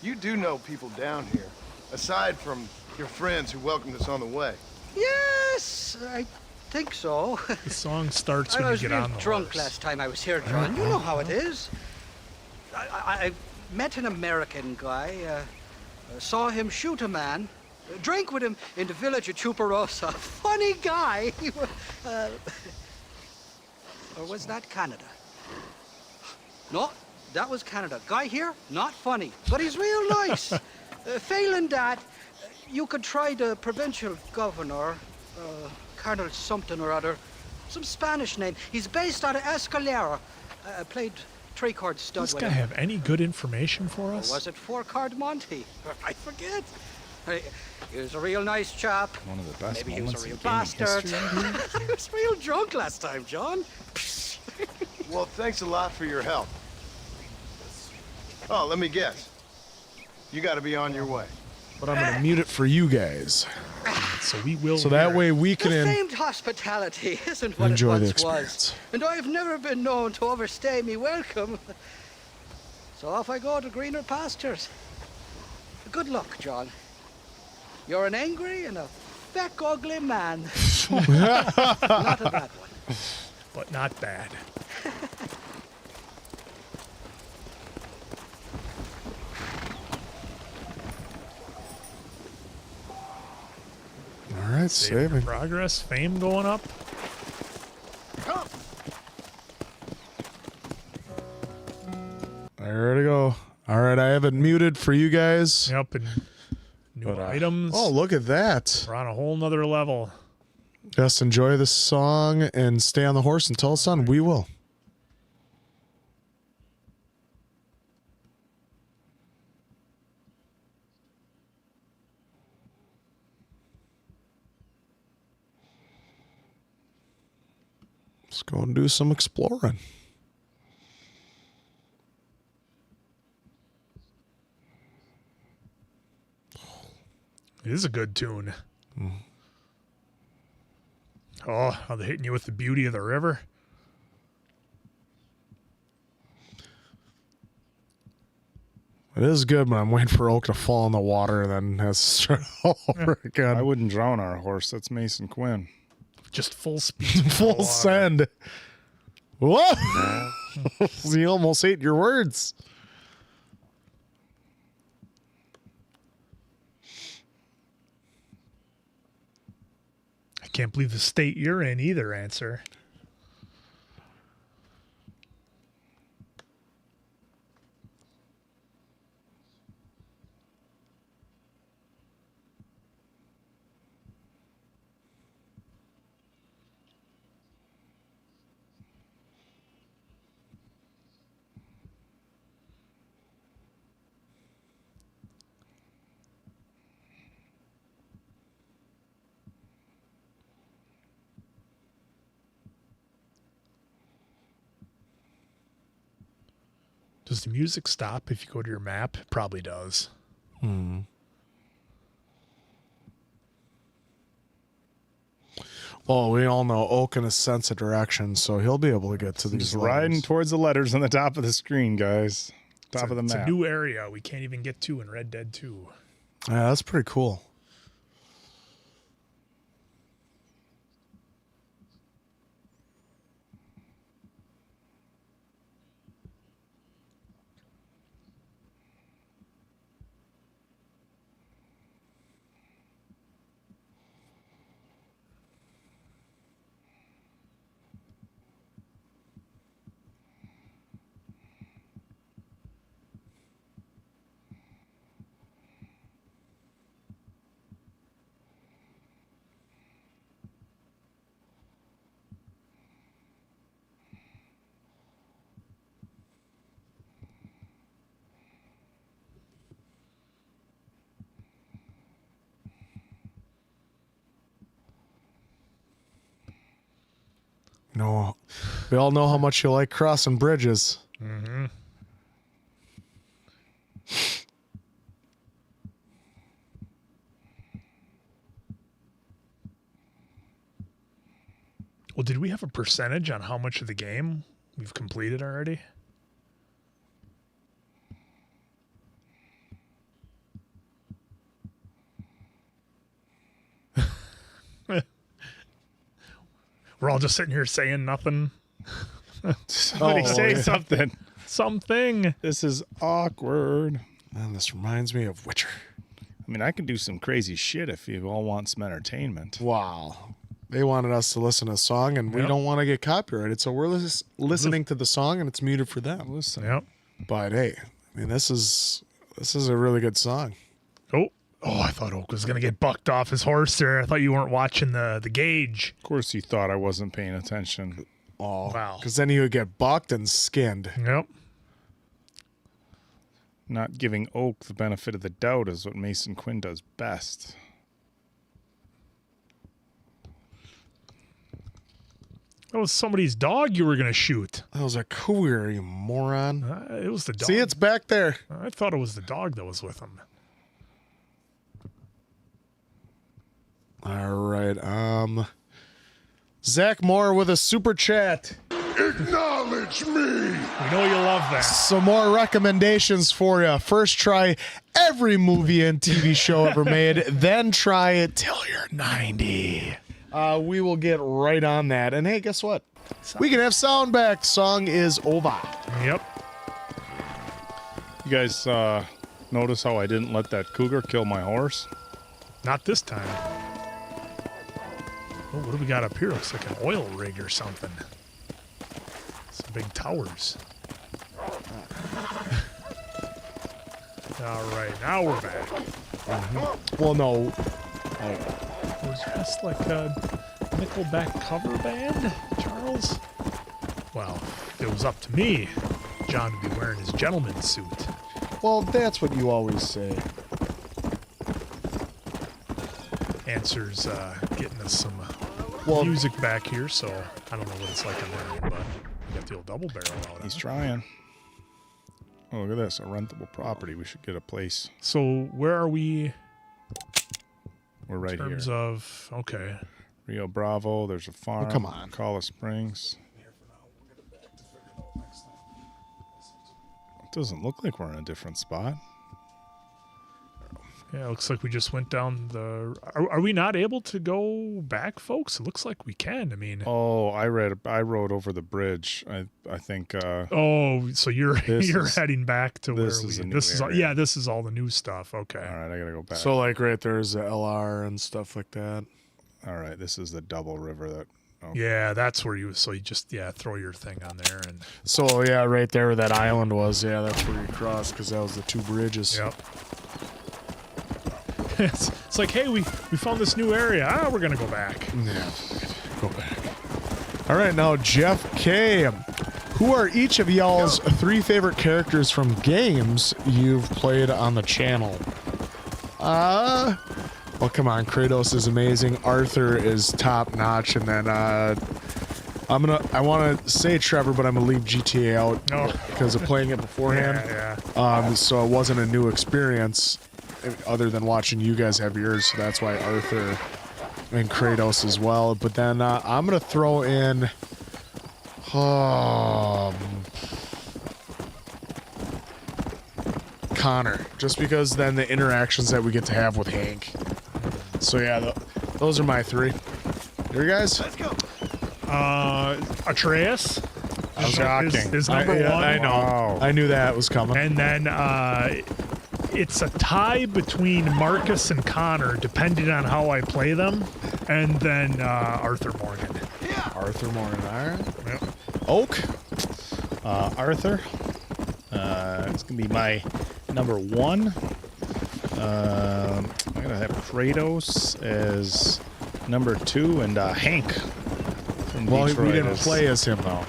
You do know people down here, aside from your friends who welcomed us on the way.
Yes, I think so.
The song starts
I
when you
was
get
real
on the
drunk
horse.
last time I was here, John. You know how it is. I met an American guy, saw him shoot a man, drank with him in the village of Chuparosa. Funny guy. Or was that Canada? No, that was Canada. Guy here, not funny, but he's real nice. Failing that, you could try the provincial governor, Colonel something or other, some Spanish name. He's based out of Escalera. Played three-card stud
Does this
with
guy
him.
have any good information for
Or
us?
was it four-card Monty? I forget. He was a real nice chap.
One of the best
Maybe he was
moments
a real
in gaming
bastard.
history.
I was real drunk last time, John.
Well, thanks a lot for your help. Oh, let me guess. You got to be on your way.
But I'm going to mute it for you guys.
So we will.
So that way we
The
can
famed hospitality isn't what
enjoy
it
the
once
experience.
was. And I've never been known to overstay me welcome. So off I go to greener pastures. Good luck, John. You're an angry and a feck ugly man. Not a bad one.
But not bad.
All right, saving.
Progress, fame going up.
There to go. All right, I have it muted for you guys.
Yep, and new items.
Oh, look at that.
We're on a whole nother level.
Just enjoy the song and stay on the horse until it's done. We will. Let's go and do some exploring.
It is a good tune. Oh, how they're hitting you with the beauty of the river.
It is good, but I'm waiting for Oak to fall in the water and then has to start all over again.
I wouldn't drown our horse. That's Mason Quinn.
Just full speed.
Full send. Whoa! You almost ate your words.
I can't believe the state you're in either, Answer. Does the music stop if you go to your map? It probably does.
Well, we all know Oak can sense a direction, so he'll be able to get to these
Just riding
letters.
towards the letters on the top of the screen, guys. Top of the
It's
map.
a new area we can't even get to in Red Dead 2.
Yeah, that's pretty cool. No, we all know how much you like crossing bridges.
Mm-hmm. Well, did we have a percentage on how much of the game we've completed already? We're all just sitting here saying nothing.
Somebody say something.
Something.
This is awkward.
Man, this reminds me of Witcher.
I mean, I can do some crazy shit if you all want some entertainment.
Wow. They wanted us to listen to a song, and we don't want to get copyrighted, so we're listening to the song, and it's muted for them.
Listen.
Yep.
But hey, I mean, this is a really good song.
Oh, I thought Oak was going to get bucked off his horse there. I thought you weren't watching the gauge.
Of course you thought I wasn't paying attention.
Oh,
wow.
Because then he would get bucked and skinned.
Yep.
Not giving Oak the benefit of the doubt is what Mason Quinn does best.
That was somebody's dog you were going to shoot.
That was a cougar, you moron.
It was the dog.
See, it's back there.
I thought it was the dog that was with him.
All right. Zach Moore with a super chat.
Acknowledge me.
We know you love that.
Some more recommendations for you. First, try every movie and TV show ever made. Then try it till you're 90. We will get right on that. And hey, guess what? We can have sound back. Song is over.
Yep.
You guys notice how I didn't let that cougar kill my horse?
Not this time. Oh, what do we got up here? Looks like an oil rig or something. Some big towers. All right, now we're back.
Well, no.
It was dressed like a Nickelback cover band, Charles? Well, if it was up to me, John would be wearing his gentleman's suit.
Well, that's what you always say.
Answer's getting us some
Well,
music back here, so I don't know what it's like on there, but we got the old double barrel out.
He's trying. Oh, look at this. A rentable property. We should get a place.
So where are we?
We're right here.
In terms of, okay.
Rio Bravo. There's a farm.
Oh, come on.
Collar Springs. It doesn't look like we're in a different spot.
Yeah, it looks like we just went down the... Are we not able to go back, folks? It looks like we can. I mean...
Oh, I rode over the bridge. I think...
oh, so you're
is-
heading back to where
this is a new
this is all,
area.
yeah, this is all the new stuff. Okay.
All right, I gotta go back.
So, like, right there's the LR and stuff like that.
All right, this is the double river that... Oh.
Yeah, that's where you... So you just, throw your thing on there and...
So, yeah, right there where that island was. Yeah, that's where you crossed because that was the two bridges.
Yep. It's like, hey, we found this new area. We're going to go back.
Yeah, go back. All right, now, Jeff K. Who are each of y'all's 3 favorite characters from games you've played on the channel? Well, come on. Kratos is amazing. Arthur is top notch. And then I want to say Trevor, but I'm gonna leave GTA out because of playing it beforehand. So it wasn't a new experience, other than watching you guys have yours. So that's why Arthur and Kratos as well. But then I'm gonna throw in. Connor, just because then the interactions that we get to have with Hank. So yeah, those are my 3. Your guys?
Let's go.
Atreus.
Shocking.
Is number 1.
I know. Wow. I knew that was coming.
And then it's a tie between Marcus and Connor, depending on how I play them. And then Arthur Morgan.
Yeah.
Arthur Morgan. All right.
Yep.
Oak.
Arthur. It's gonna be my number 1. I'm gonna have Kratos as number 2, and Hank.
Well, we didn't play as him though.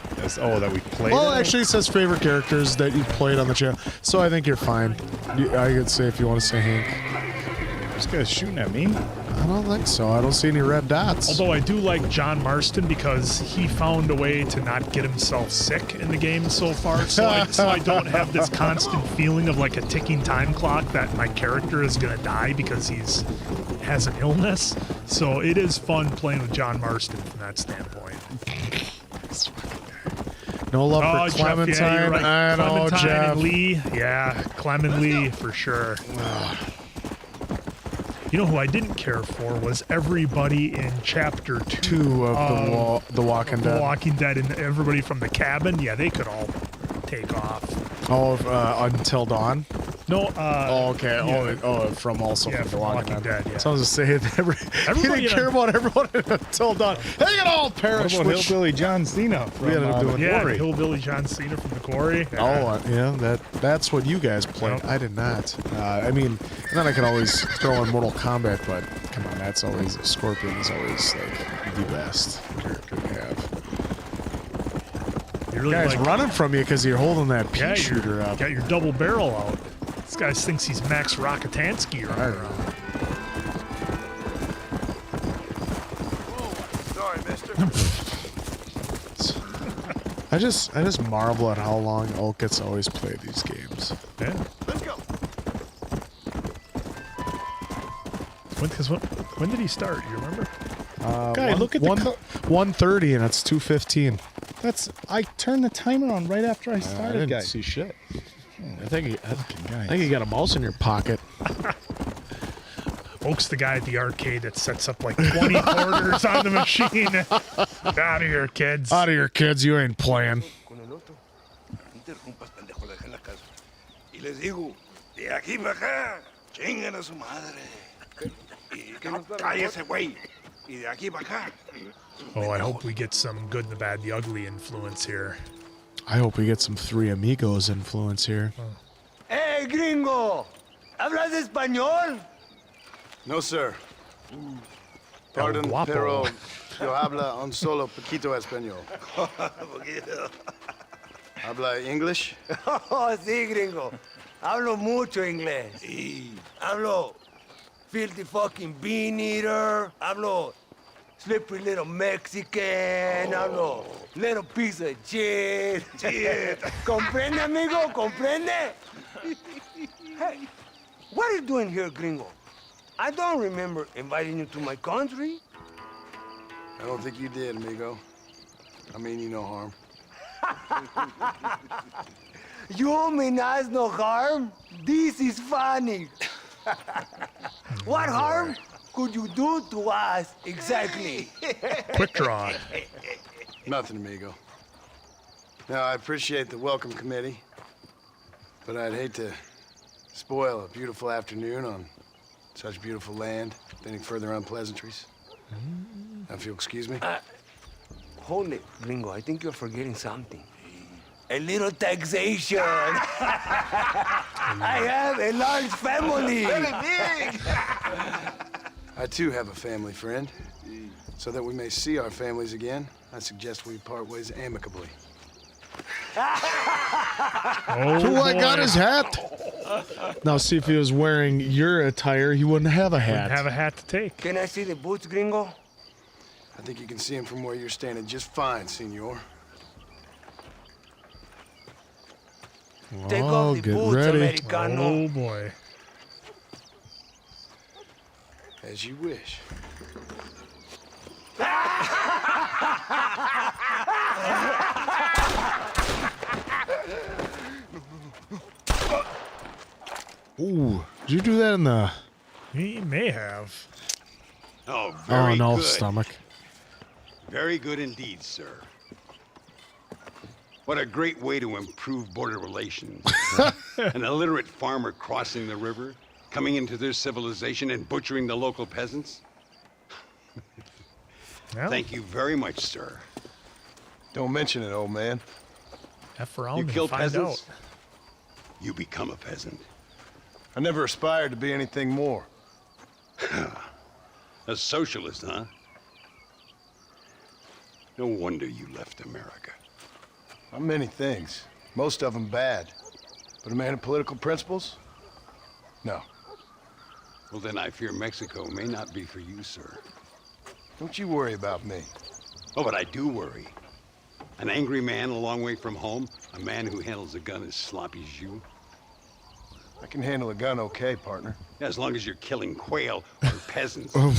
That we played.
Well, actually, it says favorite characters that you played on the channel, so I think you're fine. I could say if you want to say Hank.
This guy's shooting at me.
I don't think so. I don't see any red dots.
Although I do like John Marston because he found a way to not get himself sick in the game so far. So I don't have this constant feeling of like a ticking time clock that my character is going to die because has an illness. So it is fun playing with John Marston from that standpoint.
No love for Clementine.
Jeff, yeah, you're right.
I know,
Clementine
Jeff.
and Lee. Yeah, Clem and Lee for sure. You know who I didn't care for was everybody in Chapter 2
of The Walking Dead.
The Walking Dead, and everybody from the cabin. Yeah, they could all take off.
Oh, Until Dawn?
No.
Okay.
Yeah.
From The Walking Dead.
Yeah.
So I was just saying, he didn't care about everyone Until Dawn. They can all perish.
What about Hillbilly John Cena from
the Hillbilly John Cena from the Quarry.
That's what you guys played. Yep. I did not. I mean, and then I could always throw in Mortal Kombat, but come on, that's always Scorpion is always like the best character to have.
Really
guy's running from you because you're holding that pea shooter up.
Got your double barrel out. This guy thinks he's Max Rockatansky running around.
Sorry, mister.
I just marvel at how long Oak gets to always play these games.
Yeah.
Let's go.
When did he start? You remember?
Guy, look at the
1:30 and it's 2:15.
I turned the timer on right after I started,
I didn't
guys.
see shit. I think you got a mouse in your pocket.
Oak's the guy at the arcade that sets up like 20 quarters on the machine. Get out of here, kids.
Out of here, kids. You ain't playing.
Y les digo, de aquí para acá, chingan a su madre. Cállese, güey. Y de aquí para acá.
Oh, I hope we get some good, the bad, the ugly influence here.
I hope we get some Three Amigos influence here.
Hey, gringo! ¿Hablas español?
No, sir. Pardon, pero yo habla un solo poquito español. ¿Habla English?
Oh, sí, gringo. Hablo mucho inglés. Hablo filthy fucking bean eater. Hablo slippery little Mexican. Hablo little piece of shit. ¿Comprende, amigo? ¿Comprende? Hey, what are you doing here, gringo? I don't remember inviting you to my country.
I don't think you did, amigo. I mean you no harm.
You mean us no harm? This is funny. What harm could you do to us exactly?
Quick draw.
Nothing, amigo. Now, I appreciate the welcome committee, but I'd hate to spoil a beautiful afternoon on such beautiful land with any further unpleasantries. Now, if you'll excuse me.
Hold it, gringo. I think you're forgetting something. A little taxation. I have a large family.
Very big. I too have a family friend. So that we may see our families again, I suggest we part ways amicably.
I got his hat. Now, see if he was wearing your attire, he wouldn't have a hat.
Wouldn't have a hat to take.
Can I see the boots, gringo?
I think you can see him from where you're standing just fine, senor.
Take off the
get
boots,
ready.
Americano.
Oh boy.
As you wish.
Ooh, did you do that in the...
He may have.
Oh, very
no,
good.
stomach.
Very good indeed, sir. What a great way to improve border relations. An illiterate farmer crossing the river, coming into their civilization and butchering the local peasants.
Well,
Thank you very much, sir.
Don't mention it, old man.
F around
You
and
kill
find
peasants,
out.
you become a peasant.
I never aspired to be anything more.
A socialist, huh? No wonder you left America.
I'm many things. Most of them bad. But a man of political principles? No.
Well, then I fear Mexico may not be for you, sir.
Don't you worry about me.
Oh, but I do worry. An angry man a long way from home, a man who handles a gun as sloppy as you.
I can handle a gun okay, partner.
Yeah, as long as you're killing quail or peasants.
Oh,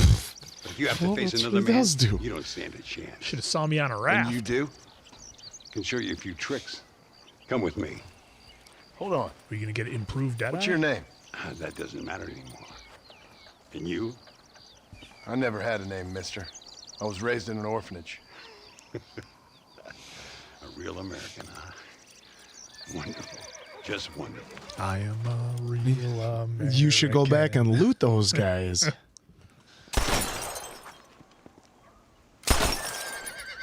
But if you have to
well,
face
that's
another
what he
man,
does do.
you don't stand a chance.
Should have saw me on a raft.
And you do?
Can show you a few tricks. Come with me.
Hold on.
Are you gonna get improved Deadeye?
What's your name?
That doesn't matter anymore. And you?
I never had a name, mister. I was raised in an orphanage.
A real American, huh? Wonderful. Just wonderful.
I am a real American.
You should go back and loot those guys.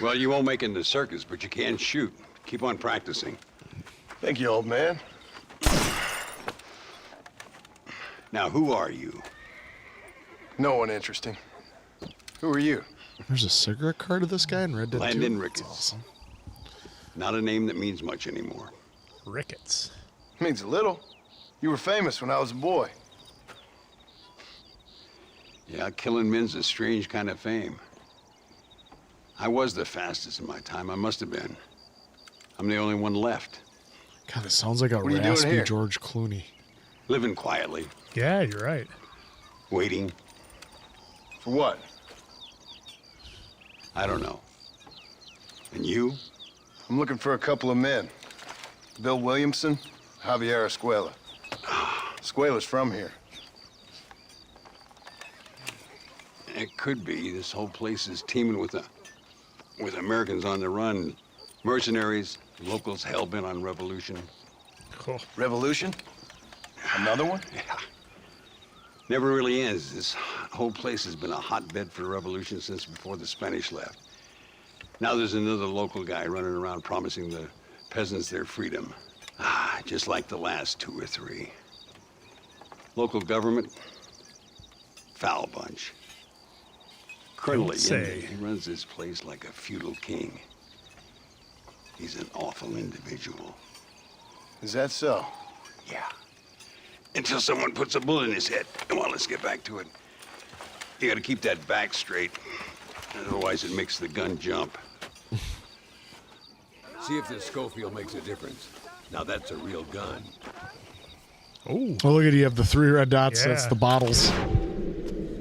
Well, you won't make it in the circus, but you can shoot. Keep on practicing.
Thank you, old man.
Now, who are you?
No one interesting. Who are you?
There's a cigarette card of this guy in Red Dead 2.
Landon
That's
Rickets.
awesome.
Not a name that means much anymore.
Rickets.
Means a little. You were famous when I was a boy.
Yeah, killing men's a strange kind of fame. I was the fastest in my time. I must have been. I'm the only one left.
God, this sounds like a
What are you doing
raspy
here?
George Clooney.
Living quietly.
Yeah, you're right.
Waiting.
For what?
I don't know. And you?
I'm looking for a couple of men. Bill Williamson, Javier Escuela. Escuela's from here.
It could be. This whole place is teeming with Americans on the run. Mercenaries, locals hell-bent on revolution.
Cool.
Revolution? Another one?
Yeah. Never really ends. This whole place has been a hotbed for revolution since before the Spanish left. Now there's another local guy running around promising the peasants their freedom. Just like the last 2 or 3. Local government, foul bunch. Colonel
Don't say.
Allende, he runs this place like a feudal king. He's an awful individual.
Is that so?
Yeah. Until someone puts a bullet in his head. Come on, let's get back to it. You gotta keep that back straight. Otherwise it makes the gun jump. See if this Schofield makes a difference. Now that's a real gun.
Oh.
Oh, look at you have the 3 red dots. That's
Yeah.
the bottles.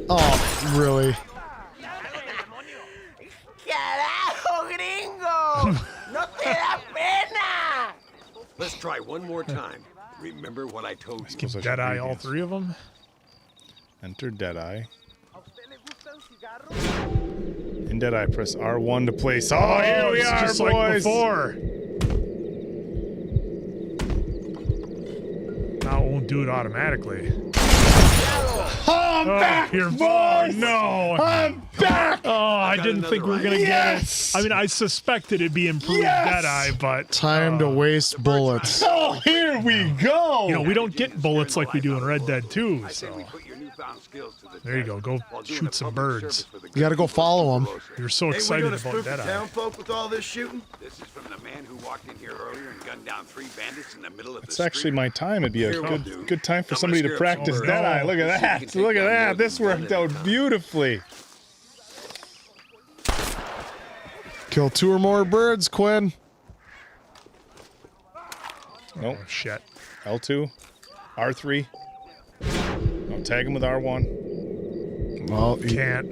Oh, really?
¡Carajo, gringo! ¡No te da pena!
Let's try one more time. Remember what I told you.
Give Deadeye all 3 of them.
Enter Deadeye. In Deadeye, press R1 to place. Oh, here we
it's
are,
just
boys.
like before. Now it won't do it automatically.
I'm back,
You're
boys.
Oh, no.
I'm back.
Oh, I didn't think we were gonna get it. I mean, I suspected it'd be improved Deadeye, but
Time to waste bullets.
Oh, here we go.
you know, we don't get bullets like we do in Red Dead 2. So there you go. Go shoot some birds.
You gotta go follow him.
You're so
Ain't we
excited
gonna
about
spook the
Deadeye.
town folk with all this shooting?
This is from the man who walked in here earlier and gunned down 3 bandits in the middle of
It's
the
actually
street.
my time. It'd be a
Here we'll do.
good time for
I'm
somebody
gonna
to
scare up
practice
some
Deadeye.
birds.
Look at
See if you
that.
can take
Look at
down
that.
more
This
than one
worked
at a
out
time.
beautifully.
Kill 2 or more birds, Quinn.
Nope.
Oh, shit.
L2, R3. No, tag him with R1.
Well,
Can't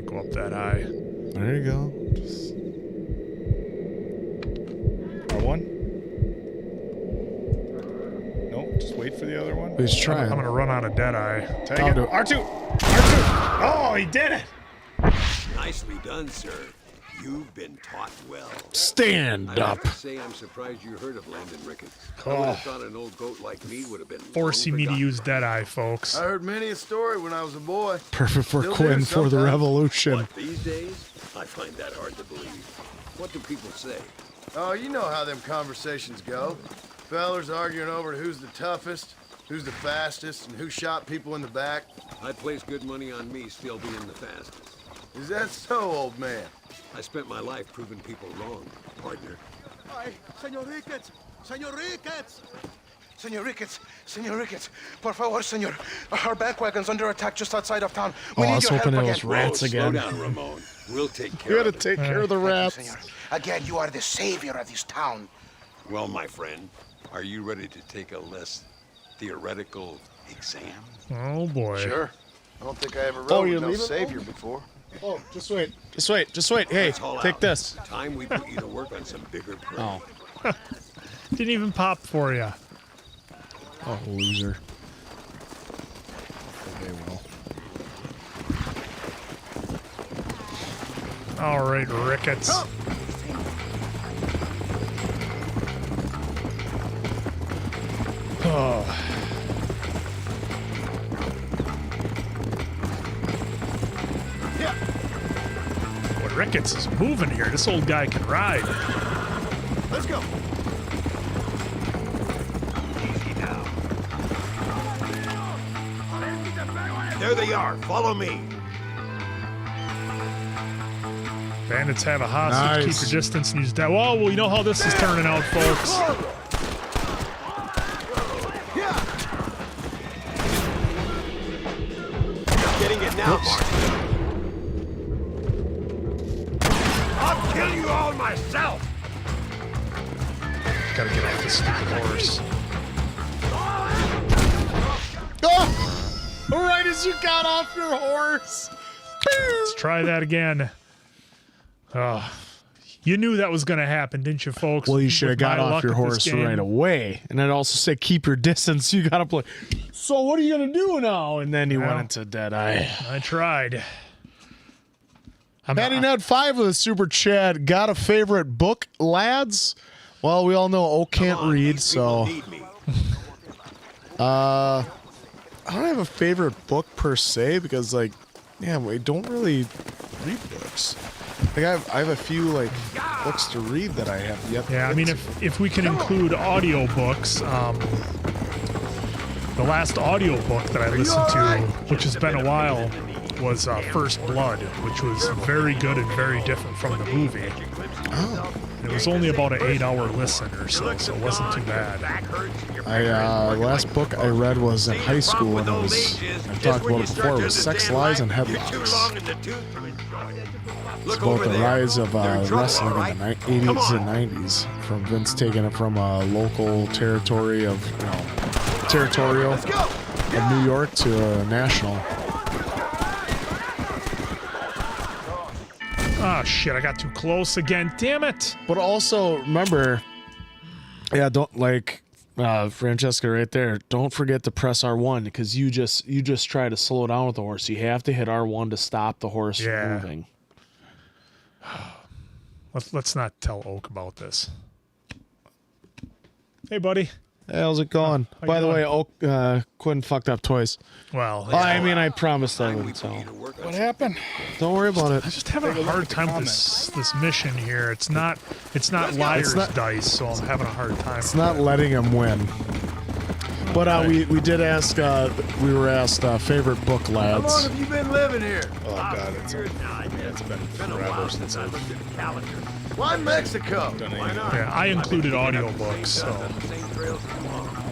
go up that high.
There you go. Just...
R1. Nope, just wait for the other one.
He's trying.
I'm gonna run out of Deadeye.
Tag it. R2. R2. Oh, he did it.
Nicely done, sir. You've been taught well.
Stand
I
up.
have to say, I'm surprised you heard of Landon Ricketts. I
Oh.
would have thought an old goat like me would have been
Forcing me to use Deadeye, folks.
I heard many a story when I was a boy.
Perfect for
Still
Quinn
do
for the
sometimes.
revolution.
What, these days? I find that hard to believe. What do people say?
Oh, you know how them conversations go. Fellers arguing over who's the toughest, who's the fastest, and who shot people in the back.
I'd place good money on me still being the fastest.
Is that so, old man?
I spent my life proving people wrong, partner.
Ay, Señor Ricketts! Señor Ricketts! Señor Ricketts! Señor Ricketts! Por favor, señor. Our bank wagon's under attack just outside of town. We
I
need
was
your help
hoping it
again.
was rats again.
Slow down, Ramon. We'll take care
You
of
gotta
it.
take care of the rats.
Senor. Again, you are the savior of this town.
Well, my friend, are you ready to take a less theoretical exam?
Oh boy.
Sure. I don't think I ever
Oh,
rode
you're
with no
leaving?
savior before.
Oh, just wait. Just wait. Just wait. Hey,
Let's haul
take
out.
this.
Time we put you to work on some bigger prey.
Oh.
Didn't even pop for you.
Oh, loser. Okay, well.
All right, Ricketts. Oh. Boy, Ricketts is moving here. This old guy can ride.
Let's go.
Easy now. There they are. Follow me.
Bandits have a hostage.
Nice.
Keep your distance and use that. Whoa, well, you know how this is turning out, folks.
Getting it now, Martin. I'll kill you all myself.
Gotta get off this stupid horse.
Oh! Right as you got off your horse.
Let's try that again. Oh, you knew that was going to happen, didn't you, folks?
Well, you should have
With
got
my
off
luck
your
at this
horse
game.
right away. And it also said keep your distance. You got to play. So what are you going to do now? And then you went into Deadeye.
I tried.
Patty Nut 5 with a super chat. Got a favorite book, lads? Well, we all know Oak can't read, so. I don't have a favorite book per se because, like, yeah, we don't really read books. Like I have a few like books to read that I have yet.
Yeah, I mean, if we can include audiobooks, the last audiobook that I listened to, which has been a while, was First Blood, which was very good and very different from the movie.
Oh.
It was only about an 8-hour listen or so it wasn't too bad.
Last book I read was in high school, and it was, I've talked about it before, it was Sex, Lies, and Headlocks. It's about the rise of wrestling in the 80s and 90s, from Vince taking it from a local territory of, territorial of New York to a national.
Oh, shit, I got too close again. Damn it.
But also, remember, don't, like, Francesca right there, don't forget to press R1 because you just try to slow down with the horse. You have to hit R1 to stop the horse from moving.
Let's not tell Oak about this. Hey, buddy.
Hey, how's it going? By the way, Oak Quinn fucked up twice.
Well,
I mean, I promised I wouldn't. So
what happened?
Don't worry about it.
I'm just having a hard time with this mission here. It's not liar's dice, so I'm having a hard time.
It's not letting him win. But we did ask. We were asked favorite book,
How long
lads.
have you been living here?
Oh God, it's been forever since I've.
Why Mexico?
Yeah, I included audiobooks, so.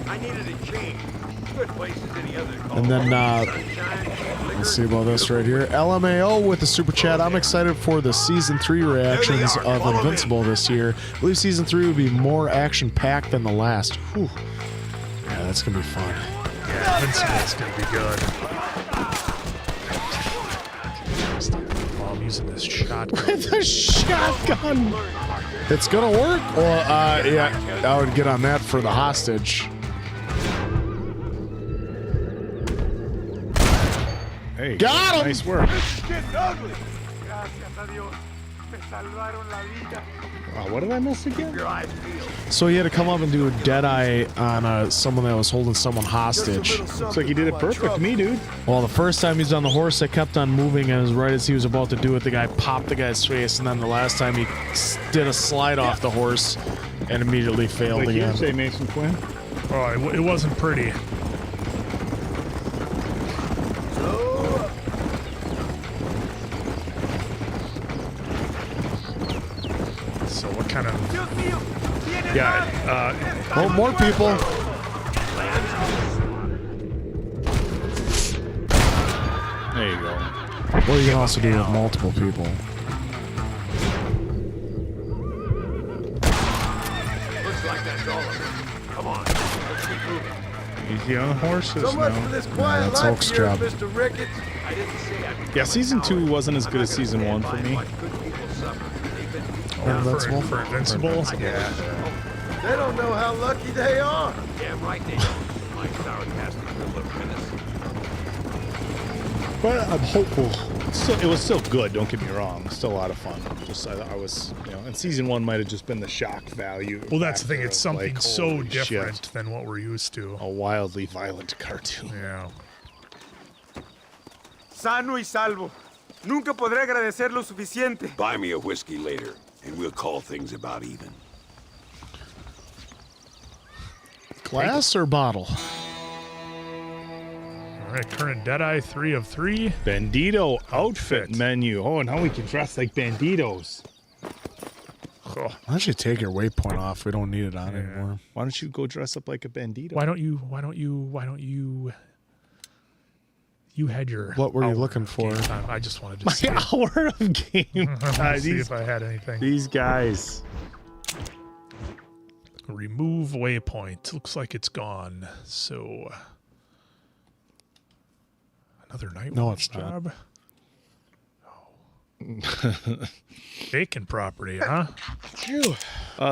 I needed a change. Good place as any other.
And then, let's see about this right here. LMAO with the super chat. I'm excited for the season 3 reactions of Invincible this year. I believe season 3 will be more action-packed than the last. Whew. Yeah, that's gonna be fun.
Yeah, Invincible's gonna be good. Oh, I'm using this shotgun.
With a shotgun. It's gonna work. Well, yeah, I would get on that for the hostage.
Hey,
got him.
Nice work. What did I miss again?
So he had to come up and do a dead eye on someone that was holding someone hostage.
Looks like he did it perfect to me, dude.
Well, the first time he's on the horse, it kept on moving, and right as he was about to do it, the guy popped the guy's face, and then the last time he did a slide off the horse and immediately failed
Like
again.
you say, Mason Quinn?
Oh, it wasn't pretty. So what kind of... Yeah,
well, more people.
There you go.
Well, you can also do it with multiple people.
Looks like that's all of it. Come on, let's keep moving.
Easy on the horses
So much
now.
for this quiet
that's
life
Oak's
of yours,
job.
Mr. Ricketts. I didn't say I'd
Yeah, season 2 wasn't as good as season 1 for me.
Invincible?
For Invincible? Yeah.
They don't know how lucky they are.
Damn right they don't. My sarcastic little menace.
But I'm hopeful. It was still good, don't get me wrong. It's still a lot of fun. Just I was, and season 1 might have just been the shock value.
Well, that's the thing. It's something
like,
so
holy
different
shit.
than what we're used to.
A wildly violent cartoon.
Yeah.
Sano y salvo. Nunca podré agradecer lo suficiente.
Buy me a whiskey later, and we'll call things about even.
Glass or bottle?
All right, current Deadeye 3 of 3.
Bandito outfit menu. Oh, and how we can dress like banditos.
Oh. Why don't you take your waypoint off? We don't need it on anymore.
Why don't you go dress up like a bandito?
Why don't you you had your
What were you looking for?
game time. I just wanted to see.
My hour of game time.
See if I had anything.
These guys.
Remove waypoint. Looks like it's gone. So another night watch job. Oh. Vacant property, huh?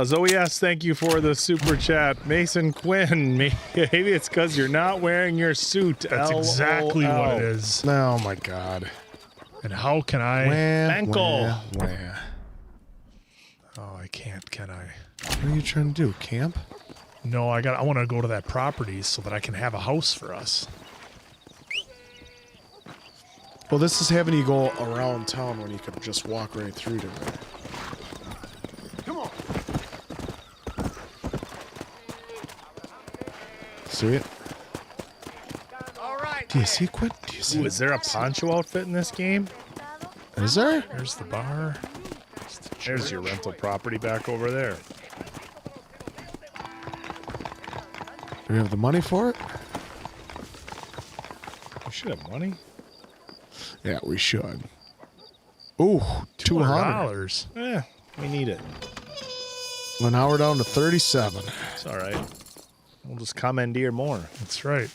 Zoe asks, thank you for the super chat. Mason Quinn, maybe it's because you're not wearing your suit.
That's exactly what it is.
Oh my god.
And how can I?
Ankle.
Oh, I can't. Can I?
What are you trying to do? Camp?
No, I want to go to that property so that I can have a house for us.
Well, this is having you go around town when you could just walk right through to there.
Come on.
See it?
All right.
Do you see Quinn? Do you see?
Ooh, is there a poncho outfit in this game?
Is there?
There's the bar.
There's your rental property back over there.
Do we have the money for it?
We should have money.
Yeah, we should. Ooh, $200.
Yeah, we need it.
Well, now we're down to 37.
It's all right. We'll just commandeer more.
That's right.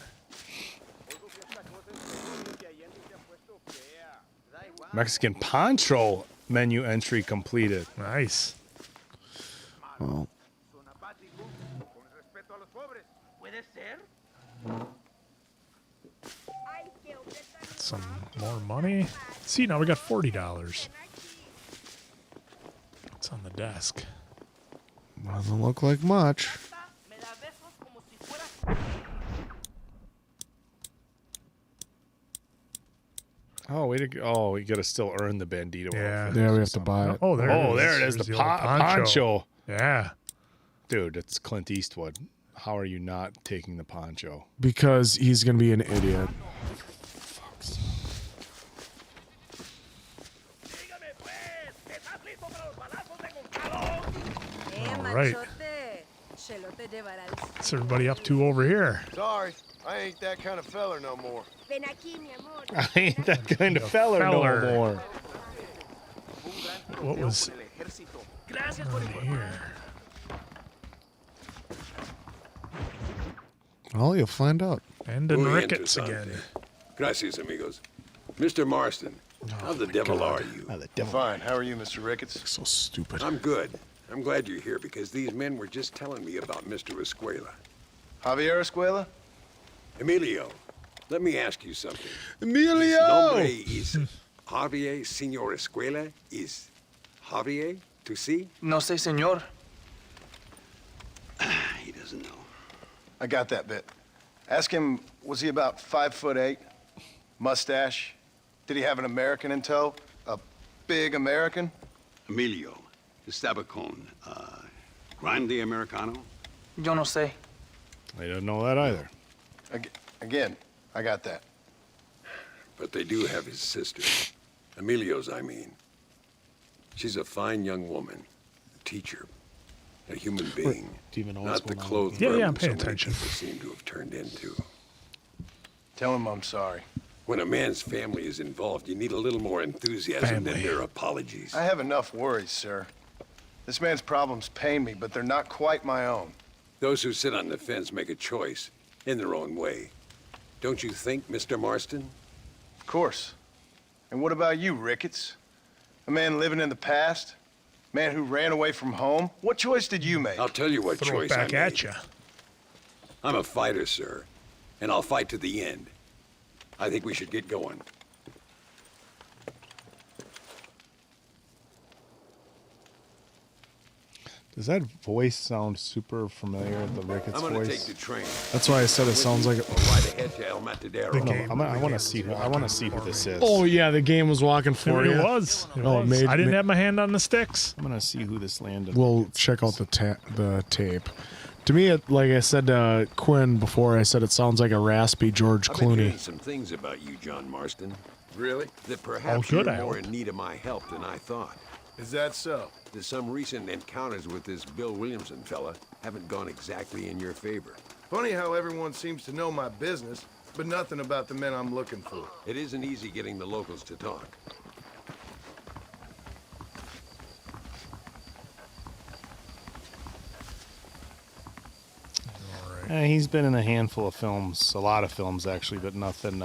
Mexican poncho menu entry completed.
Nice.
Well,
Some more money. See, now we got $40. It's on the desk.
doesn't look like much.
Oh, we got to still earn the bandito.
Yeah.
Yeah, we have to buy it.
Oh, there
it is.
There's
The
the old
poncho.
Yeah.
Dude, it's Clint Eastwood. How are you not taking the poncho?
Because he's going to be an idiot.
All right. What's everybody up to over here?
Sorry, I ain't that kind of feller no more.
I ain't that kind of feller no more.
What was over here?
Well, you'll find out.
And in Rickets again.
Gracias, amigos. Mr. Marston, how the devil are you?
Fine. How are you, Mr. Rickets?
So stupid.
I'm good. I'm glad you're here because these men were just telling me about Mr. Escuela.
Javier Escuela?
Emilio, let me ask you something.
Emilio!
His nombre is Javier Señor Escuela? Is Javier to see?
No sé, señor.
He doesn't know.
I got that bit. Ask him, was he about 5'8"? Mustache? Did he have an American in tow? A big American?
Emilio, Estabacon, Grande Americano?
Yo no sé.
I didn't know that either.
Again, I got that.
But they do have his sister. Emilio's, I mean. She's a fine young woman, a teacher, a human being.
Do you even know
not
what's
the
going on?
clothed
Yeah,
vermin
I'm paying
so many
attention.
people seem to have turned into.
Tell him I'm sorry.
When a man's family is involved, you need a little more enthusiasm than their apologies.
I have enough worries, sir. This man's problems pain me, but they're not quite my own.
Those who sit on the fence make a choice in their own way. Don't you think, Mr. Marston?
Of course. And what about you, Rickets? A man living in the past? Man who ran away from home? What choice did you make?
I'll tell you what
Throw it
choice I
back
made.
at you.
I'm a fighter, sir, and I'll fight to the end. I think we should get going.
Does that voice sound super familiar? The Rickets
I'm gonna
voice.
take the train.
That's why I said it sounds like.
Right ahead to El Matadero.
I want to see who. I want to see who this is.
Oh yeah, the game was walking for
It
you.
was. It
Oh,
was. I didn't have my hand on the sticks.
I'm gonna see who this landed.
We'll check out the tape. To me, like I said to Quinn before, I said it sounds like a raspy George
I've been hearing
Clooney.
some things about you, John Marston. Really? That
Oh,
perhaps
good,
you're
I
more
hope.
in need of my help than I thought.
Is that so?
That some recent encounters with this Bill Williamson fella haven't gone exactly in your favor.
Funny how everyone seems to know my business, but nothing about the men I'm looking for.
It isn't easy getting the locals to talk.
He's been in a handful of films, a lot of films actually, but nothing.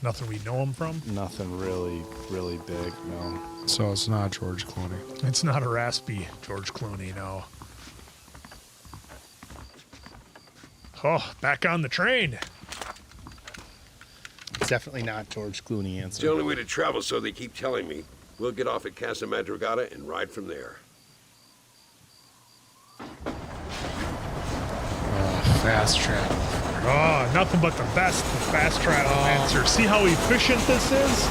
Nothing we know him from.
Nothing really big. No.
So it's not George Clooney.
It's not a raspy George Clooney, no. Oh, back on the train.
It's definitely not George Clooney
It's
answer.
the only way to travel, so they keep telling me. We'll get off at Casa Madrugada and ride from there.
Fast travel.
Oh, nothing but the best fast travel answer. See how efficient this is?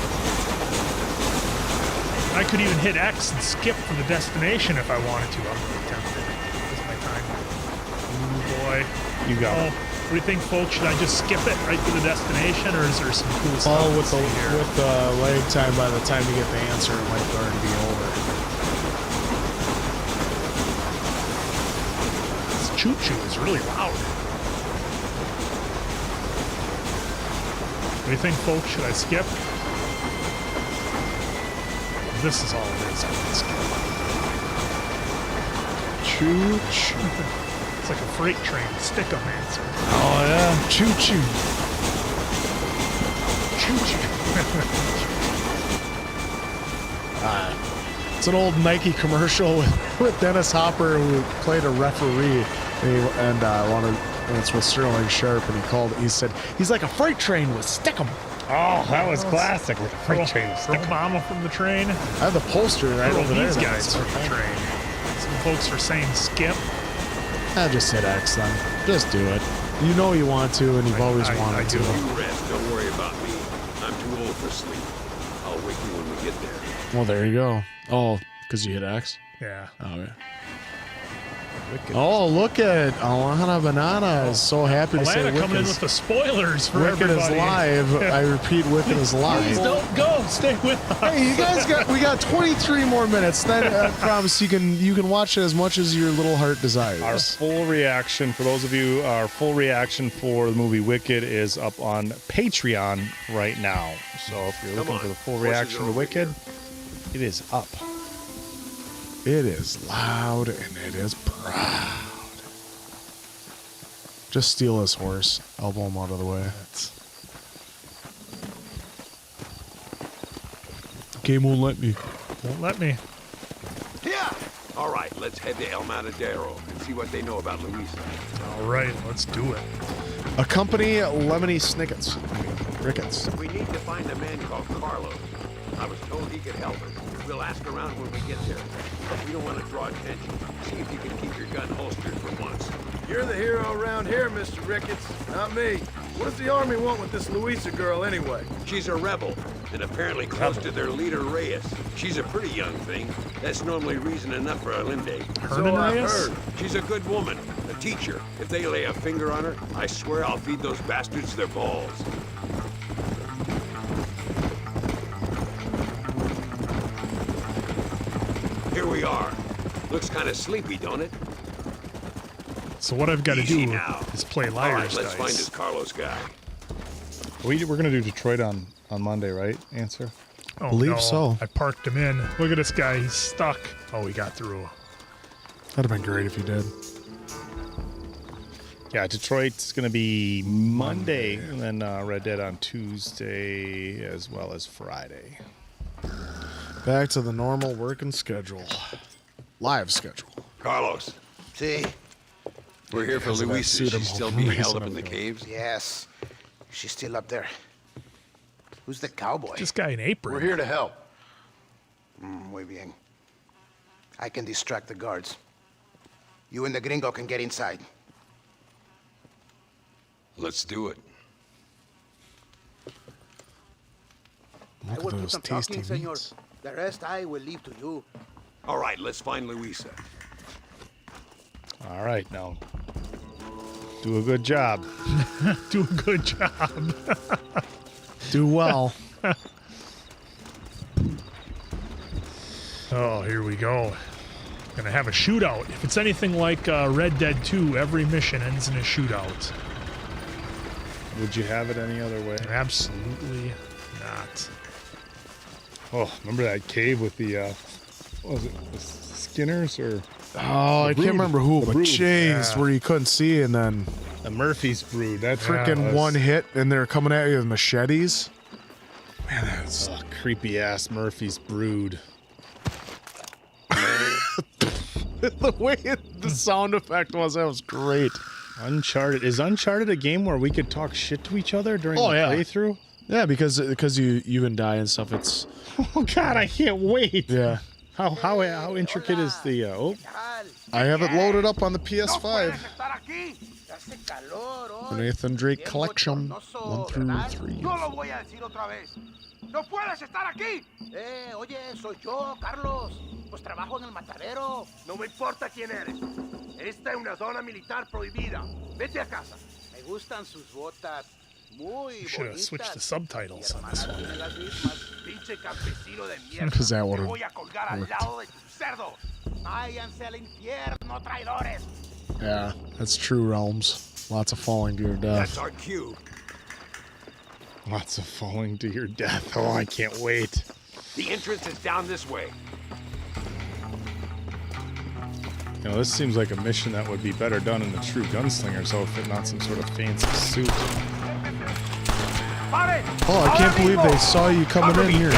I could even hit X and skip for the destination if I wanted to. I'm really tempted. This is my time. Ooh, boy.
You got it.
What do you think, folks? Should I just skip it right to the destination, or is there some cool stuff?
Oh,
to
with
see here?
the lag time, by the time you get the answer, it might already be over.
This choo-choo is really loud. What do you think, folks? Should I skip? This is all it is. I'm gonna skip.
Choo-choo.
It's like a freight train. Stick 'em answer.
Oh yeah, choo-choo. It's an old Nike commercial with Dennis Hopper, who played a referee, and it's with Sterling Sharp, and he said he's like a freight train with stick 'em.
Oh, that was classic. With a freight train.
Throw Mama from the train.
I have the poster right
Throw
over there.
these guys from the train. Some folks are saying skip.
I just hit X then. Just do it. You know you want to, and you've always wanted to.
You rest. Don't worry about me. I'm too old for sleep. I'll wake you when we get there.
Well, there you go. Oh, because you hit X?
Yeah.
Oh, yeah. Oh, look at Alana Banana is so happy to say
Alana
Wick
coming in
is,
with the spoilers for
Wicked
everybody.
is live. I repeat, Wicked is live.
Please don't go. Stay with us.
Hey, you guys we got 23 more minutes. Then I promise you can watch it as much as your little heart desires.
Our full reaction, for those of you, our full reaction for the movie Wicked is up on Patreon right now. So if you're looking for the full reaction to Wicked, it is up.
It is loud and it is proud. Just steal his horse. Elbow him out of the way. Game won't let me.
Won't let me.
Yeah. All right, let's head to El Matadero and see what they know about Luisa.
All right, let's do it.
Accompany Lemony Snickets. Rickets.
We need to find a man called Carlos. I was told he could help us. We'll ask around when we get there. But we don't want to draw attention. See if you can keep your gun holstered for once.
You're the hero around here, Mr. Ricketts, not me. What does the army want with this Luisa girl anyway?
She's a rebel, and apparently close to their leader, Reyes. She's a pretty young thing. That's normally reason enough for a Linde.
So I've heard.
She's a good woman, a teacher. If they lay a finger on her, I swear I'll feed those bastards their balls. Here we are. Looks kind of sleepy, don't it?
So what I've got to do
now.
is play
All
liar's
right, let's
dice.
find this Carlos guy.
We're going to do Detroit on Monday, right? Answer?
Oh,
Believe
no.
so.
I parked him in. Look at this guy. He's stuck. Oh, he got through.
That'd have been great if you did.
Yeah, Detroit's going to be Monday, and then Red Dead on Tuesday as well as Friday.
Back to the normal working schedule. Live schedule.
Carlos.
See?
We're here for
Because of that
Luisa.
suit, I'm
She's still
hoping
being
he's
held up
up
in the
there.
caves?
Yes. She's still up there. Who's the cowboy?
This guy in apron.
We're here to help.
Muy bien. I can distract the guards. You and the gringo can get inside.
Let's do it.
I will do some talking, senor. The rest I will leave to you.
All right, let's find Luisa.
All right, now. Do a good job.
Do a good job.
Do well.
Oh, here we go. Gonna have a shootout. If it's anything like Red Dead 2, every mission ends in a shootout.
Would you have it any other way?
Absolutely not.
Oh, remember that cave with the, what was it, the Skinners or?
Oh, I can't remember who, but jeez, where you couldn't see, and then
the Murphy's Brood. That
freaking one hit, and they're coming at you with machetes. Man, that's
creepy ass Murphy's Brood.
The way the sound effect was, that was great.
Uncharted. Is Uncharted a game where we could talk shit to each other during the playthrough?
Yeah, because you can die and stuff. It's
oh god, I can't wait.
Yeah.
How intricate is the
I have it loaded up on the PS5. The Nathan Drake Collection 1 through 3.
Yo lo voy a decir otra vez. ¡No puedes estar aquí! Oye, soy yo, Carlos. Pues trabajo en el matadero. No me importa quién eres. Esta es una zona militar prohibida. Vete a casa. Me gustan sus botas. Muy
Should have switched the subtitles on this one.
Pinche campesino de mierda.
Because that would
Te
have
voy a colgar al lado de tus cerdos. Váyanse al infierno, traidores.
Yeah, that's true, Realms. Lots of falling to your
That's
death.
our cue.
lots of falling to your death? Oh, I can't wait.
The entrance is down this way.
You know, this seems like a mission that would be better done in a true gunslinger's outfit, not some sort of fancy suit.
Oh, I can't believe they saw you coming in here.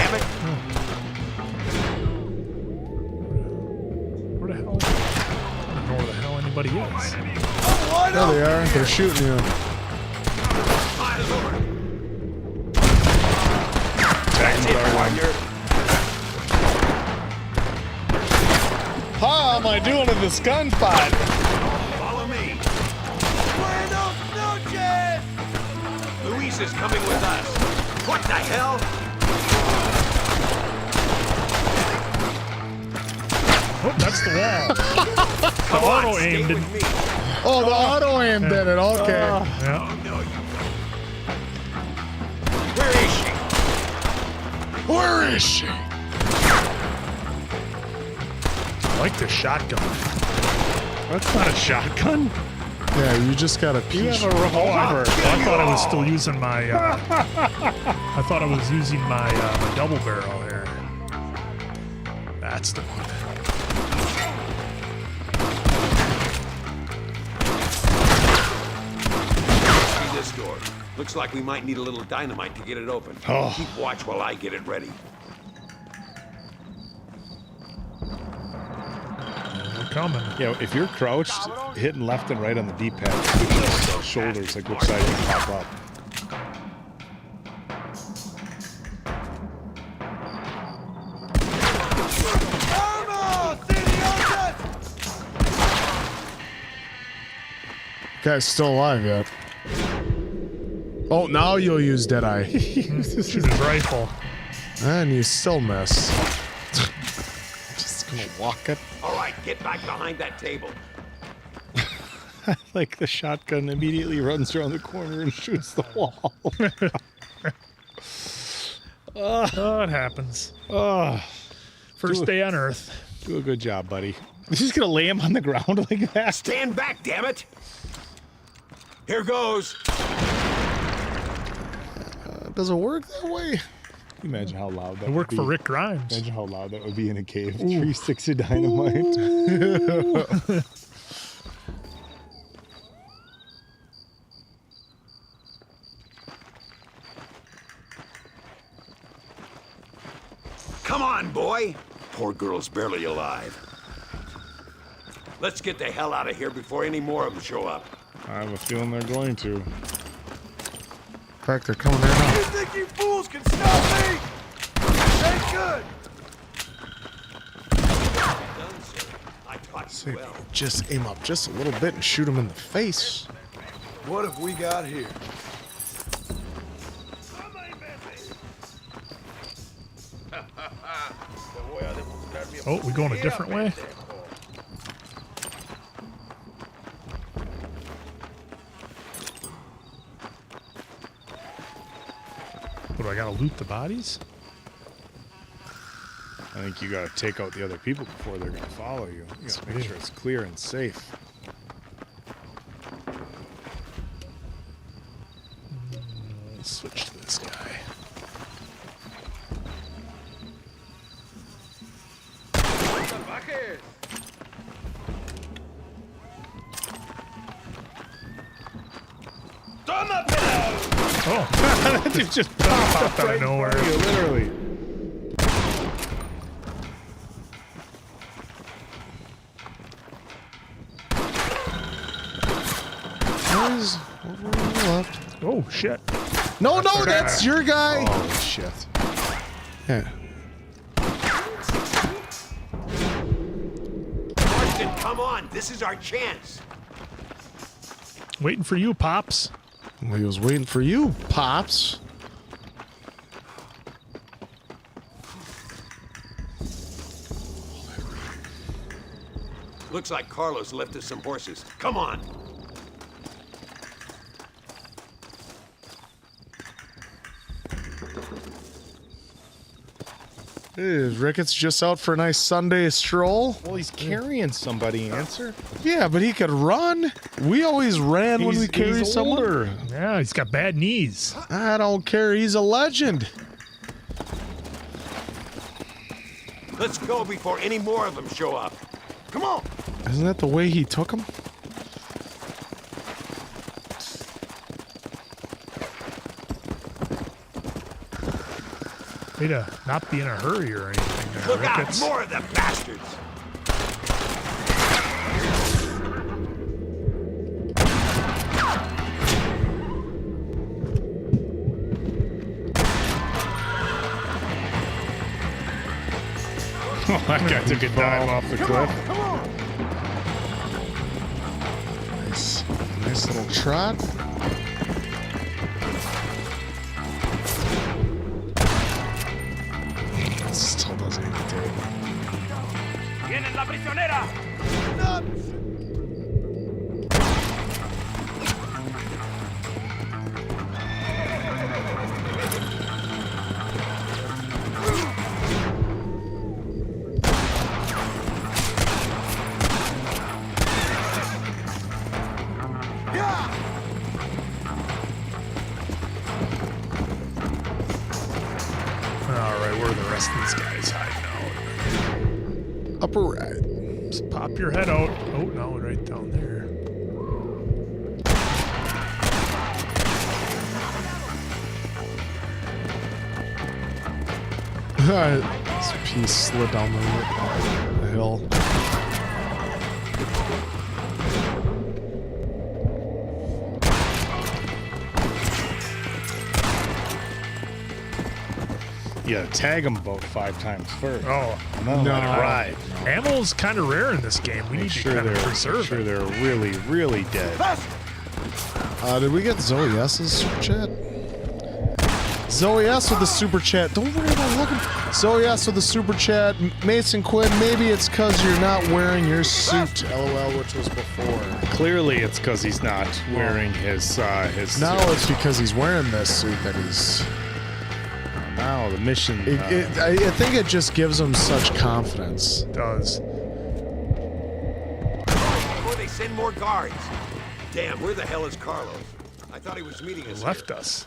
Where the hell? I don't know where the hell anybody is.
There they are. They're shooting you. How am I doing in this gunfight?
Follow me.
Buenos noches!
Luis is coming with us. What the hell?
Oh, that's the wall. The auto aim didn't.
Oh, the auto aim did it. Okay.
Yeah.
Where is she?
Where is she?
I like the shotgun.
That's not a shotgun.
Yeah, you just got a piece.
You have a revolver.
I thought I was still using my. I thought I was using my double barrel here. That's the one.
See this door? Looks like we might need a little dynamite to get it open.
Oh.
Keep watch while I get it ready.
We're coming.
Yeah, if you're crouched, hitting left and right on the D-pad, switches shoulders, like which side you pop up.
Guy's still alive yet. Oh, now you'll use Deadeye.
Shoot his rifle.
And you still miss. Just gonna walk it.
All right, get back behind that table.
Like the shotgun immediately runs around the corner and shoots the wall.
Oh, it happens.
Oh,
First day on Earth.
do a good job, buddy. He's just gonna lay him on the ground like that.
Stand back, damn it! Here goes.
Does it work that way?
Can you imagine how loud that
It worked
would
for
be?
Rick Grimes.
Imagine how loud that would be in a cave. 3 sticks of dynamite.
Come on, boy. Poor girl's barely alive. Let's get the hell out of here before any more of them show up.
I have a feeling they're going to.
In fact, they're coming right now.
You think you fools can stop me? Ain't good.
Done, sir. I taught
See
you
if you
well.
can just aim up just a little bit and shoot him in the face.
What have we got here?
Oh, we going a different way? What, do I gotta loot the bodies?
I think you gotta take out the other people before they're gonna follow you. You gotta make sure it's clear and safe.
Let's switch to this guy. Oh, that dude just popped out of nowhere.
Literally.
Guys, over on the left.
Oh, shit.
No, no, that's your guy.
Oh, shit.
Yeah.
Marston, come on. This is our chance.
Waiting for you, Pops.
Well, he was waiting for you, Pops.
Looks like Carlos left us some horses. Come on.
Is Rickets just out for a nice Sunday stroll?
Well, he's carrying somebody, Answer.
Yeah, but he could run. We always ran when we carried someone.
older.
Yeah, he's got bad knees.
I don't care. He's a legend.
Let's go before any more of them show up. Come on.
Isn't that the way he took him?
Way to not be in a hurry or anything there,
Look out,
Rickets.
more of them bastards.
Oh, that guy took a dive off the cliff.
Nice little trot. Still doesn't even take.
¡Tienen la prisionera!
No! up!
Where are the rest of these guys hiding out?
Upper right.
Just pop your head out. Oh, no, right down there.
This piece slid down the hill.
Yeah, tag them about 5 times first.
Oh,
no, let it ride.
Ammo's kind of rare in this game. We need to kind of preserve
sure they're really, really dead.
Did we get Zoe S's super chat? Zoe S with the super chat. Don't worry about looking. Zoe S with the super chat. Mason Quinn, maybe it's because you're not wearing your suit, LOL, which was before.
Clearly, it's because he's not wearing his
Now
suit.
it's because he's wearing this suit that he's...
Now the mission...
I think it just gives him such confidence.
It does.
Before they send more guards. Damn, where the hell is Carlos? I thought he was meeting us.
Left us.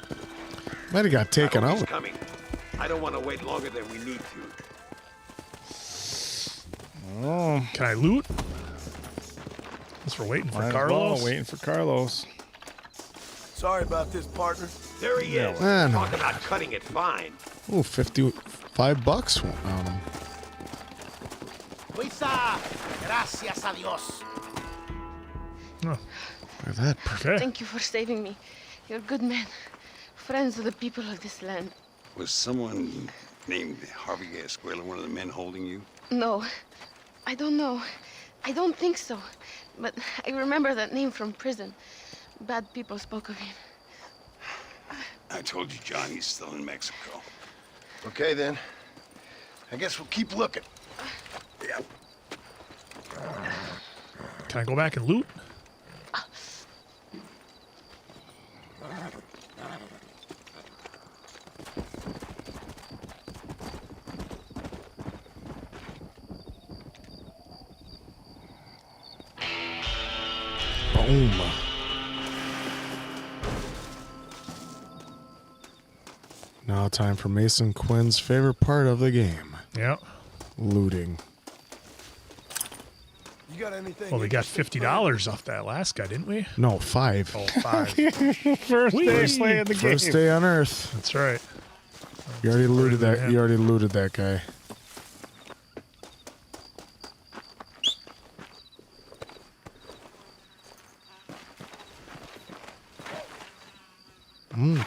Might have got taken out.
He's coming. I don't want to wait longer than we need to.
Oh.
Can I loot? Guess we're waiting for Carlos.
Waiting for Carlos.
Sorry about this, partner.
There he is.
I know.
Talk about cutting it fine.
Ooh, $55 went on him.
Luisa, gracias a Dios.
Oh.
Look at that.
Okay.
Thank you for saving me. You're good men. Friends of the people of this land.
Was someone named Harvey Escort one of the men holding you?
No, I don't know. I don't think so. But I remember that name from prison. Bad people spoke of him.
I told you Johnny's still in Mexico.
Okay, then. I guess we'll keep looking.
Yeah.
Can I go back and loot?
Boom. Now time for Mason Quinn's favorite part of the game.
Yeah.
Looting.
You got anything?
Well, we got $50 off that last guy, didn't we?
No, 5.
Oh, 5.
First day playing the game.
First day on Earth.
That's right.
You already looted that. You already looted that guy.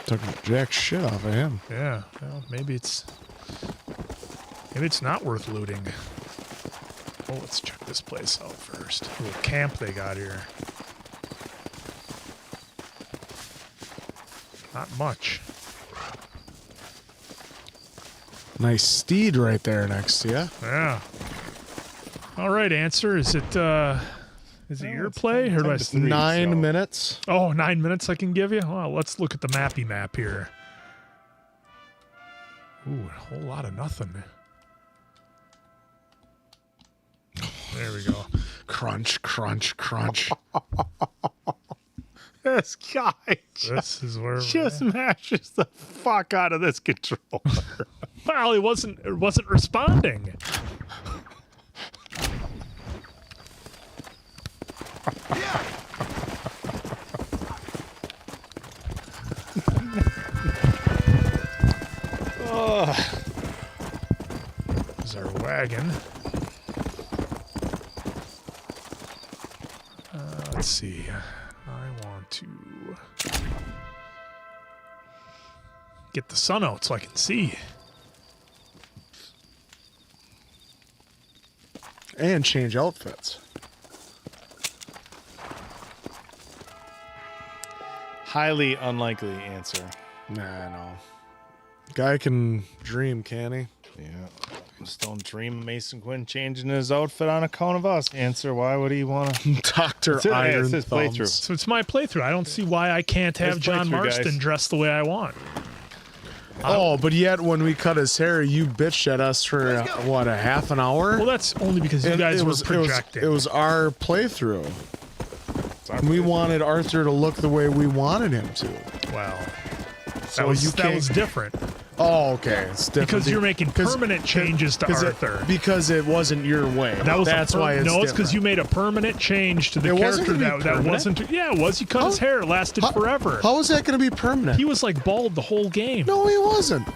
Took jack shit off of him.
Yeah. Well, maybe it's not worth looting. Oh, let's check this place out first. A little camp they got here. Not much.
Nice steed right there next to you.
Yeah. All right, Answer. Is it your play or do I?
9 minutes.
Oh, 9 minutes I can give you? Well, let's look at the mappy map here. Ooh, a whole lot of nothing. There we go.
Crunch, crunch, crunch.
This guy
This is where
just mashes the fuck out of this controller.
Well, he wasn't responding. There's our wagon. Let's see. I want to get the sun out so I can see.
And change outfits.
Highly unlikely answer.
Nah, no. Guy can dream, can he?
Yeah. Just don't dream of Mason Quinn changing his outfit on account of us. Answer, why would he want to?
Dr. Iron
his
Thumbs.
playthrough.
So it's my playthrough. I don't see why I can't have John Marston dressed the way I want.
Oh, but yet when we cut his hair, you bitched at us for, what, a half an hour?
Well, that's only because you guys were projecting.
It was our playthrough. We wanted Arthur to look the way we wanted him to.
Wow.
So
that was different.
Oh, okay. It's different.
Because you're making permanent changes to Arthur.
Because it wasn't your way. That's why it's
No, it's because you made a permanent change to the character that wasn't. Yeah, it was. You cut his hair. It lasted forever.
How is that going to be permanent?
He was like bald the whole game.
No, he wasn't.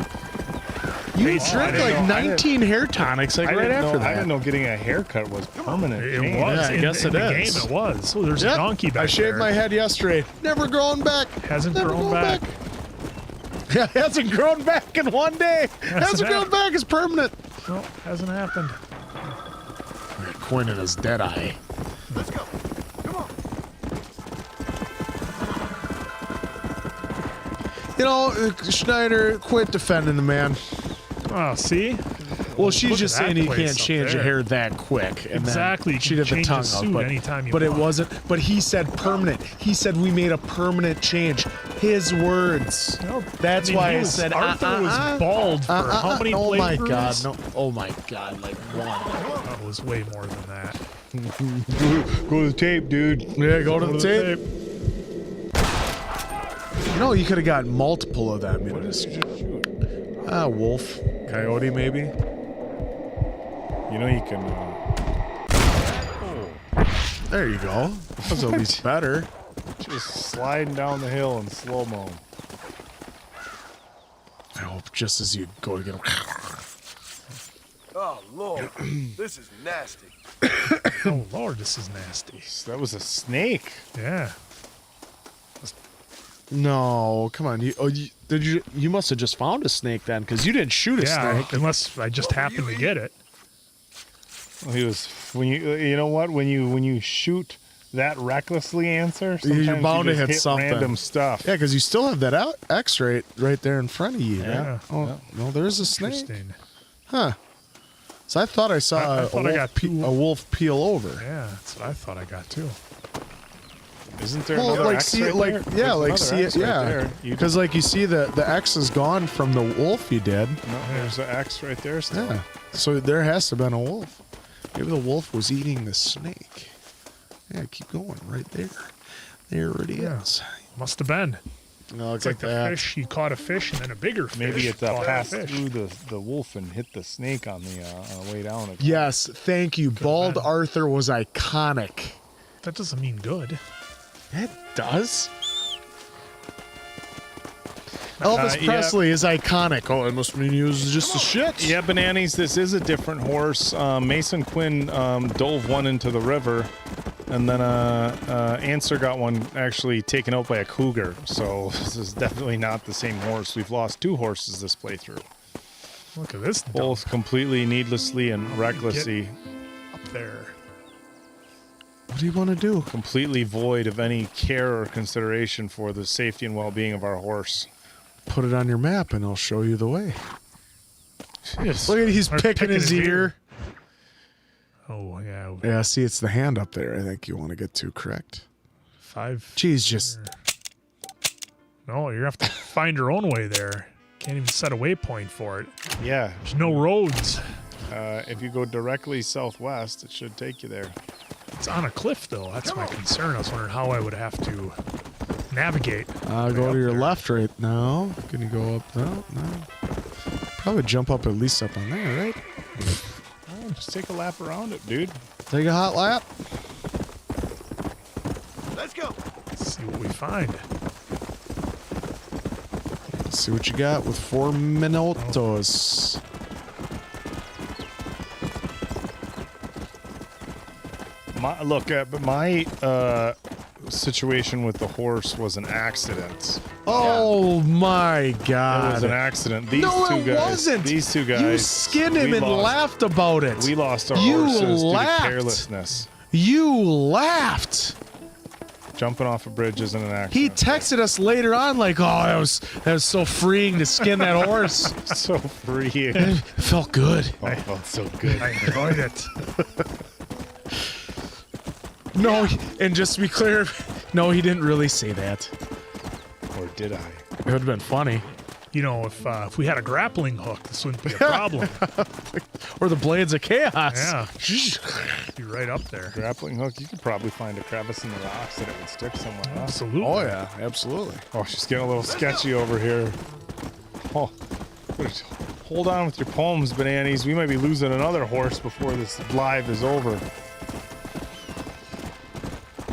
You drank like 19 hair tonics right after that.
I didn't know getting a haircut was permanent.
It was.
Yeah, I guess
in
it
the
is.
game it was. Oh, there's a donkey back there.
I shaved my head yesterday. Never grown back.
Hasn't grown back.
Yeah, hasn't grown back in one day. Hasn't grown back. It's permanent.
No, hasn't happened.
Quinn and his dead eye.
Let's go. Come on.
You know, Schneider, quit defending the man.
Oh, see?
Well, she's just saying he can't
up
change your
there.
hair that quick. And
Exactly.
Then
You
she
can
did the
change
tongue
the
out,
suit
but,
anytime you
but it
want.
wasn't. But he said permanent. He said we made a permanent change. His words.
Well,
That's why I said
Arthur was bald for how many
Oh my
playthroughs?
god! No! Oh my god! Like one.
Oh, it was way more than that.
Go to the tape, dude.
Yeah, go to the tape. No, you could have gotten multiple of them in this. Wolf, coyote, maybe.
You know you can.
There you go. That was at least better.
Just sliding down the hill in slow mo.
I hope just as you go to get him.
Oh, Lord. This is nasty.
Oh, Lord, this is nasty.
That was a snake.
Yeah.
No, come on. You must have just found a snake then, because you didn't shoot a snake.
Unless I just happened to get it.
Well, he was when you know what when you shoot that recklessly, Answer.
You're bound to
just
hit something.
Random stuff.
Yeah, because you still have that X-ray right there in front of you.
Yeah.
Oh, no, there's a snake.
Interesting.
Huh. So I thought I saw a wolf peel over.
Yeah, that's what I thought I got too.
Isn't there
Well,
another
like
X
see,
right
like
there?
yeah,
There's
like
another
see
X
it,
right
yeah.
there.
Because like you see the X is gone from the wolf you did.
No, there's an X right there still.
Yeah. So there has to have been a wolf. Maybe the wolf was eating the snake. Yeah, keep going right there. There it is.
Must have been.
No,
It's like the fish. You caught a fish and then a bigger fish.
Maybe it
caught a
passed
fish.
through the wolf and hit the snake on the way down. Again.
Yes, thank you. Bald Arthur was iconic.
That doesn't mean good.
It does. Elvis Presley is iconic. Oh, it must mean he was just a shit.
Yeah, Bananas, this is a different horse. Mason Quinn dove one into the river, and then Answer got one actually taken out by a cougar. So this is definitely not the same horse. We've lost two horses this playthrough.
Look at this.
Both completely needlessly and recklessly.
Up there.
What do you want to do?
Completely void of any care or consideration for the safety and well-being of our horse.
Put it on your map and I'll show you the way.
Yes.
Look at he's picking his ear.
Oh, yeah.
Yeah, see, it's the hand up there I think you want to get to, correct?
5.
Geez, just...
No, you have to find your own way there. Can't even set a waypoint for it.
Yeah.
There's no roads.
If you go directly southwest, it should take you there.
It's on a cliff, though. That's my concern. I was wondering how I would have to navigate.
Go to your left right now. Can you go up? No. Probably jump up at least up on there, right?
Oh, just take a lap around it, dude.
Take a hot lap.
Let's go.
Let's see what we find.
Let's see what you got with 4 minutos.
My situation with the horse was an accident.
Oh my God!
It was an accident. These
no,
two
it
guys,
wasn't.
These two guys.
You skinned him and laughed about it.
We lost our
You
horses
laughed.
due to carelessness.
You laughed.
Jumping off a bridge isn't an accident.
He texted us later on like, "Oh, that was so freeing to skin that horse.
So freeing.
It felt good.
Oh, it felt so good.
I enjoyed it.
No, and just to be clear, no, he didn't really say that.
Or did I?
It would have been funny.
You know, if we had a grappling hook, this wouldn't be a problem.
Or the blades of chaos.
Yeah. Be right up there.
Grappling hook, you could probably find a crevice in the rocks that it would stick somewhere. Huh?
Absolutely.
Oh, yeah, absolutely.
Oh, she's getting a little sketchy over here. Oh, hold on with your poems, Bananas. We might be losing another horse before this live is over.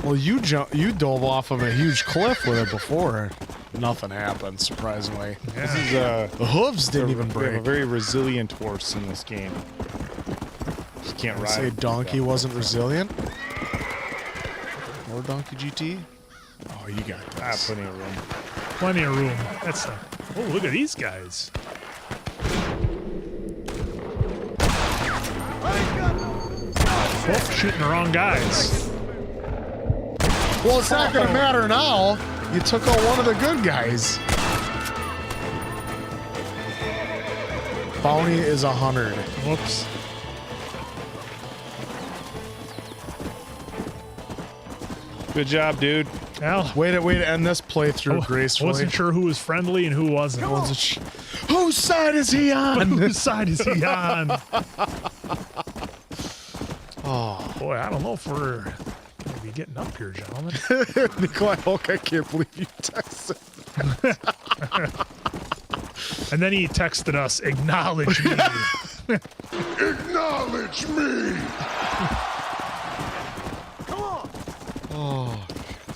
Well, you dove off of a huge cliff with it before. Nothing happened, surprisingly.
Yeah.
This is
the hooves didn't even break.
We have a very resilient horse in this game. Just can't ride.
Say Donkey wasn't resilient? Or Donkey GT? Oh, you got this.
Plenty of room.
Plenty of room. That's oh, look at these guys. Oh, shooting the wrong guys.
Well, it's not going to matter now. You took out one of the good guys. Bounty is 100.
Whoops.
Good job, dude.
Well,
way to end this playthrough gracefully.
I wasn't sure who was friendly and who wasn't.
Whose side is he on?
Whose side is he on?
Oh
boy, I don't know if we're gonna be getting up here, gentlemen.
Nikolai Hulk, I can't believe you texted.
And then he texted us, "Acknowledge me."
Acknowledge me.
Oh.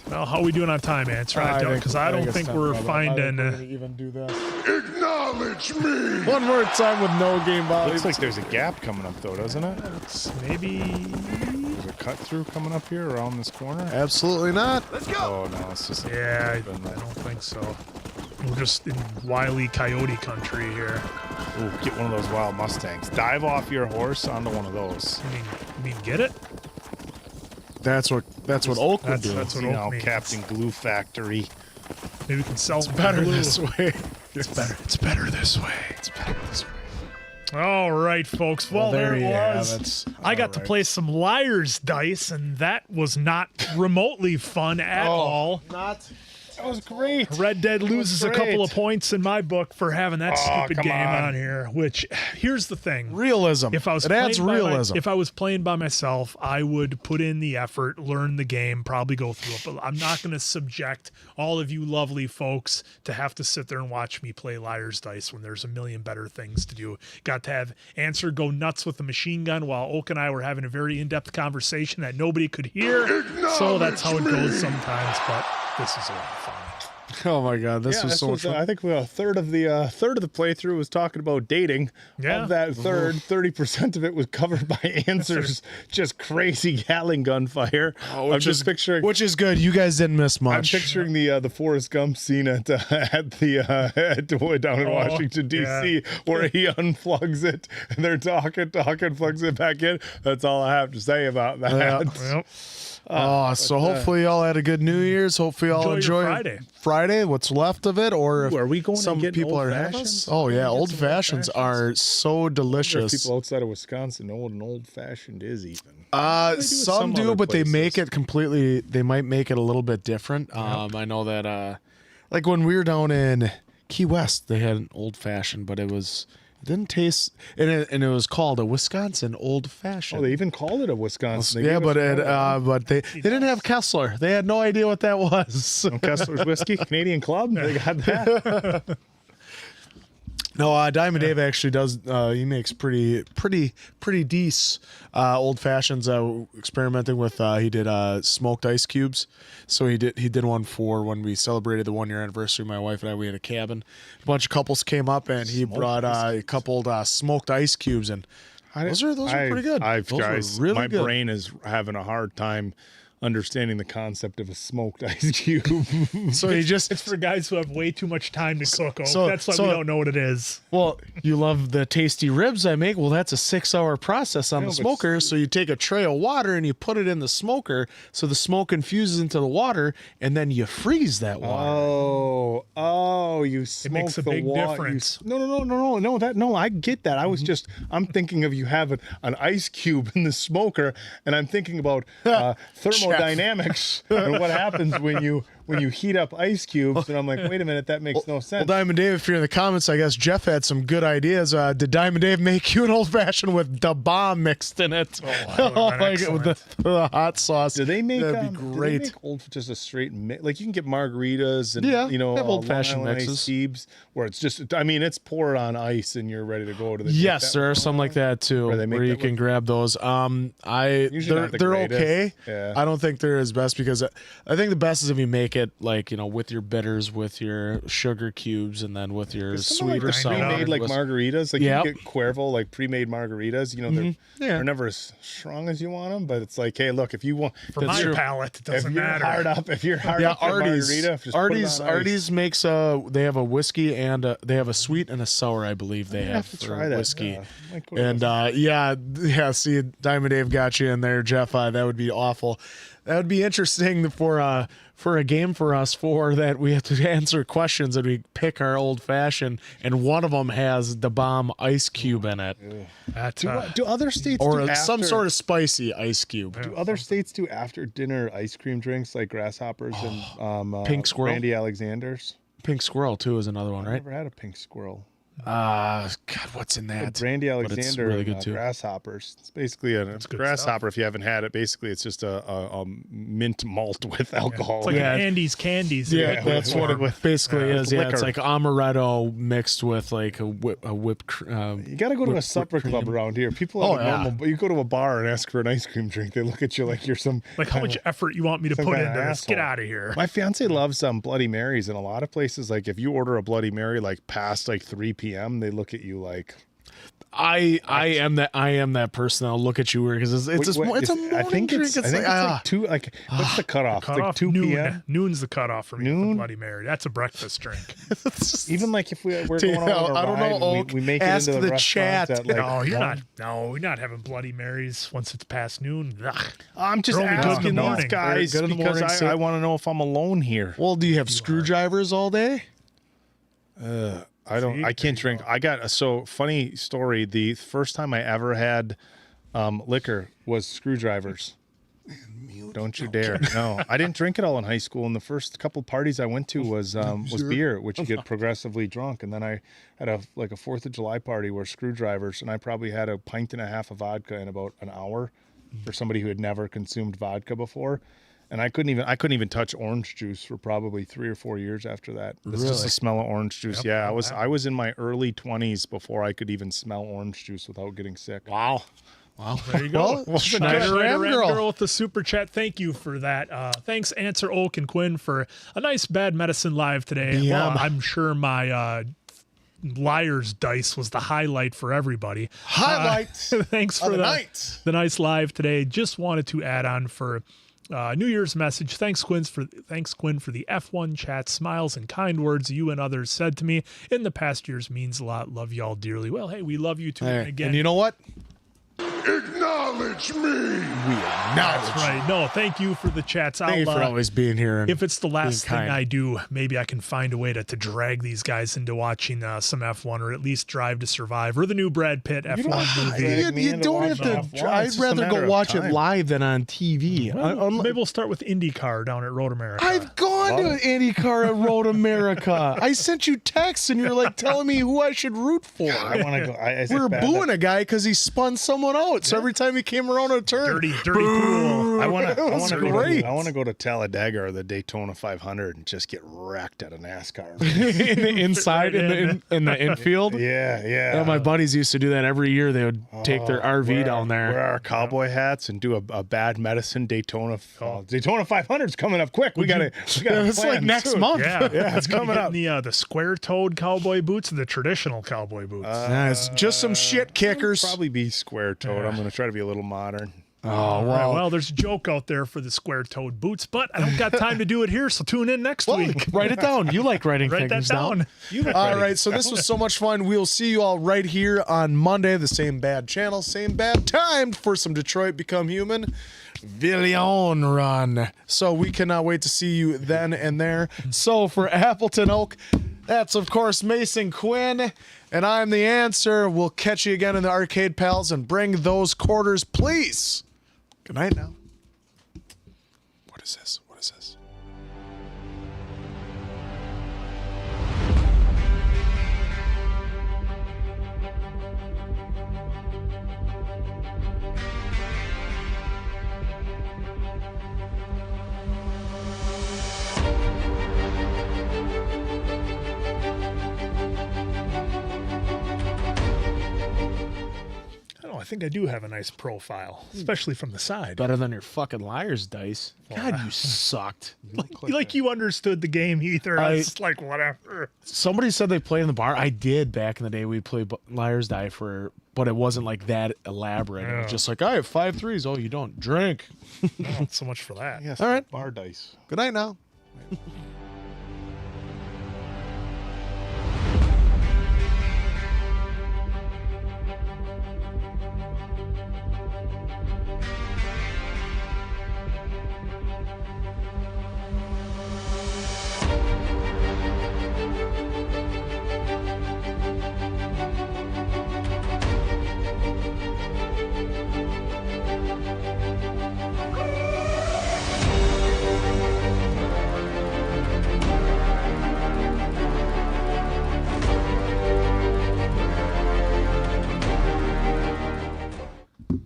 Well, how are we doing on time, Answer? Because I don't think we're finding.
Even do that.
Acknowledge me.
One more time with no game volume.
Looks like there's a gap coming up, though, doesn't it?
It's maybe.
There's a cut through coming up here around this corner.
Absolutely not.
Let's go. Oh no, it's just.
Yeah, I don't think so. We're just in Wile E. Coyote country here.
Ooh, get one of those wild Mustangs. Dive off your horse onto one of those.
You mean get it?
That's what Oak would do.
That's what
you
Oak
know,
means.
Captain Glue Factory.
Maybe we can sell.
It's better
glue.
this way.
It's better. It's better this way. It's better this way. All right, folks. Well, there it was. I got to play some liar's dice, and that was not remotely fun at all.
Not. That was great.
Red Dead loses a couple of points in my book for having that stupid game on here. Which, here's the thing:
realism.
If I was
it adds realism.
if I was playing by myself, I would put in the effort, learn the game, probably go through it. But I'm not going to subject all of you lovely folks to have to sit there and watch me play liar's dice when there's a million better things to do. Got to have Answer go nuts with the machine gun while Oak and I were having a very in-depth conversation that nobody could hear. So that's how it goes sometimes. But this is a lot of fun.
Oh my god, this was so much fun.
I think a third of the playthrough was talking about dating.
Yeah.
Of that third, 30% of it was covered by Answers. Just crazy Gatling gunfire.
Oh,
I'm just picturing,
which is good. You guys didn't miss much.
I'm picturing the Forrest Gump scene at down in Washington D.C. where he unplugs it and they're talking, plugs it back in. That's all I have to say about that.
Yep.
So hopefully y'all had a good New Year's. Hopefully y'all enjoy Friday, what's left of it, or if
are we going
some
and getting
people
old
are
fashions?
Oh yeah, old fashions are so delicious.
People outside of Wisconsin know what an old fashioned is even.
Some do, but they make it completely. They might make it a little bit different. I know that like when we were down in Key West, they had an old fashioned, but it didn't taste, and it was called a Wisconsin old fashioned.
Oh, they even called it a Wisconsin.
Yeah, but they didn't have Kessler. They had no idea what that was.
Kessler's whiskey, Canadian Club. They got that.
No, Diamond Dave actually does. He makes pretty decent old fashions. Experimenting with, he did smoked ice cubes. So he did one for when we celebrated the 1 year anniversary. My wife and I, we had a cabin. A bunch of couples came up and he brought a couple smoked ice cubes, and those are pretty good.
Guys,
really
my
good.
brain is having a hard time understanding the concept of a smoked ice cube.
So you just
it's for guys who have way too much time to cook.
So-
That's why
so-
we don't know what it is.
Well, you love the tasty ribs I make. Well, that's a 6-hour process on
No,
the
but
smoker. So you take a tray of water and you put it in the smoker, so the smoke infuses into the water, and then you freeze that water.
Oh, you smoke
makes a
the
big
water.
difference.
No, I get that. I was just, I'm thinking of you having an ice cube in the smoker, and I'm thinking about thermodynamics and what happens when you heat up ice cubes. And I'm like, wait a minute, that makes no sense.
Well, Diamond Dave, if you're in the comments, I guess Jeff had some good ideas. Did Diamond Dave make you an old fashioned with the bomb mixed in it? Like it with the hot sauce.
Do they make?
That'd be great.
Do they make old just a straight mix? Like you can get margaritas and
Yeah,
you know,
they have old-fashioned
Long Island
mixes.
ice cubes where it's just. I mean, it's poured on ice and you're ready to go to the.
Yes, there are some like that too,
Where they make
where you
that
can grab those.
Usually
They're
not the
they're
greatest.
okay.
Yeah.
I don't think they're as best because I think the best is if you make it like with your bitters, with your sugar cubes, and then with your sweet or sour.
Pre-made like margaritas, like
Yep.
you can get Cuervo like pre-made margaritas. You know, they're never as strong as you want them, but it's like, hey, look, if you want
For my palate, it doesn't
if you're
matter.
hard up, if you're hard up for margarita, just put it on ice.
Artie's makes they have a whiskey and they have a sweet and a sour, I believe they have
to
for
try that.
whiskey.
Yeah. Might go to
And yeah. See, Diamond Dave got you in there, Jeff. That would be awful. That would be interesting for a game for us that we have to answer questions and we pick our old fashioned, and one of them has the bomb ice cube in it.
Do other states
or
do
some
after-
sort of spicy ice cube?
Do other states do after dinner ice cream drinks like grasshoppers and
Pink squirrel?
Randy Alexander's?
Pink squirrel too is another one,
I've
right?
never had a pink squirrel.
God, what's in that?
Brandy
But it's
Alexander
really
and,
good too.
grasshoppers. It's basically a
good
grasshopper. If you haven't had it, basically it's just a mint malt with alcohol.
It's like
Yeah.
an Andy's Candies.
Yeah, that's what it basically is. Yeah, it's
liquor.
like amaretto mixed with like a whipped.
You got to go to a supper club around here. People have a normal. You go to a bar and ask for an ice cream drink. They look at you like you're some.
Like, how much effort you want me to
some
put
kind
into
of
this? Get
asshole.
out of here.
My fiance loves Bloody Marys, and a lot of places, like if you order a Bloody Mary like past like 3 p.m., they look at you like.
I am that person. I'll look at you weird because it's a morning
I think
drink.
it's like 2. Like what's the cutoff? It's like 2
noon.
p.m.
Noon's the cutoff for me.
Noon?
For Bloody Mary. That's a breakfast drink.
Even like if we're going on a
I don't
ride
know,
and we make it
ask
into the
the
restaurant
chat.
at like
No, you're
1.
not. No, you're not having Bloody Marys once it's past noon. Ugh.
I'm just
They're only good in the
asking
morning.
these guys
They're good in the
because
morning,
I want to know if I'm alone here.
Well, do you have screwdrivers all day?
I can't drink. I got so funny story. The first time I ever had liquor was screwdrivers. Don't you dare! No, I didn't drink it all in high school. And the first couple parties I went to was beer, which you get progressively drunk. And then I had a 4th of July party where screwdrivers, and I probably had a pint and a half of vodka in about an hour for somebody who had never consumed vodka before. And I couldn't even touch orange juice for probably 3 or 4 years after that. It's just the smell of orange juice.
Yep,
Yeah, I was in my early 20s before I could even smell orange juice without getting sick.
Wow.
There you go.
Well, Schneider Ram girl
with the super chat. Thank you for that. Thanks, Answer Oak and Quinn, for a nice Bad Medicine live today.
Yeah.
Well, I'm sure my Liar's Dice was the highlight for everybody.
Highlights.
Thanks for
of the night.
the nice live today. Just wanted to add on for New Year's message. Thanks, Quinn, for the F1 chat, smiles, and kind words you and others said to me in the past years means a lot. Love y'all dearly. Well, hey, we love you too.
Hey,
Again,
and you know what?
Acknowledge me.
We acknowledge.
that's right. No, thank you for the chats.
Thank you for always being here. And
If it's the last
being
thing
kind.
I do, maybe I can find a way to drag these guys into watching some F1 or at least Drive to Survive or the new Brad Pitt F1 movie.
You don't have to. I'd rather go watch it live than on TV.
Maybe we'll start with IndyCar down at Road America.
I've gone to IndyCar at Road America. I sent you texts and you're like telling me who I should root for.
I want to go.
We were booing a guy because he spun someone out. So every time he came around a turn,
dirty pool.
I want
great.
to go to Talladega or the Daytona 500 and just get wrecked at a NASCAR.
inside in the infield.
Yeah.
My buddies used to do that every year. They would take their RV down there,
wear our cowboy hats, and do a Bad Medicine Daytona. Daytona 500's coming up quick. We got to.
It's like next month.
Yeah,
it's coming up.
The square-toed cowboy boots or the traditional cowboy boots.
It's just some shit kickers.
Probably be square-toed. I'm going to try to be a little modern.
Oh,
All right, well, there's a joke out there for the square-toed boots, but I don't got time to do it here, so tune in next week.
Write it down. You like writing
Write
things
that down. You like
All
writing
right, so this was so much fun. We'll see you all right here on Monday, the same bad channel, same bad time for some Detroit Become Human Villion run. So we cannot wait to see you then and there. So for Appleton Oak, that's of course Mason Quinn, and I'm the answer. We'll catch you again in the arcade, pals, and bring those quarters, please. Good night now. What is this? What is this?
I think I do have a nice profile, especially from the side.
Better than your fucking liar's dice. God, you sucked.
Like you understood the game either. I was just like, whatever.
Somebody said they play in the bar. I did back in the day. We'd play liar's die but it wasn't like that elaborate. It was just like, I have 5 threes. Oh, you don't drink.
Not so much for that.
Yes,
all right.
Bar dice.
Good night now.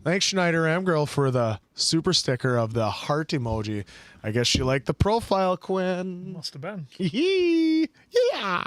Thanks, Schneider Amgirl, for the super sticker of the heart emoji. I guess she liked the profile, Quinn.
Must have been.
Yeah.